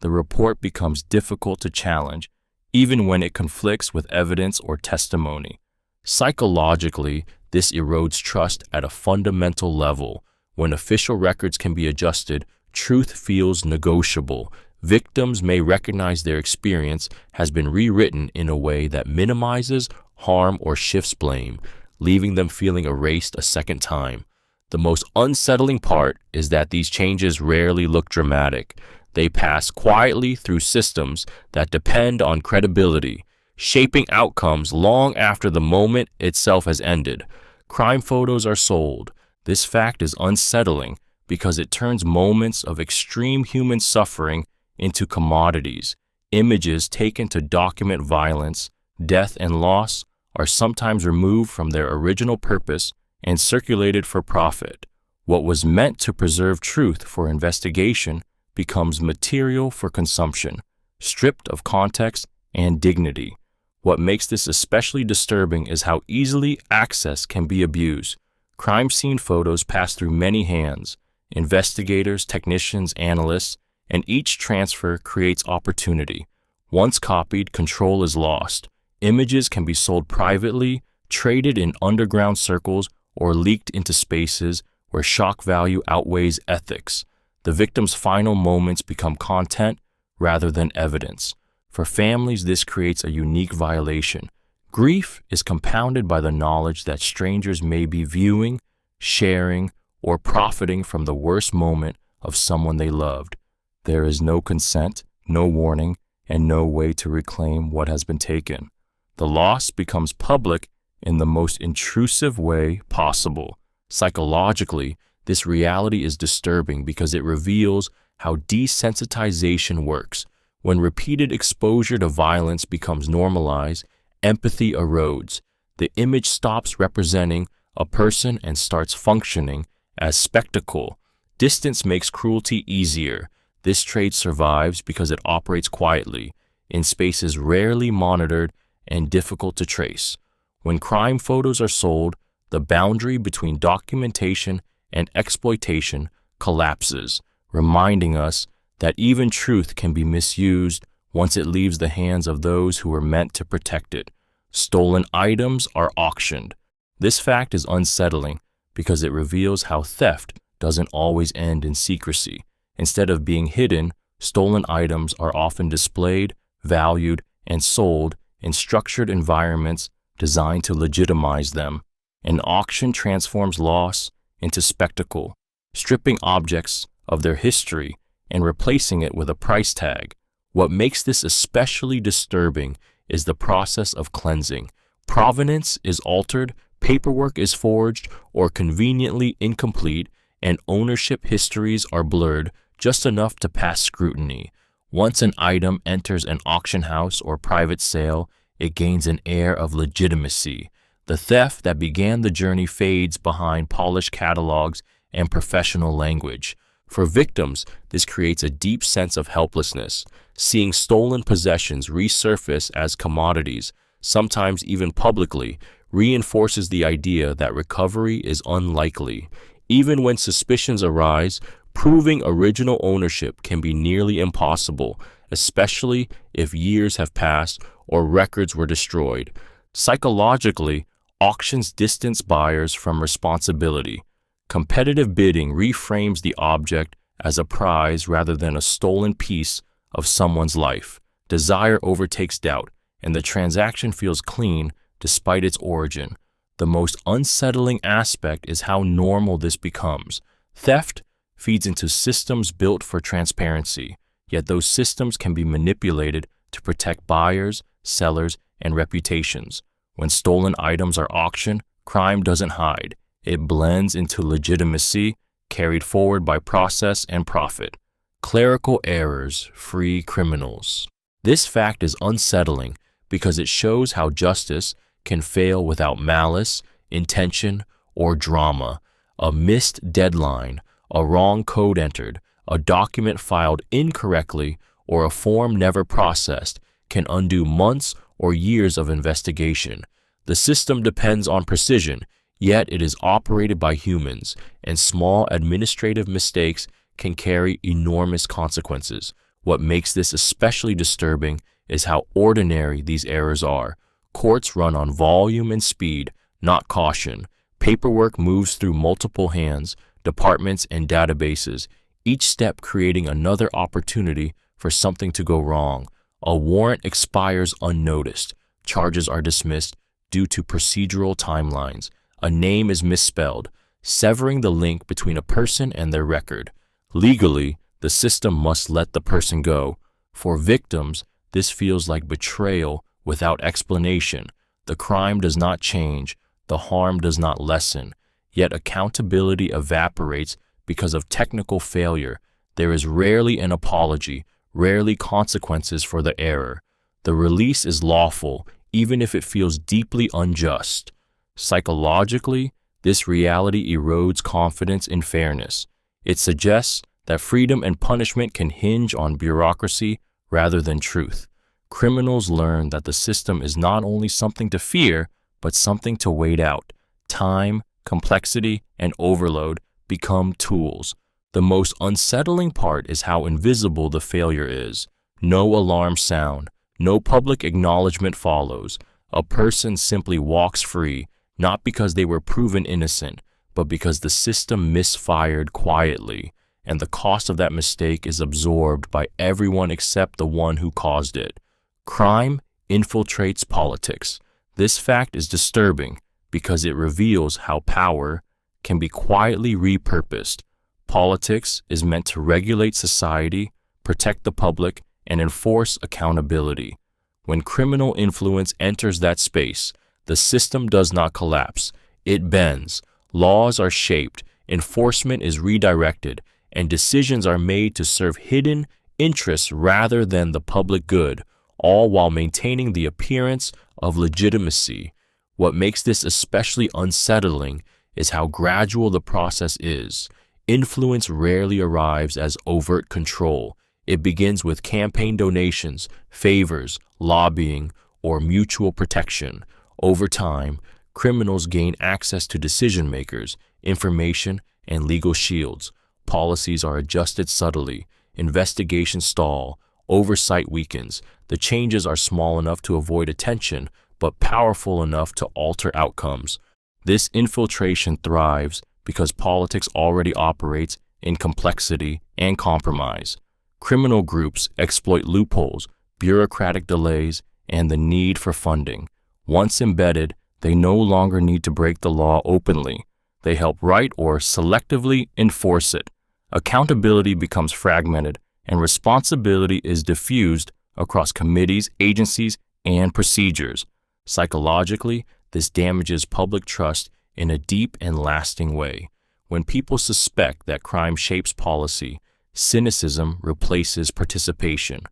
the report becomes difficult to challenge, even when it conflicts with evidence or testimony. Psychologically, this erodes trust at a fundamental level. When official records can be adjusted, truth feels negotiable. Victims may recognize their experience has been rewritten in a way that minimizes harm or shifts blame, leaving them feeling erased a second time. The most unsettling part is that these changes rarely look dramatic. They pass quietly through systems that depend on credibility, shaping outcomes long after the moment itself has ended. Crime photos are sold. This fact is unsettling because it turns moments of extreme human suffering into commodities. Images taken to document violence, death, and loss are sometimes removed from their original purpose and circulated for profit. What was meant to preserve truth for investigation becomes material for consumption, stripped of context and dignity. What makes this especially disturbing is how easily access can be abused. Crime scene photos pass through many hands, investigators, technicians, analysts, and each transfer creates opportunity. Once copied, control is lost. Images can be sold privately, traded in underground circles, or leaked into spaces where shock value outweighs ethics. The victim's final moments become content rather than evidence. For families, this creates a unique violation. Grief is compounded by the knowledge that strangers may be viewing, sharing, or profiting from the worst moment of someone they loved. There is no consent, no warning, and no way to reclaim what has been taken. The loss becomes public in the most intrusive way possible. Psychologically, this reality is disturbing because it reveals how desensitization works. When repeated exposure to violence becomes normalized, empathy erodes. The image stops representing a person and starts functioning as spectacle. Distance makes cruelty easier. This trait survives because it operates quietly, in spaces rarely monitored and difficult to trace. When crime photos are sold, the boundary between documentation and exploitation collapses, reminding us that even truth can be misused once it leaves the hands of those who were meant to protect it. Stolen items are auctioned. This fact is unsettling because it reveals how theft doesn't always end in secrecy. Instead of being hidden, stolen items are often displayed, valued, and sold in structured environments designed to legitimize them. An auction transforms loss into spectacle, stripping objects of their history and replacing it with a price tag. What makes this especially disturbing is the process of cleansing. Provenance is altered, paperwork is forged or conveniently incomplete, and ownership histories are blurred just enough to pass scrutiny. Once an item enters an auction house or private sale, it gains an air of legitimacy. The theft that began the journey fades behind polished catalogs and professional language. For victims, this creates a deep sense of helplessness. Seeing stolen possessions resurface as commodities, sometimes even publicly, reinforces the idea that recovery is unlikely. Even when suspicions arise, proving original ownership can be nearly impossible, especially if years have passed or records were destroyed. Psychologically, auctions distance buyers from responsibility. Competitive bidding reframes the object as a prize rather than a stolen piece of someone's life. Desire overtakes doubt, and the transaction feels clean despite its origin. The most unsettling aspect is how normal this becomes. Theft feeds into systems built for transparency, yet those systems can be manipulated to protect buyers, sellers, and reputations. When stolen items are auctioned, crime doesn't hide. It blends into legitimacy, carried forward by process and profit. Clerical errors free criminals. This fact is unsettling because it shows how justice can fail without malice, intention, or drama. A missed deadline, a wrong code entered, a document filed incorrectly, or a form never processed can undo months or years of investigation. The system depends on precision, yet it is operated by humans, and small administrative mistakes can carry enormous consequences. What makes this especially disturbing is how ordinary these errors are. Courts run on volume and speed, not caution. Paperwork moves through multiple hands, departments, and databases, each step creating another opportunity for something to go wrong. A warrant expires unnoticed. Charges are dismissed due to procedural timelines. A name is misspelled, severing the link between a person and their record. Legally, the system must let the person go. For victims, this feels like betrayal without explanation. The crime does not change, the harm does not lessen, yet accountability evaporates because of technical failure. There is rarely an apology, rarely consequences for the error. The release is lawful, even if it feels deeply unjust. Psychologically, this reality erodes confidence in fairness. It suggests that freedom and punishment can hinge on bureaucracy rather than truth. Criminals learn that the system is not only something to fear, but something to wait out. Time, complexity, and overload become tools. The most unsettling part is how invisible the failure is. No alarm sound, no public acknowledgement follows. A person simply walks free, not because they were proven innocent, but because the system misfired quietly, and the cost of that mistake is absorbed by everyone except the one who caused it. Crime infiltrates politics. This fact is disturbing because it reveals how power can be quietly repurposed. Politics is meant to regulate society, protect the public, and enforce accountability. When criminal influence enters that space, the system does not collapse. It bends. Laws are shaped, enforcement is redirected, and decisions are made to serve hidden interests rather than the public good, all while maintaining the appearance of legitimacy. What makes this especially unsettling is how gradual the process is. Influence rarely arrives as overt control. It begins with campaign donations, favors, lobbying, or mutual protection. Over time, criminals gain access to decision makers, information, and legal shields. Policies are adjusted subtly, investigations stall, Oversight weakens. The changes are small enough to avoid attention, but powerful enough to alter outcomes. This infiltration thrives because politics already operates in complexity and compromise. Criminal groups exploit loopholes, bureaucratic delays, and the need for funding. Once embedded, they no longer need to break the law openly. They help write or selectively enforce it. Accountability becomes fragmented, and responsibility is diffused across committees, agencies, and procedures. Psychologically, this damages public trust in a deep and lasting way. When people suspect that crime shapes policy, cynicism replaces participation.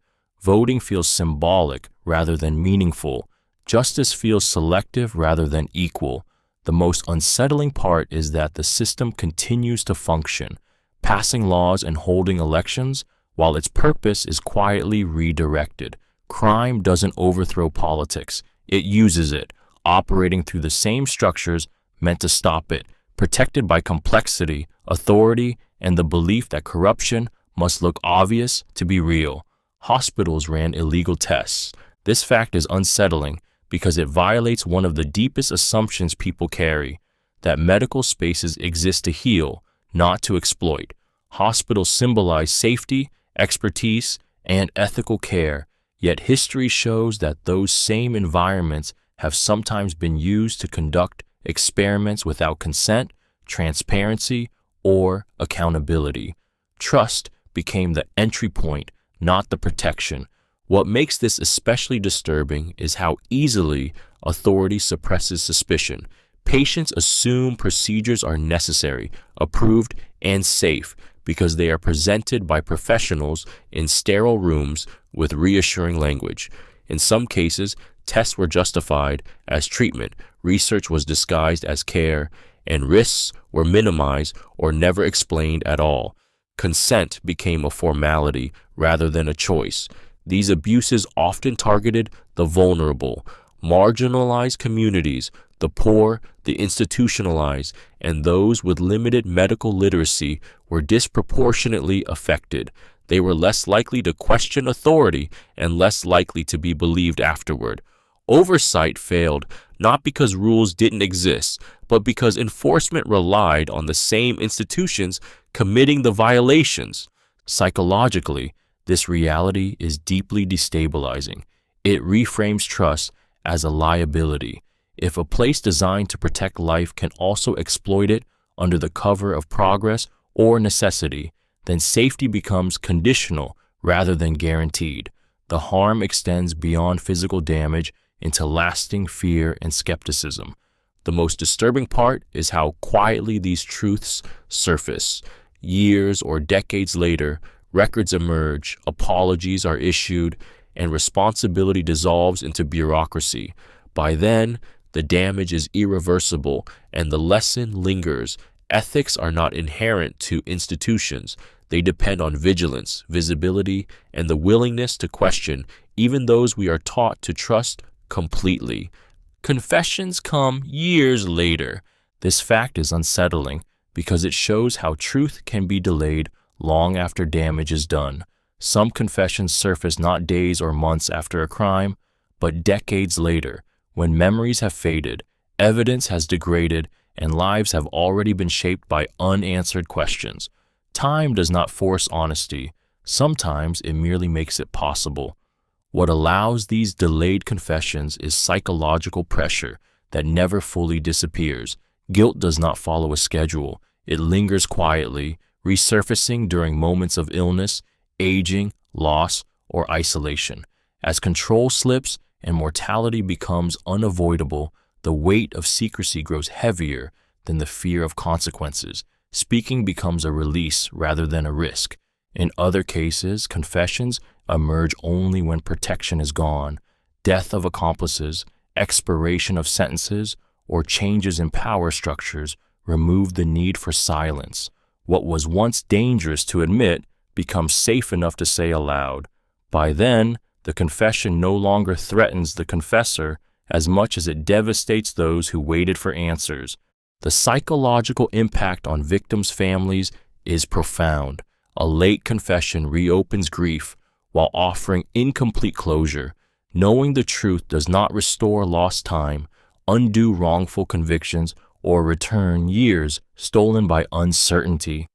Voting feels symbolic rather than meaningful. Justice feels selective rather than equal. The most unsettling part is that the system continues to function, passing laws and holding elections, while its purpose is quietly redirected. Crime doesn't overthrow politics. It uses it, operating through the same structures meant to stop it, protected by complexity, authority, and the belief that corruption must look obvious to be real. Hospitals ran illegal tests. This fact is unsettling because it violates one of the deepest assumptions people carry, that medical spaces exist to heal, not to exploit. Hospitals symbolize safety, expertise, and ethical care, yet history shows that those same environments have sometimes been used to conduct experiments without consent, transparency, or accountability. Trust became the entry point, not the protection. What makes this especially disturbing is how easily authority suppresses suspicion. Patients assume procedures are necessary, approved, and safe because they are presented by professionals in sterile rooms with reassuring language. In some cases, tests were justified as treatment, research was disguised as care, and risks were minimized or never explained at all. Consent became a formality rather than a choice. These abuses often targeted the vulnerable, marginalized communities, the poor, the institutionalized, and those with limited medical literacy were disproportionately affected. They were less likely to question authority and less likely to be believed afterward. Oversight failed not because rules didn't exist, but because enforcement relied on the same institutions committing the violations. Psychologically, this reality is deeply destabilizing. It reframes trust as a liability. If a place designed to protect life can also exploit it under the cover of progress or necessity, then safety becomes conditional rather than guaranteed. The harm extends beyond physical damage into lasting fear and skepticism. The most disturbing part is how quietly these truths surface. Years or decades later, records emerge, apologies are issued, and responsibility dissolves into bureaucracy. By then, the damage is irreversible and the lesson lingers. Ethics are not inherent to institutions. They depend on vigilance, visibility, and the willingness to question even those we are taught to trust completely. Confessions come years later. This fact is unsettling because it shows how truth can be delayed long after damage is done. Some confessions surface not days or months after a crime, but decades later, when memories have faded, evidence has degraded, and lives have already been shaped by unanswered questions. Time does not force honesty. Sometimes it merely makes it possible. What allows these delayed confessions is psychological pressure that never fully disappears. Guilt does not follow a schedule. It lingers quietly, resurfacing during moments of illness, aging, loss, or isolation. As control slips and mortality becomes unavoidable, the weight of secrecy grows heavier than the fear of consequences. Speaking becomes a release rather than a risk. In other cases, confessions emerge only when protection is gone. Death of accomplices, expiration of sentences, or changes in power structures remove the need for silence. What was once dangerous to admit becomes safe enough to say aloud. By then, the confession no longer threatens the confessor as much as it devastates those who waited for answers. The psychological impact on victims' families is profound. A late confession reopens grief, while offering incomplete closure. Knowing the truth does not restore lost time, undo wrongful convictions, or return years stolen by uncertainty.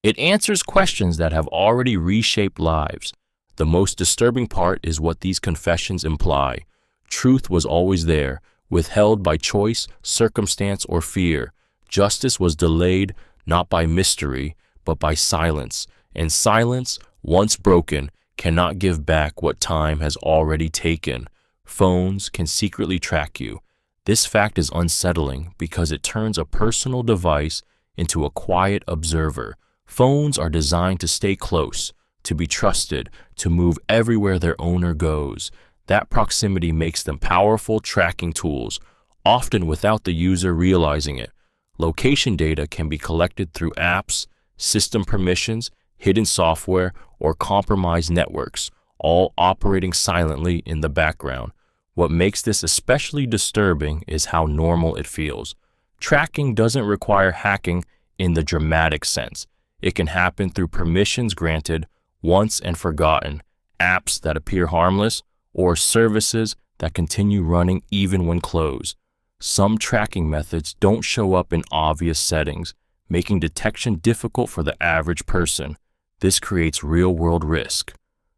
It answers questions that have already reshaped lives. The most disturbing part is what these confessions imply. Truth was always there, withheld by choice, circumstance, or fear. Justice was delayed not by mystery, but by silence. And silence, once broken, cannot give back what time has already taken. Phones can secretly track you. This fact is unsettling because it turns a personal device into a quiet observer. Phones are designed to stay close, to be trusted, to move everywhere their owner goes. That proximity makes them powerful tracking tools, often without the user realizing it. Location data can be collected through apps, system permissions, hidden software, or compromised networks, all operating silently in the background. What makes this especially disturbing is how normal it feels. Tracking doesn't require hacking in the dramatic sense. It can happen through permissions granted once and forgotten, apps that appear harmless, or services that continue running even when closed. Some tracking methods don't show up in obvious settings, making detection difficult for the average person. This creates real-world risk.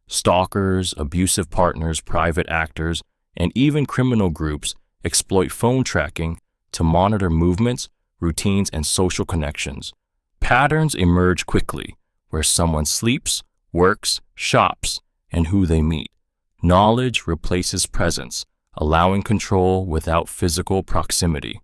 Stalkers, abusive partners, private actors, and even criminal groups exploit phone tracking to monitor movements, routines, and social connections. Patterns emerge quickly, where someone sleeps, works, shops, and who they meet. Knowledge replaces presence, allowing control without physical proximity.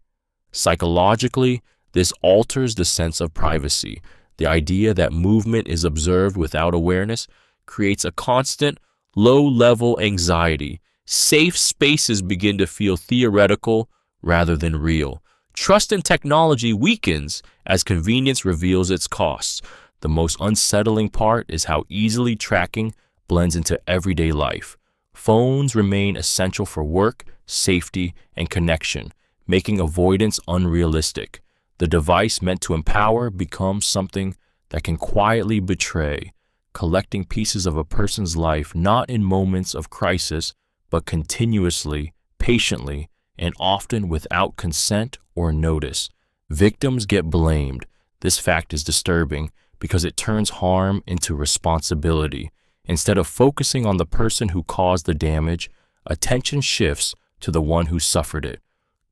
Psychologically, this alters the sense of privacy. The idea that movement is observed without awareness creates a constant, low-level anxiety. Safe spaces begin to feel theoretical rather than real. Trust in technology weakens as convenience reveals its costs. The most unsettling part is how easily tracking blends into everyday life. Phones remain essential for work, safety, and connection, making avoidance unrealistic. The device meant to empower becomes something that can quietly betray, collecting pieces of a person's life not in moments of crisis, but continuously, patiently, and often without consent or notice. Victims get blamed. This fact is disturbing because it turns harm into responsibility. Instead of focusing on the person who caused the damage, attention shifts to the one who suffered it.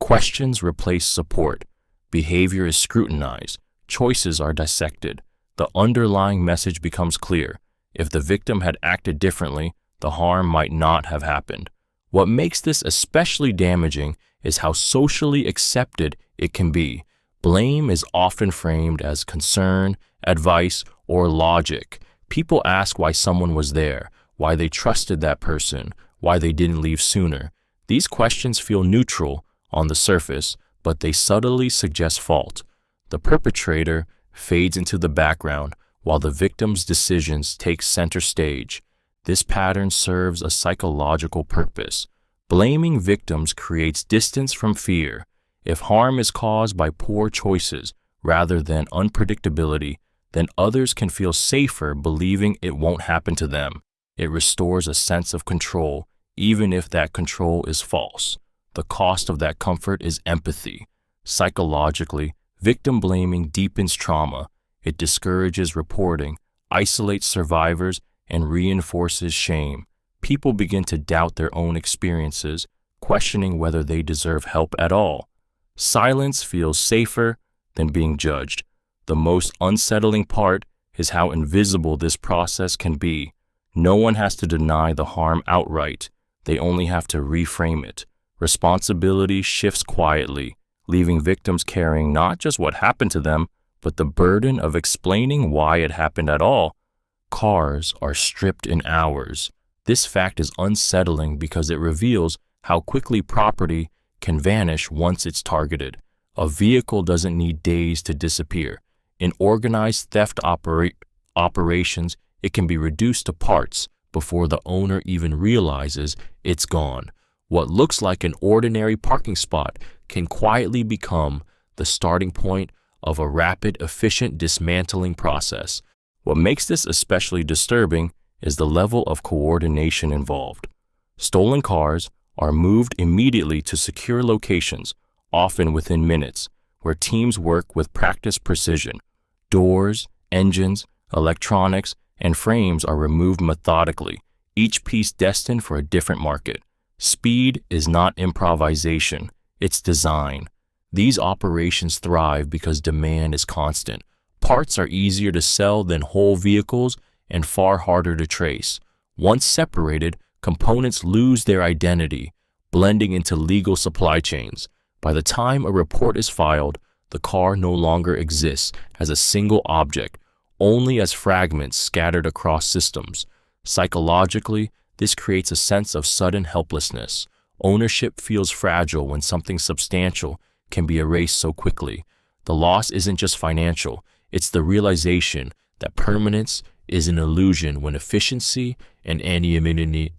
Questions replace support. Behavior is scrutinized. Choices are dissected. The underlying message becomes clear. If the victim had acted differently, the harm might not have happened. What makes this especially damaging is how socially accepted it can be. Blame is often framed as concern, advice, or logic. People ask why someone was there, why they trusted that person, why they didn't leave sooner. These questions feel neutral on the surface, but they subtly suggest fault. The perpetrator fades into the background while the victim's decisions take center stage. This pattern serves a psychological purpose. Blaming victims creates distance from fear. If harm is caused by poor choices rather than unpredictability, then others can feel safer believing it won't happen to them. It restores a sense of control, even if that control is false. The cost of that comfort is empathy. Psychologically, victim blaming deepens trauma. It discourages reporting, isolates survivors, and reinforces shame. People begin to doubt their own experiences, questioning whether they deserve help at all. Silence feels safer than being judged. The most unsettling part is how invisible this process can be. No one has to deny the harm outright. They only have to reframe it. Responsibility shifts quietly, leaving victims carrying not just what happened to them, but the burden of explaining why it happened at all. Cars are stripped in hours. This fact is unsettling because it reveals how quickly property can vanish once it's targeted. A vehicle doesn't need days to disappear. In organized theft operations, it can be reduced to parts before the owner even realizes it's gone. What looks like an ordinary parking spot can quietly become the starting point of a rapid, efficient dismantling process. What makes this especially disturbing is the level of coordination involved. Stolen cars are moved immediately to secure locations, often within minutes, where teams work with practiced precision. Doors, engines, electronics, and frames are removed methodically, each piece destined for a different market. Speed is not improvisation, it's design. These operations thrive because demand is constant. Parts are easier to sell than whole vehicles and far harder to trace. Once separated, components lose their identity, blending into legal supply chains. By the time a report is filed, the car no longer exists as a single object, only as fragments scattered across systems. Psychologically, this creates a sense of sudden helplessness. Ownership feels fragile when something substantial can be erased so quickly. The loss isn't just financial, it's the realization that permanence is an illusion when efficiency and anonymity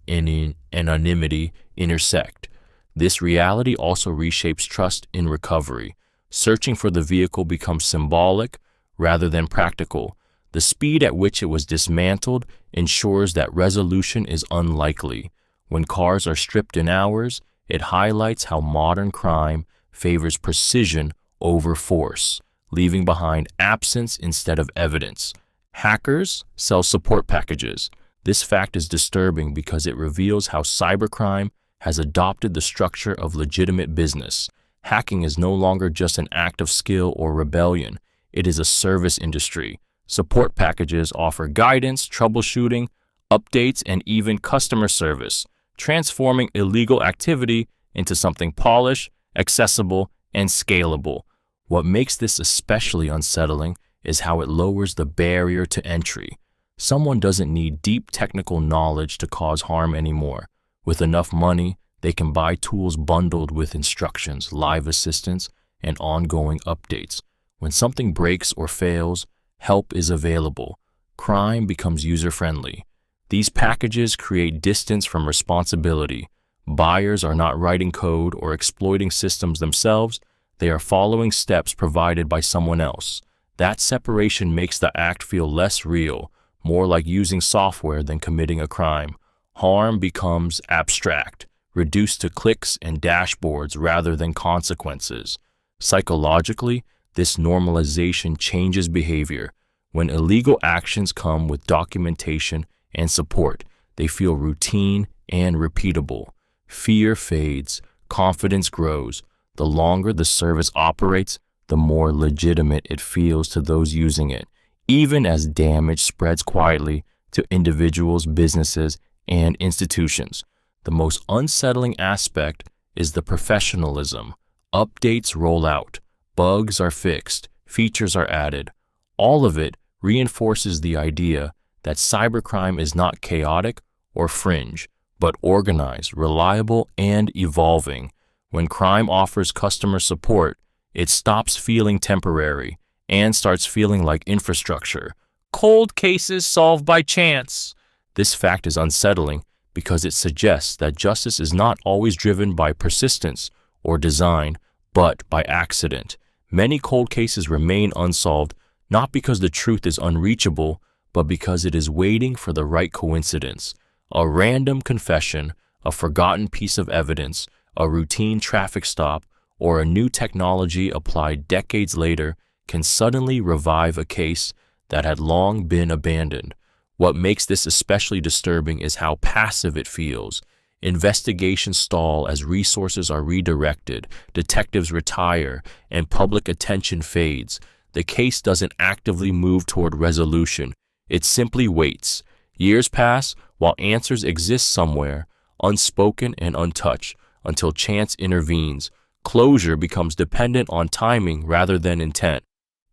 intersect. This reality also reshapes trust in recovery. Searching for the vehicle becomes symbolic rather than practical. The speed at which it was dismantled ensures that resolution is unlikely. When cars are stripped in hours, it highlights how modern crime favors precision over force, leaving behind absence instead of evidence. Hackers sell support packages. This fact is disturbing because it reveals how cybercrime has adopted the structure of legitimate business. Hacking is no longer just an act of skill or rebellion. It is a service industry. Support packages offer guidance, troubleshooting, updates, and even customer service, transforming illegal activity into something polished, accessible, and scalable. What makes this especially unsettling is how it lowers the barrier to entry. Someone doesn't need deep technical knowledge to cause harm anymore. With enough money, they can buy tools bundled with instructions, live assistance, and ongoing updates. When something breaks or fails, help is available. Crime becomes user-friendly. These packages create distance from responsibility. Buyers are not writing code or exploiting systems themselves. They are following steps provided by someone else. That separation makes the act feel less real, more like using software than committing a crime. Harm becomes abstract, reduced to clicks and dashboards rather than consequences. Psychologically, this normalization changes behavior. When illegal actions come with documentation and support, they feel routine and repeatable. Fear fades, confidence grows. The longer the service operates, the more legitimate it feels to those using it, even as damage spreads quietly to individuals, businesses, and institutions. The most unsettling aspect is the professionalism. Updates roll out, bugs are fixed, features are added. All of it reinforces the idea that cybercrime is not chaotic or fringe, but organized, reliable, and evolving. When crime offers customer support, it stops feeling temporary and starts feeling like infrastructure. Cold cases solved by chance. This fact is unsettling because it suggests that justice is not always driven by persistence or design, but by accident. Many cold cases remain unsolved not because the truth is unreachable, but because it is waiting for the right coincidence. A random confession, a forgotten piece of evidence, a routine traffic stop, or a new technology applied decades later can suddenly revive a case that had long been abandoned. What makes this especially disturbing is how passive it feels. Investigations stall as resources are redirected, detectives retire, and public attention fades. The case doesn't actively move toward resolution. It simply waits. Years pass while answers exist somewhere, unspoken and untouched, until chance intervenes. Closure becomes dependent on timing rather than intent.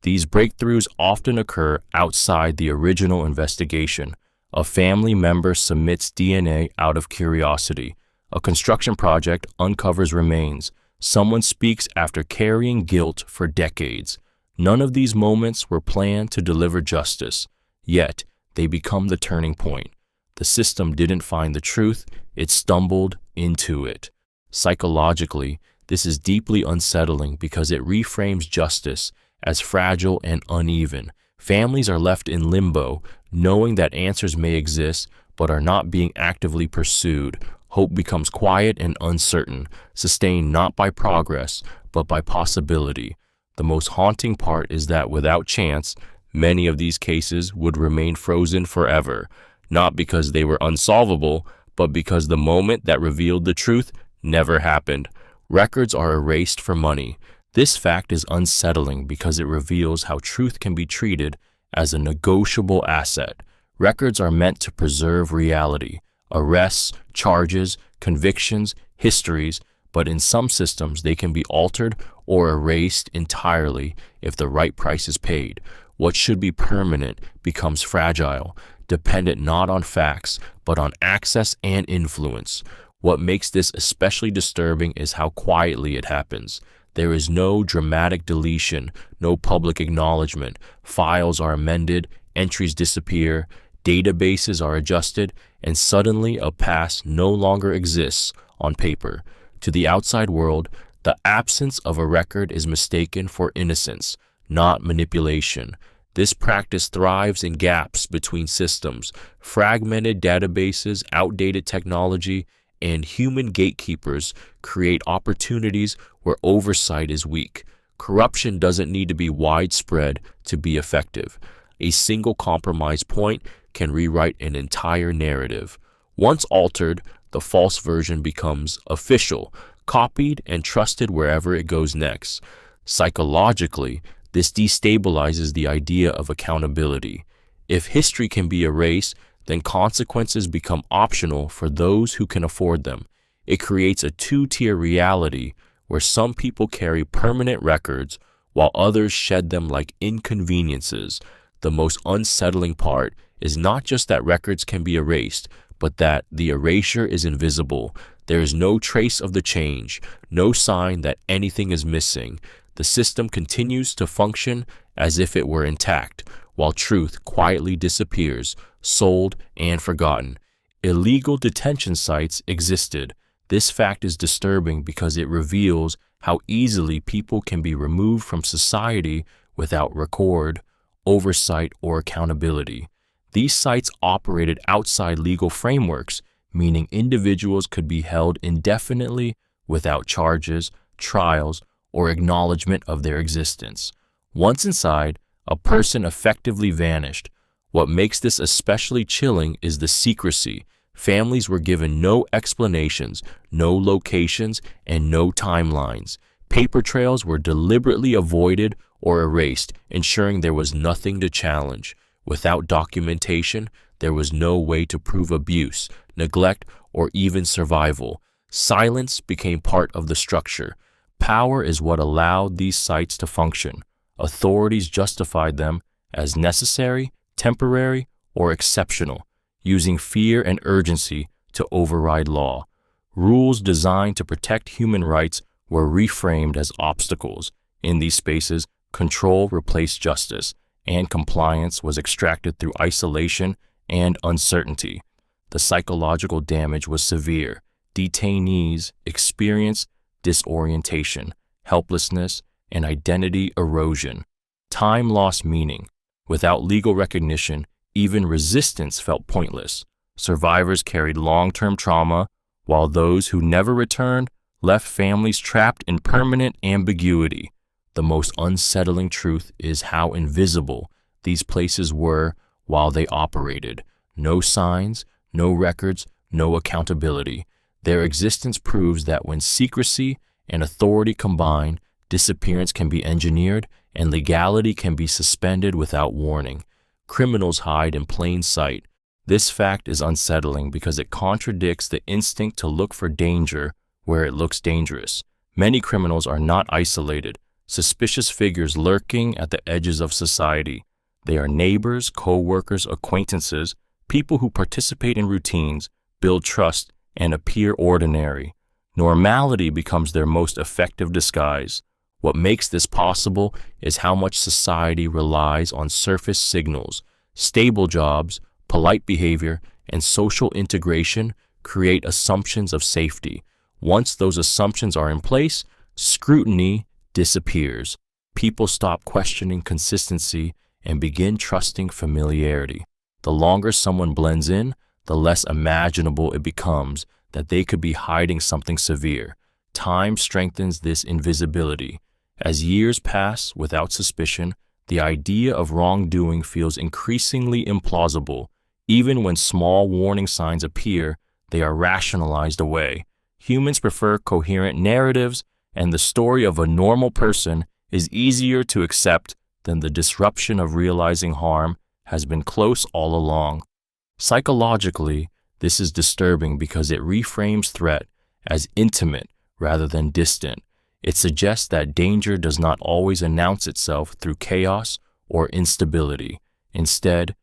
These breakthroughs often occur outside the original investigation. A family member submits DNA out of curiosity. A construction project uncovers remains. Someone speaks after carrying guilt for decades. None of these moments were planned to deliver justice, yet they become the turning point. The system didn't find the truth, it stumbled into it. Psychologically, this is deeply unsettling because it reframes justice as fragile and uneven. Families are left in limbo, Knowing that answers may exist but are not being actively pursued, hope becomes quiet and uncertain, sustained not by progress, but by possibility. The most haunting part is that without chance, many of these cases would remain frozen forever, not because they were unsolvable, but because the moment that revealed the truth never happened. Records are erased for money. This fact is unsettling because it reveals how truth can be treated as a negotiable asset. Records are meant to preserve reality, arrests, charges, convictions, histories, but in some systems they can be altered or erased entirely if the right price is paid. What should be permanent becomes fragile, dependent not on facts, but on access and influence. What makes this especially disturbing is how quietly it happens. There is no dramatic deletion, no public acknowledgement. Files are amended, entries disappear, databases are adjusted, and suddenly a past no longer exists on paper. To the outside world, the absence of a record is mistaken for innocence, not manipulation. This practice thrives in gaps between systems, fragmented databases, outdated technology, and human gatekeepers create opportunities where oversight is weak. Corruption doesn't need to be widespread to be effective. A single compromise point can rewrite an entire narrative. Once altered, the false version becomes official, copied and trusted wherever it goes next. Psychologically, this destabilizes the idea of accountability. If history can be erased, then consequences become optional for those who can afford them. It creates a two-tier reality where some people carry permanent records while others shed them like inconveniences. The most unsettling part is not just that records can be erased, but that the erasure is invisible. There is no trace of the change, no sign that anything is missing. The system continues to function as if it were intact, while truth quietly disappears, sold and forgotten. Illegal detention sites existed. This fact is disturbing because it reveals how easily people can be removed from society without record, oversight, or accountability. These sites operated outside legal frameworks, meaning individuals could be held indefinitely without charges, trials, or acknowledgement of their existence. Once inside, a person effectively vanished. What makes this especially chilling is the secrecy. Families were given no explanations, no locations, and no timelines. Paper trails were deliberately avoided or erased, ensuring there was nothing to challenge. Without documentation, there was no way to prove abuse, neglect, or even survival. Silence became part of the structure. Power is what allowed these sites to function. Authorities justified them as necessary, temporary, or exceptional, using fear and urgency to override law. Rules designed to protect human rights were reframed as obstacles. In these spaces, control replaced justice, and compliance was extracted through isolation and uncertainty. The psychological damage was severe. Detainees experienced disorientation, helplessness, and identity erosion. Time lost meaning. Without legal recognition, even resistance felt pointless. Survivors carried long-term trauma, while those who never returned left families trapped in permanent ambiguity. The most unsettling truth is how invisible these places were while they operated. No signs, no records, no accountability. Their existence proves that when secrecy and authority combine, disappearance can be engineered and legality can be suspended without warning. Criminals hide in plain sight. This fact is unsettling because it contradicts the instinct to look for danger where it looks dangerous. Many criminals are not isolated, suspicious figures lurking at the edges of society. They are neighbors, co-workers, acquaintances, people who participate in routines, build trust, and appear ordinary. Normality becomes their most effective disguise. What makes this possible is how much society relies on surface signals. Stable jobs, polite behavior, and social integration create assumptions of safety. Once those assumptions are in place, scrutiny disappears. People stop questioning consistency and begin trusting familiarity. The longer someone blends in, the less imaginable it becomes that they could be hiding something severe. Time strengthens this invisibility. As years pass without suspicion, the idea of wrongdoing feels increasingly implausible. Even when small warning signs appear, they are rationalized away. Humans prefer coherent narratives, and the story of a normal person is easier to accept than the disruption of realizing harm has been close all along. Psychologically, this is disturbing because it reframes threat as intimate rather than distant. It suggests that danger does not always announce itself through chaos or instability. Instead,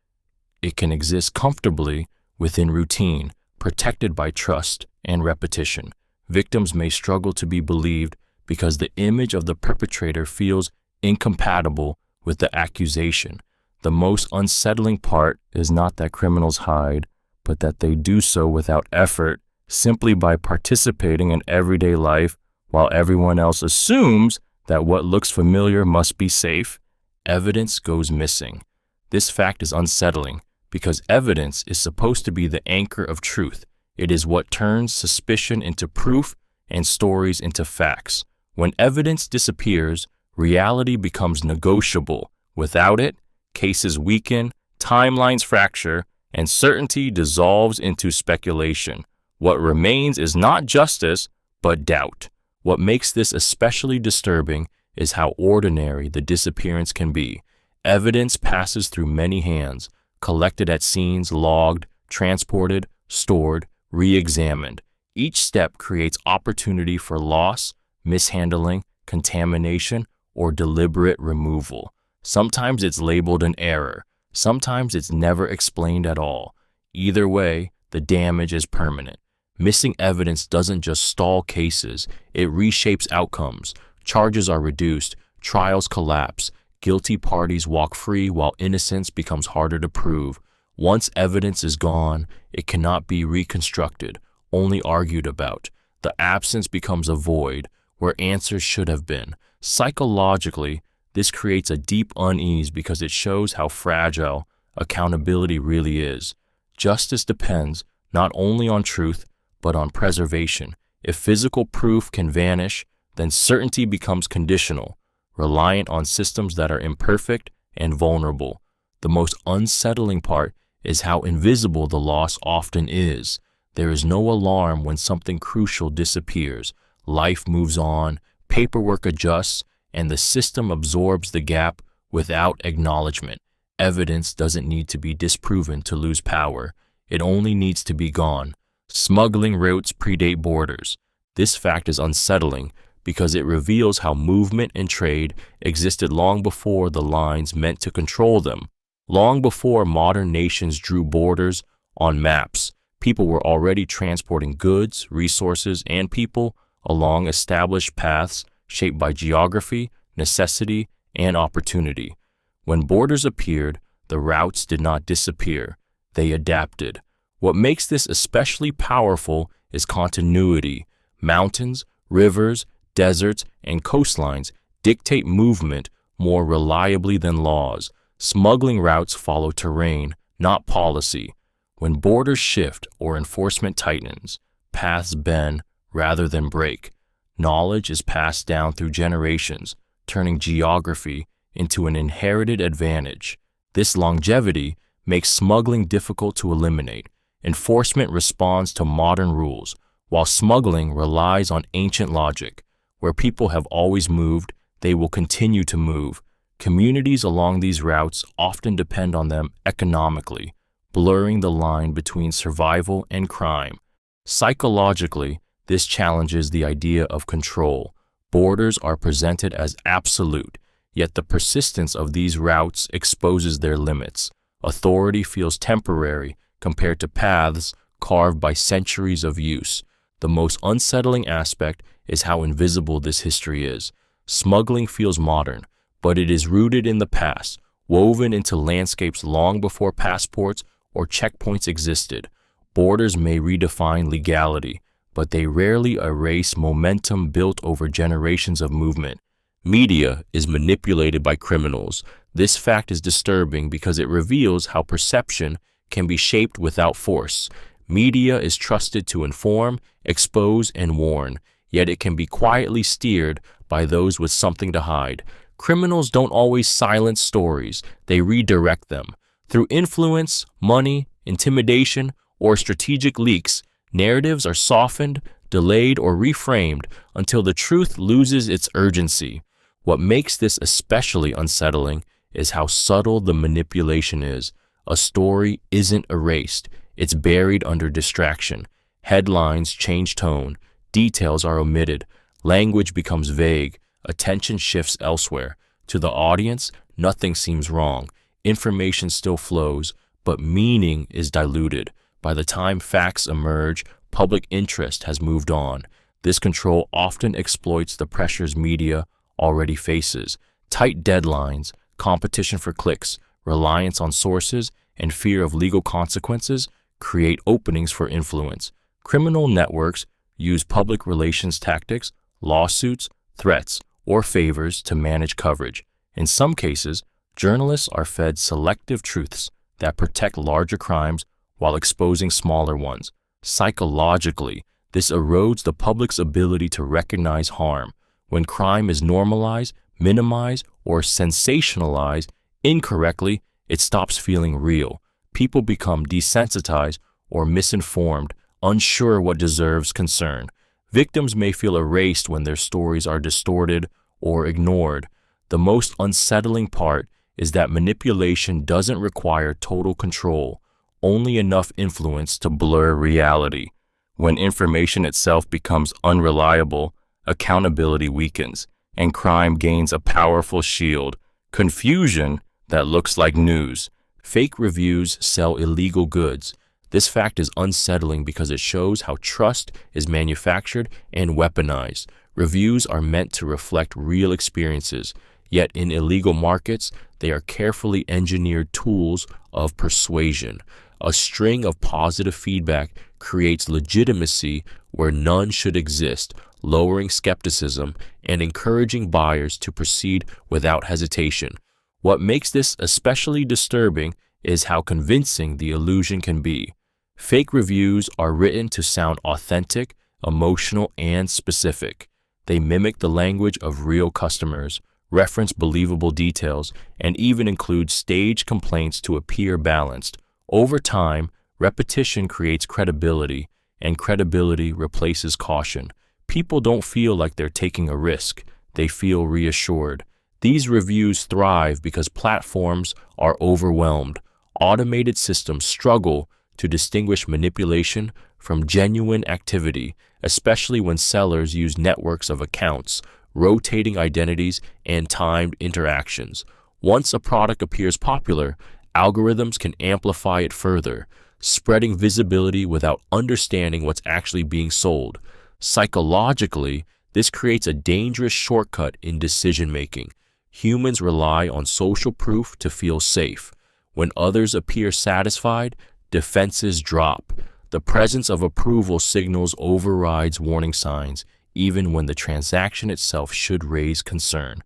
it can exist comfortably within routine, protected by trust and repetition. Victims may struggle to be believed because the image of the perpetrator feels incompatible with the accusation. The most unsettling part is not that criminals hide, but that they do so without effort, simply by participating in everyday life while everyone else assumes that what looks familiar must be safe. Evidence goes missing. This fact is unsettling because evidence is supposed to be the anchor of truth. It is what turns suspicion into proof and stories into facts. When evidence disappears, reality becomes negotiable. Without it, cases weaken, timelines fracture, and certainty dissolves into speculation. What remains is not justice, but doubt. What makes this especially disturbing is how ordinary the disappearance can be. Evidence passes through many hands, collected at scenes, logged, transported, stored, re-examined. Each step creates opportunity for loss, mishandling, contamination, or deliberate removal. Sometimes it's labeled an error. Sometimes it's never explained at all. Either way, the damage is permanent. Missing evidence doesn't just stall cases, it reshapes outcomes. Charges are reduced, trials collapse, guilty parties walk free while innocence becomes harder to prove. Once evidence is gone, it cannot be reconstructed, only argued about. The absence becomes a void where answers should have been. Psychologically, this creates a deep unease because it shows how fragile accountability really is. Justice depends not only on truth, but on preservation. If physical proof can vanish, then certainty becomes conditional, reliant on systems that are imperfect and vulnerable. The most unsettling part is how invisible the loss often is. There is no alarm when something crucial disappears. Life moves on, paperwork adjusts, and the system absorbs the gap without acknowledgement. Evidence doesn't need to be disproven to lose power. It only needs to be gone. Smuggling routes predate borders. This fact is unsettling because it reveals how movement and trade existed long before the lines meant to control them. Long before modern nations drew borders on maps, people were already transporting goods, resources, and people along established paths shaped by geography, necessity, and opportunity. When borders appeared, the routes did not disappear. They adapted. What makes this especially powerful is continuity. Mountains, rivers, deserts, and coastlines dictate movement more reliably than laws. Smuggling routes follow terrain, not policy. When borders shift or enforcement tightens, paths bend rather than break. Knowledge is passed down through generations, turning geography into an inherited advantage. This longevity makes smuggling difficult to eliminate. Enforcement responds to modern rules, while smuggling relies on ancient logic. Where people have always moved, they will continue to move. Communities along these routes often depend on them economically, blurring the line between survival and crime. Psychologically, this challenges the idea of control. Borders are presented as absolute, yet the persistence of these routes exposes their limits. Authority feels temporary compared to paths carved by centuries of use. The most unsettling aspect is how invisible this history is. Smuggling feels modern, but it is rooted in the past, woven into landscapes long before passports or checkpoints existed. Borders may redefine legality, but they rarely erase momentum built over generations of movement. Media is manipulated by criminals. This fact is disturbing because it reveals how perception can be shaped without force. Media is trusted to inform, expose, and warn, yet it can be quietly steered by those with something to hide. Criminals don't always silence stories, they redirect them. Through influence, money, intimidation, or strategic leaks, narratives are softened, delayed, or reframed until the truth loses its urgency. What makes this especially unsettling is how subtle the manipulation is. A story isn't erased, it's buried under distraction. Headlines change tone, details are omitted, language becomes vague, attention shifts elsewhere. To the audience, nothing seems wrong. Information still flows, but meaning is diluted. By the time facts emerge, public interest has moved on. This control often exploits the pressures media already faces. Tight deadlines, competition for clicks, reliance on sources, and fear of legal consequences create openings for influence. Criminal networks use public relations tactics, lawsuits, threats, or favors to manage coverage. In some cases, journalists are fed selective truths that protect larger crimes while exposing smaller ones. Psychologically, this erodes the public's ability to recognize harm. When crime is normalized, minimized, or sensationalized incorrectly, it stops feeling real. People become desensitized or misinformed, unsure what deserves concern. Victims may feel erased when their stories are distorted or ignored. The most unsettling part is that manipulation doesn't require total control, only enough influence to blur reality. When information itself becomes unreliable, accountability weakens, and crime gains a powerful shield. Confusion that looks like news. Fake reviews sell illegal goods. This fact is unsettling because it shows how trust is manufactured and weaponized. Reviews are meant to reflect real experiences, yet in illegal markets, they are carefully engineered tools of persuasion. A string of positive feedback creates legitimacy where none should exist, lowering skepticism and encouraging buyers to proceed without hesitation. What makes this especially disturbing is how convincing the illusion can be. Fake reviews are written to sound authentic, emotional, and specific. They mimic the language of real customers, reference believable details, and even include staged complaints to appear balanced. Over time, repetition creates credibility, and credibility replaces caution. People don't feel like they're taking a risk. They feel reassured. These reviews thrive because platforms are overwhelmed. Automated systems struggle to distinguish manipulation from genuine activity, especially when sellers use networks of accounts, rotating identities, and timed interactions. Once a product appears popular, algorithms can amplify it further, spreading visibility without understanding what's actually being sold. Psychologically, this creates a dangerous shortcut in decision-making. Humans rely on social proof to feel safe. When others appear satisfied, defenses drop. The presence of approval signals overrides warning signs, even when the transaction itself should raise concern.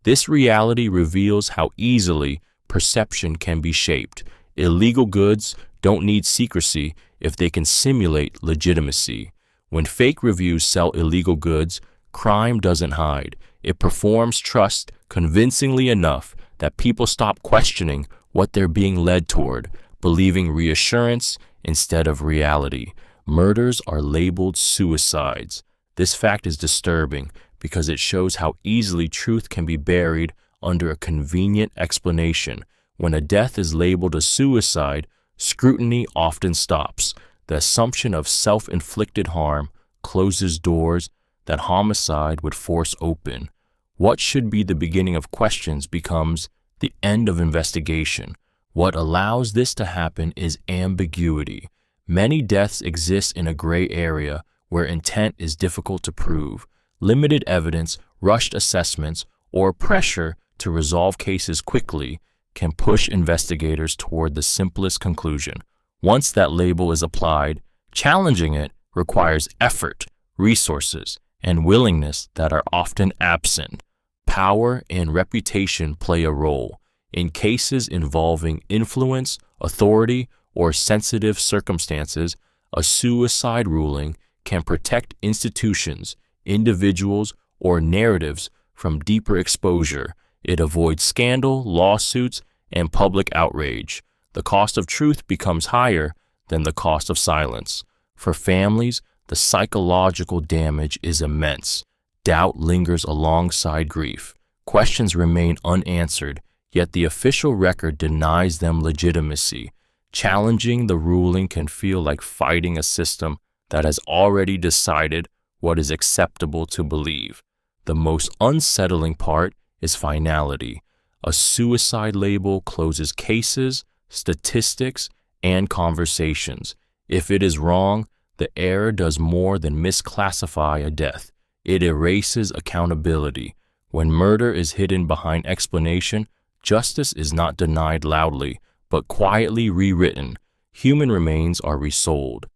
This reality reveals how easily perception can be shaped. Illegal goods don't need secrecy if they can simulate legitimacy. When fake reviews sell illegal goods, crime doesn't hide. It performs trust convincingly enough that people stop questioning what they're being led toward, believing reassurance instead of reality. Murders are labeled suicides. This fact is disturbing because it shows how easily truth can be buried under a convenient explanation. When a death is labeled a suicide, scrutiny often stops. The assumption of self-inflicted harm closes doors that homicide would force open. What should be the beginning of questions becomes the end of investigation. What allows this to happen is ambiguity. Many deaths exist in a gray area where intent is difficult to prove. Limited evidence, rushed assessments, or pressure to resolve cases quickly can push investigators toward the simplest conclusion. Once that label is applied, challenging it requires effort, resources, and willingness that are often absent. Power and reputation play a role. In cases involving influence, authority, or sensitive circumstances, a suicide ruling can protect institutions, individuals, or narratives from deeper exposure. It avoids scandal, lawsuits, and public outrage. The cost of truth becomes higher than the cost of silence. For families, the psychological damage is immense. Doubt lingers alongside grief. Questions remain unanswered, yet the official record denies them legitimacy. Challenging the ruling can feel like fighting a system that has already decided what is acceptable to believe. The most unsettling part is finality. A suicide label closes cases, statistics, and conversations. If it is wrong, the error does more than misclassify a death. It erases accountability. When murder is hidden behind explanation, justice is not denied loudly, but quietly rewritten. Human remains are resold.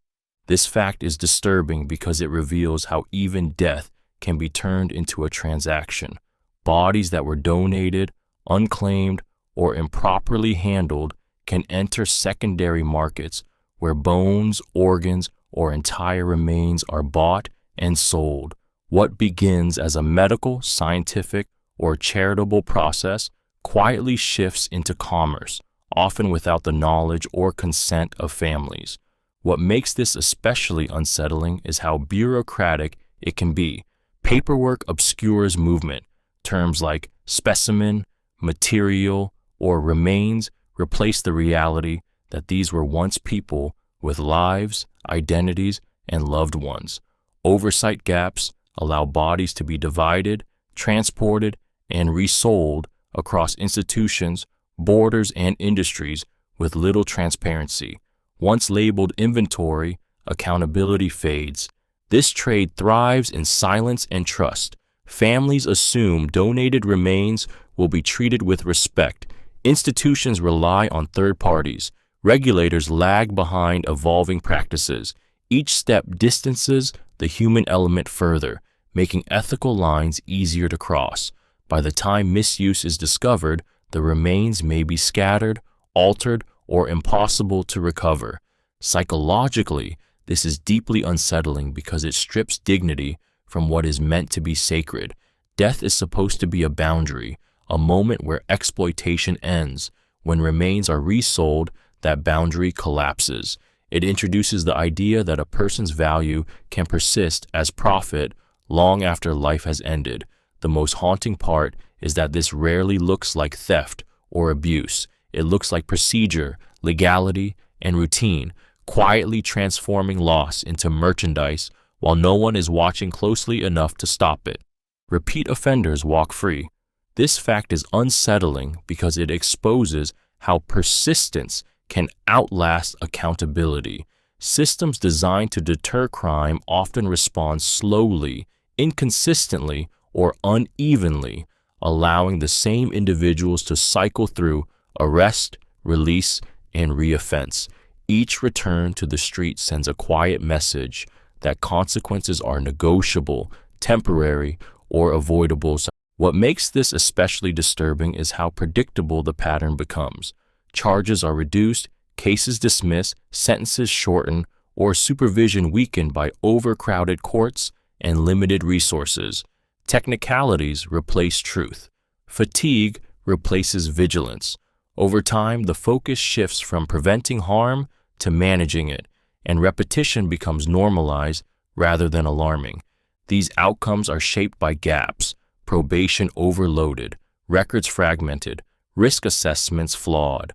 This fact is disturbing because it reveals how even death can be turned into a transaction. Bodies that were donated, unclaimed, or improperly handled can enter secondary markets where bones, organs, or entire remains are bought and sold. What begins as a medical, scientific, or charitable process quietly shifts into commerce, often without the knowledge or consent of families. What makes this especially unsettling is how bureaucratic it can be. Paperwork obscures movement. Terms like specimen, material, or remains replace the reality that these were once people with lives, identities, and loved ones. Oversight gaps allow bodies to be divided, transported, and resold across institutions, borders, and industries with little transparency. Once labeled inventory, accountability fades. This trade thrives in silence and trust. Families assume donated remains will be treated with respect. Institutions rely on third parties. Regulators lag behind evolving practices. Each step distances the human element further, making ethical lines easier to cross. By the time misuse is discovered, the remains may be scattered, altered, or impossible to recover. Psychologically, this is deeply unsettling because it strips dignity from what is meant to be sacred. Death is supposed to be a boundary, a moment where exploitation ends. When remains are resold, that boundary collapses. It introduces the idea that a person's value can persist as profit long after life has ended. The most haunting part is that this rarely looks like theft or abuse. It looks like procedure, legality, and routine, quietly transforming loss into merchandise while no one is watching closely enough to stop it. Repeat offenders walk free. This fact is unsettling because it exposes how persistence can outlast accountability. Systems designed to deter crime often respond slowly, inconsistently, or unevenly, allowing the same individuals to cycle through arrest, release, and reoffense. Each return to the street sends a quiet message that consequences are negotiable, temporary, or avoidable. What makes this especially disturbing is how predictable the pattern becomes. Charges are reduced, cases dismissed, sentences shortened, or supervision weakened by overcrowded courts and limited resources. Technicalities replace truth. Fatigue replaces vigilance. Over time, the focus shifts from preventing harm to managing it, and repetition becomes normalized rather than alarming. These outcomes are shaped by gaps, probation overloaded, records fragmented, risk assessments flawed.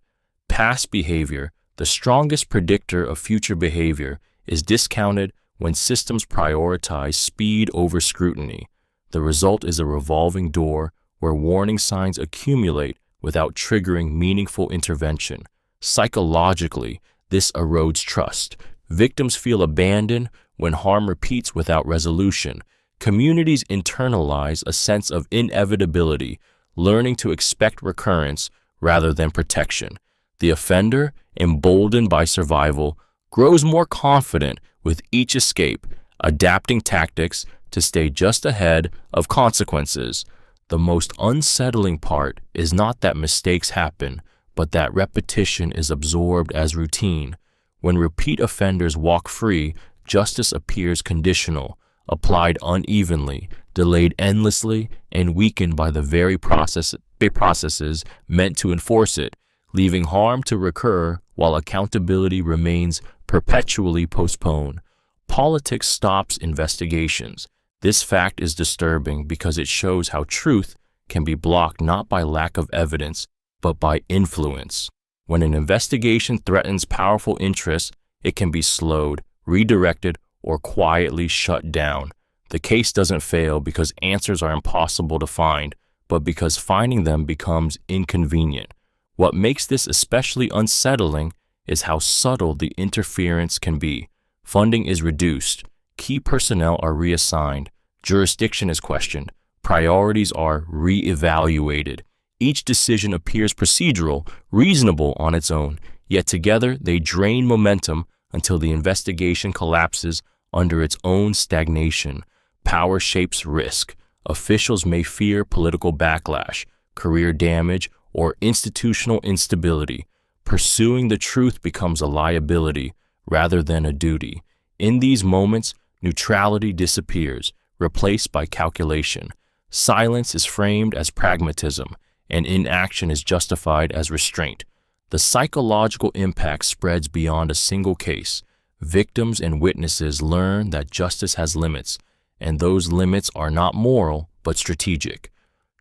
Past behavior, the strongest predictor of future behavior, is discounted when systems prioritize speed over scrutiny. The result is a revolving door where warning signs accumulate without triggering meaningful intervention. Psychologically, this erodes trust. Victims feel abandoned when harm repeats without resolution. Communities internalize a sense of inevitability, learning to expect recurrence rather than protection. The offender, emboldened by survival, grows more confident with each escape, adapting tactics to stay just ahead of consequences. The most unsettling part is not that mistakes happen, but that repetition is absorbed as routine. When repeat offenders walk free, justice appears conditional, applied unevenly, delayed endlessly, and weakened by the very processes meant to enforce it, leaving harm to recur while accountability remains perpetually postponed. Politics stops investigations. This fact is disturbing because it shows how truth can be blocked not by lack of evidence, but by influence. When an investigation threatens powerful interests, it can be slowed, redirected, or quietly shut down. The case doesn't fail because answers are impossible to find, but because finding them becomes inconvenient. What makes this especially unsettling is how subtle the interference can be. Funding is reduced, key personnel are reassigned, jurisdiction is questioned, priorities are re-evaluated. Each decision appears procedural, reasonable on its own, yet together they drain momentum until the investigation collapses under its own stagnation. Power shapes risk. Officials may fear political backlash, career damage, or institutional instability. Pursuing the truth becomes a liability rather than a duty. In these moments, neutrality disappears, replaced by calculation. Silence is framed as pragmatism, and inaction is justified as restraint. The psychological impact spreads beyond a single case. Victims and witnesses learn that justice has limits, and those limits are not moral but strategic.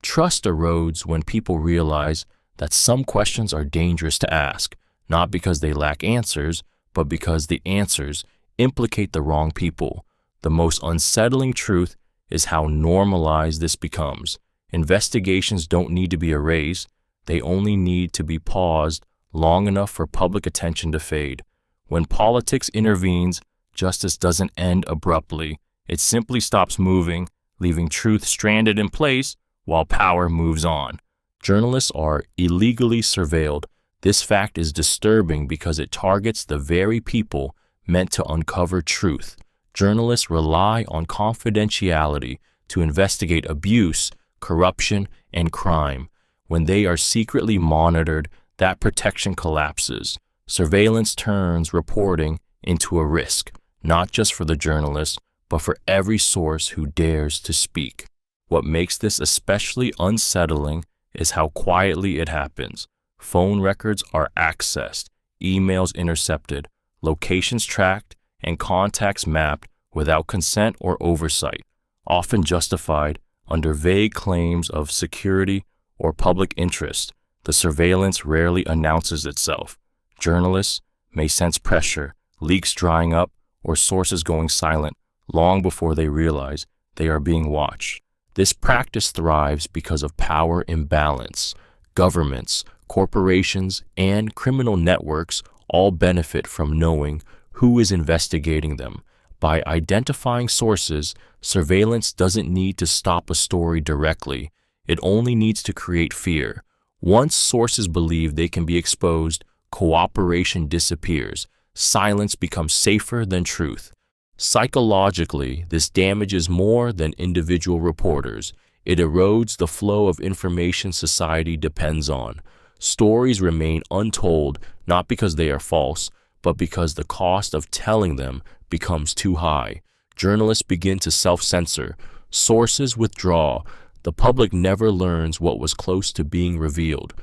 Trust erodes when people realize that some questions are dangerous to ask, not because they lack answers, but because the answers implicate the wrong people. The most unsettling truth is how normalized this becomes. Investigations don't need to be erased, they only need to be paused long enough for public attention to fade. When politics intervenes, justice doesn't end abruptly. It simply stops moving, leaving truth stranded in place while power moves on. Journalists are illegally surveilled. This fact is disturbing because it targets the very people meant to uncover truth. Journalists rely on confidentiality to investigate abuse, corruption, and crime. When they are secretly monitored, that protection collapses. Surveillance turns reporting into a risk, not just for the journalist, but for every source who dares to speak. What makes this especially unsettling is how quietly it happens. Phone records are accessed, emails intercepted, locations tracked, and contacts mapped without consent or oversight, often justified under vague claims of security or public interest. The surveillance rarely announces itself. Journalists may sense pressure, leaks drying up, or sources going silent long before they realize they are being watched. This practice thrives because of power imbalance. Governments, corporations, and criminal networks all benefit from knowing who is investigating them. By identifying sources, surveillance doesn't need to stop a story directly. It only needs to create fear. Once sources believe they can be exposed, cooperation disappears. Silence becomes safer than truth. Psychologically, this damages more than individual reporters. It erodes the flow of information society depends on. Stories remain untold not because they are false, but because the cost of telling them becomes too high. Journalists begin to self-censor. Sources withdraw. The public never learns what was close to being revealed.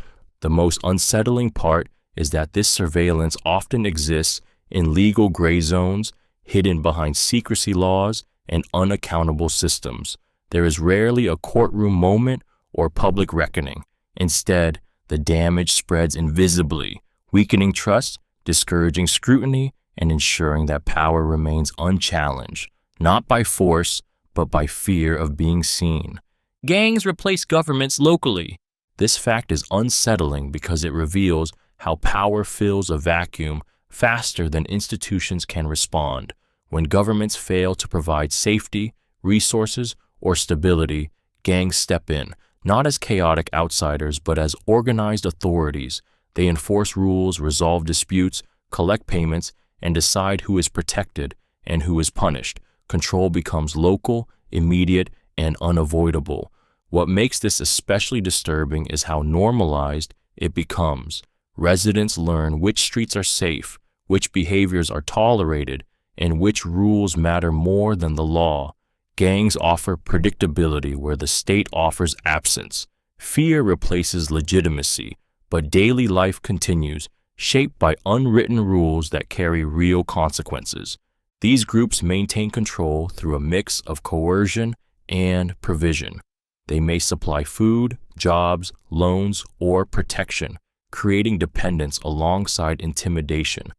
The most unsettling part is that this surveillance often exists in legal gray zones, hidden behind secrecy laws and unaccountable systems. There is rarely a courtroom moment or public reckoning. Instead, the damage spreads invisibly, weakening trust, discouraging scrutiny, and ensuring that power remains unchallenged, not by force, but by fear of being seen. Gangs replace governments locally. This fact is unsettling because it reveals how power fills a vacuum faster than institutions can respond. When governments fail to provide safety, resources, or stability, gangs step in, not as chaotic outsiders, but as organized authorities. They enforce rules, resolve disputes, collect payments, and decide who is protected and who is punished. Control becomes local, immediate, and unavoidable. What makes this especially disturbing is how normalized it becomes. Residents learn which streets are safe, which behaviors are tolerated, and which rules matter more than the law. Gangs offer predictability where the state offers absence. Fear replaces legitimacy, but daily life continues, shaped by unwritten rules that carry real consequences. These groups maintain control through a mix of coercion and provision. They may supply food, jobs, loans, or protection, creating dependence alongside intimidation.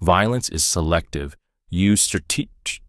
Violence is selective, used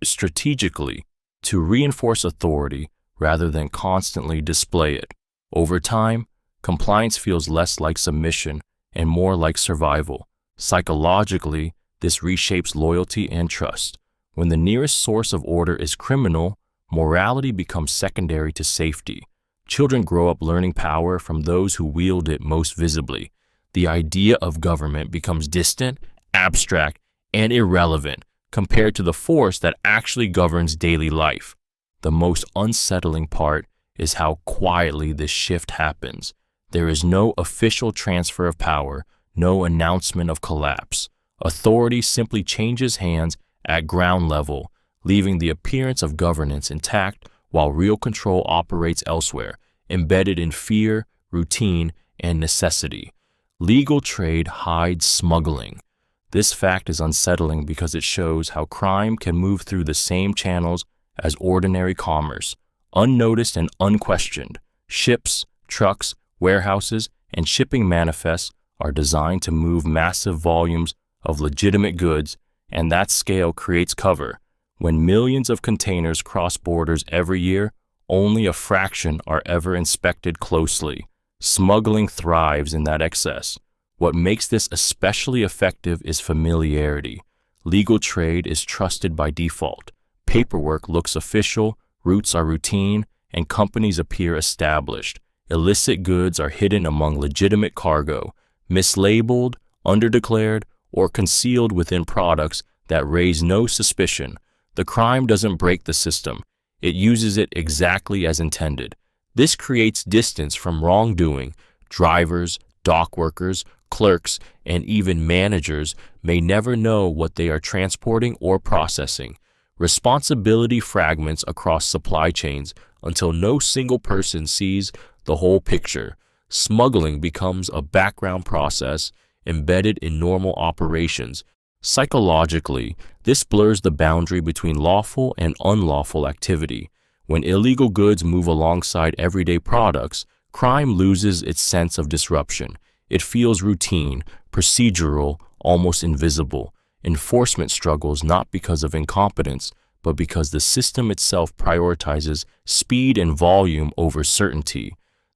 strategically to reinforce authority rather than constantly display it. Over time, compliance feels less like submission and more like survival. Psychologically, this reshapes loyalty and trust. When the nearest source of order is criminal, morality becomes secondary to safety. Children grow up learning power from those who wield it most visibly. The idea of government becomes distant, abstract, and irrelevant compared to the force that actually governs daily life. The most unsettling part is how quietly this shift happens. There is no official transfer of power, no announcement of collapse. Authority simply changes hands at ground level, leaving the appearance of governance intact while real control operates elsewhere, embedded in fear, routine, and necessity. Legal trade hides smuggling. This fact is unsettling because it shows how crime can move through the same channels as ordinary commerce, unnoticed and unquestioned. Ships, trucks, warehouses, and shipping manifests are designed to move massive volumes of legitimate goods, and that scale creates cover. When millions of containers cross borders every year, only a fraction are ever inspected closely. Smuggling thrives in that excess. What makes this especially effective is familiarity. Legal trade is trusted by default. Paperwork looks official, routes are routine, and companies appear established. Illicit goods are hidden among legitimate cargo, mislabeled, underdeclared, or concealed within products that raise no suspicion. The crime doesn't break the system. It uses it exactly as intended. This creates distance from wrongdoing. Drivers, dock workers, clerks, and even managers may never know what they are transporting or processing. Responsibility fragments across supply chains until no single person sees the whole picture. Smuggling becomes a background process embedded in normal operations. Psychologically, this blurs the boundary between lawful and unlawful activity. When illegal goods move alongside everyday products, crime loses its sense of disruption. It feels routine, procedural, almost invisible. Enforcement struggles not because of incompetence, but because the system itself prioritizes speed and volume over certainty.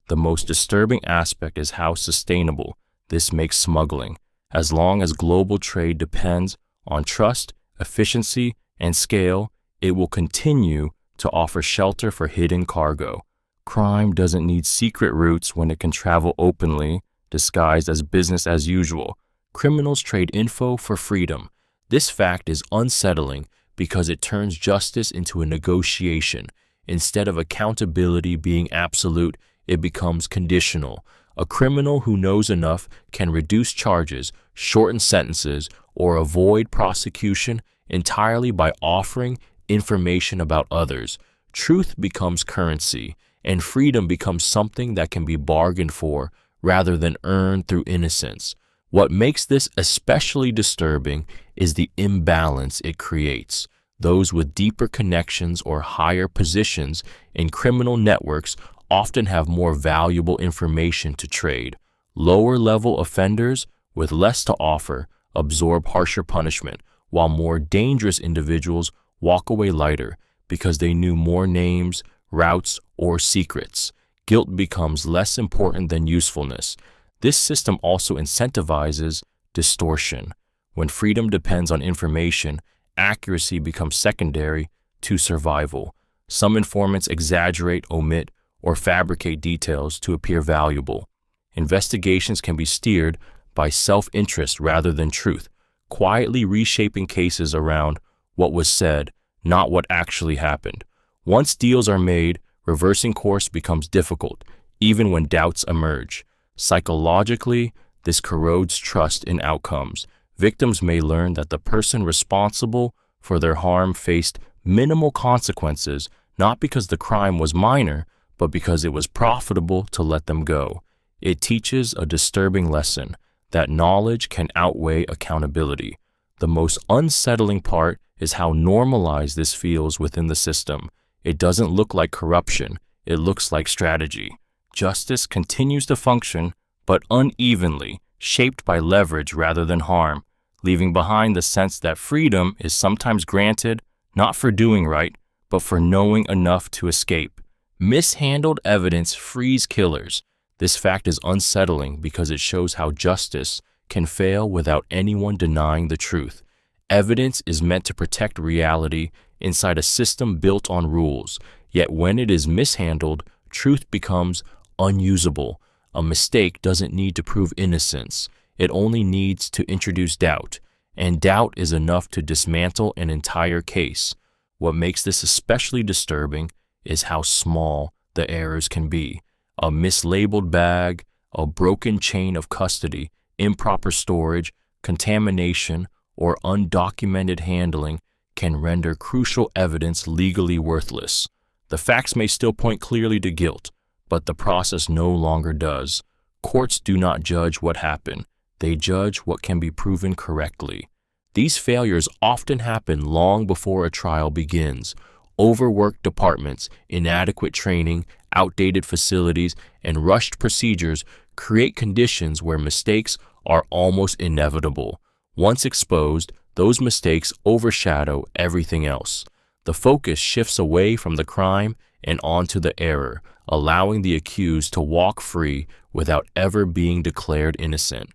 The most disturbing aspect is how sustainable this makes smuggling. As long as global trade depends on trust, efficiency, and scale, it will continue to offer shelter for hidden cargo. Crime doesn't need secret routes when it can travel openly, disguised as business as usual. Criminals trade info for freedom. This fact is unsettling because it turns justice into a negotiation. Instead of accountability being absolute, it becomes conditional. A criminal who knows enough can reduce charges, shorten sentences, or avoid prosecution entirely by offering information about others. Truth becomes currency, and freedom becomes something that can be bargained for rather than earned through innocence. What makes this especially disturbing is the imbalance it creates. Those with deeper connections or higher positions in criminal networks often have more valuable information to trade. Lower-level offenders with less to offer absorb harsher punishment, while more dangerous individuals walk away lighter because they knew more names, routes, or secrets. Guilt becomes less important than usefulness. This system also incentivizes distortion. When freedom depends on information, accuracy becomes secondary to survival. Some informants exaggerate, omit, or fabricate details to appear valuable. Investigations can be steered by self-interest rather than truth, quietly reshaping cases around what was said, not what actually happened. Once deals are made, reversing course becomes difficult, even when doubts emerge. Psychologically, This corrodes trust in outcomes. Victims may learn that the person responsible for their harm faced minimal consequences, not because the crime was minor, but because it was profitable to let them go. It teaches a disturbing lesson that knowledge can outweigh accountability. The most unsettling part is how normalized this feels within the system. It doesn't look like corruption, it looks like strategy. Justice continues to function, but unevenly, shaped by leverage rather than harm, leaving behind the sense that freedom is sometimes granted, not for doing right, but for knowing enough to escape. Mishandled evidence frees killers. This fact is unsettling because it shows how justice can fail without anyone denying the truth. Evidence is meant to protect reality inside a system built on rules, yet when it is mishandled, truth becomes unusable. A mistake doesn't need to prove innocence. It only needs to introduce doubt, and doubt is enough to dismantle an entire case. What makes this especially disturbing is how small the errors can be. A mislabeled bag, a broken chain of custody, improper storage, contamination, or undocumented handling can render crucial evidence legally worthless. The facts may still point clearly to guilt, but the process no longer does. Courts do not judge what happened. They judge what can be proven correctly. These failures often happen long before a trial begins. Overworked departments, inadequate training, outdated facilities, and rushed procedures create conditions where mistakes are almost inevitable. Once exposed, those mistakes overshadow everything else. The focus shifts away from the crime and onto the error, allowing the accused to walk free without ever being declared innocent.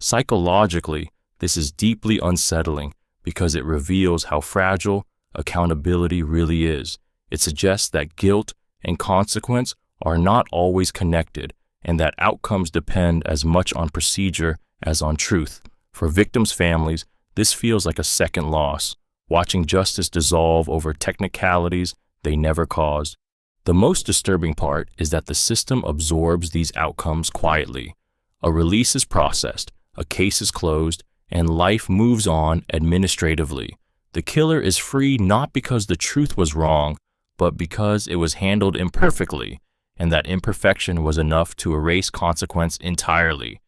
Psychologically, this is deeply unsettling because it reveals how fragile accountability really is. It suggests that guilt and consequence are not always connected, and that outcomes depend as much on procedure as on truth. For victims' families, this feels like a second loss, watching justice dissolve over technicalities they never caused. The most disturbing part is that the system absorbs these outcomes quietly. A release is processed, a case is closed, and life moves on administratively. The killer is free not because the truth was wrong, but because it was handled imperfectly, and that imperfection was enough to erase consequence entirely.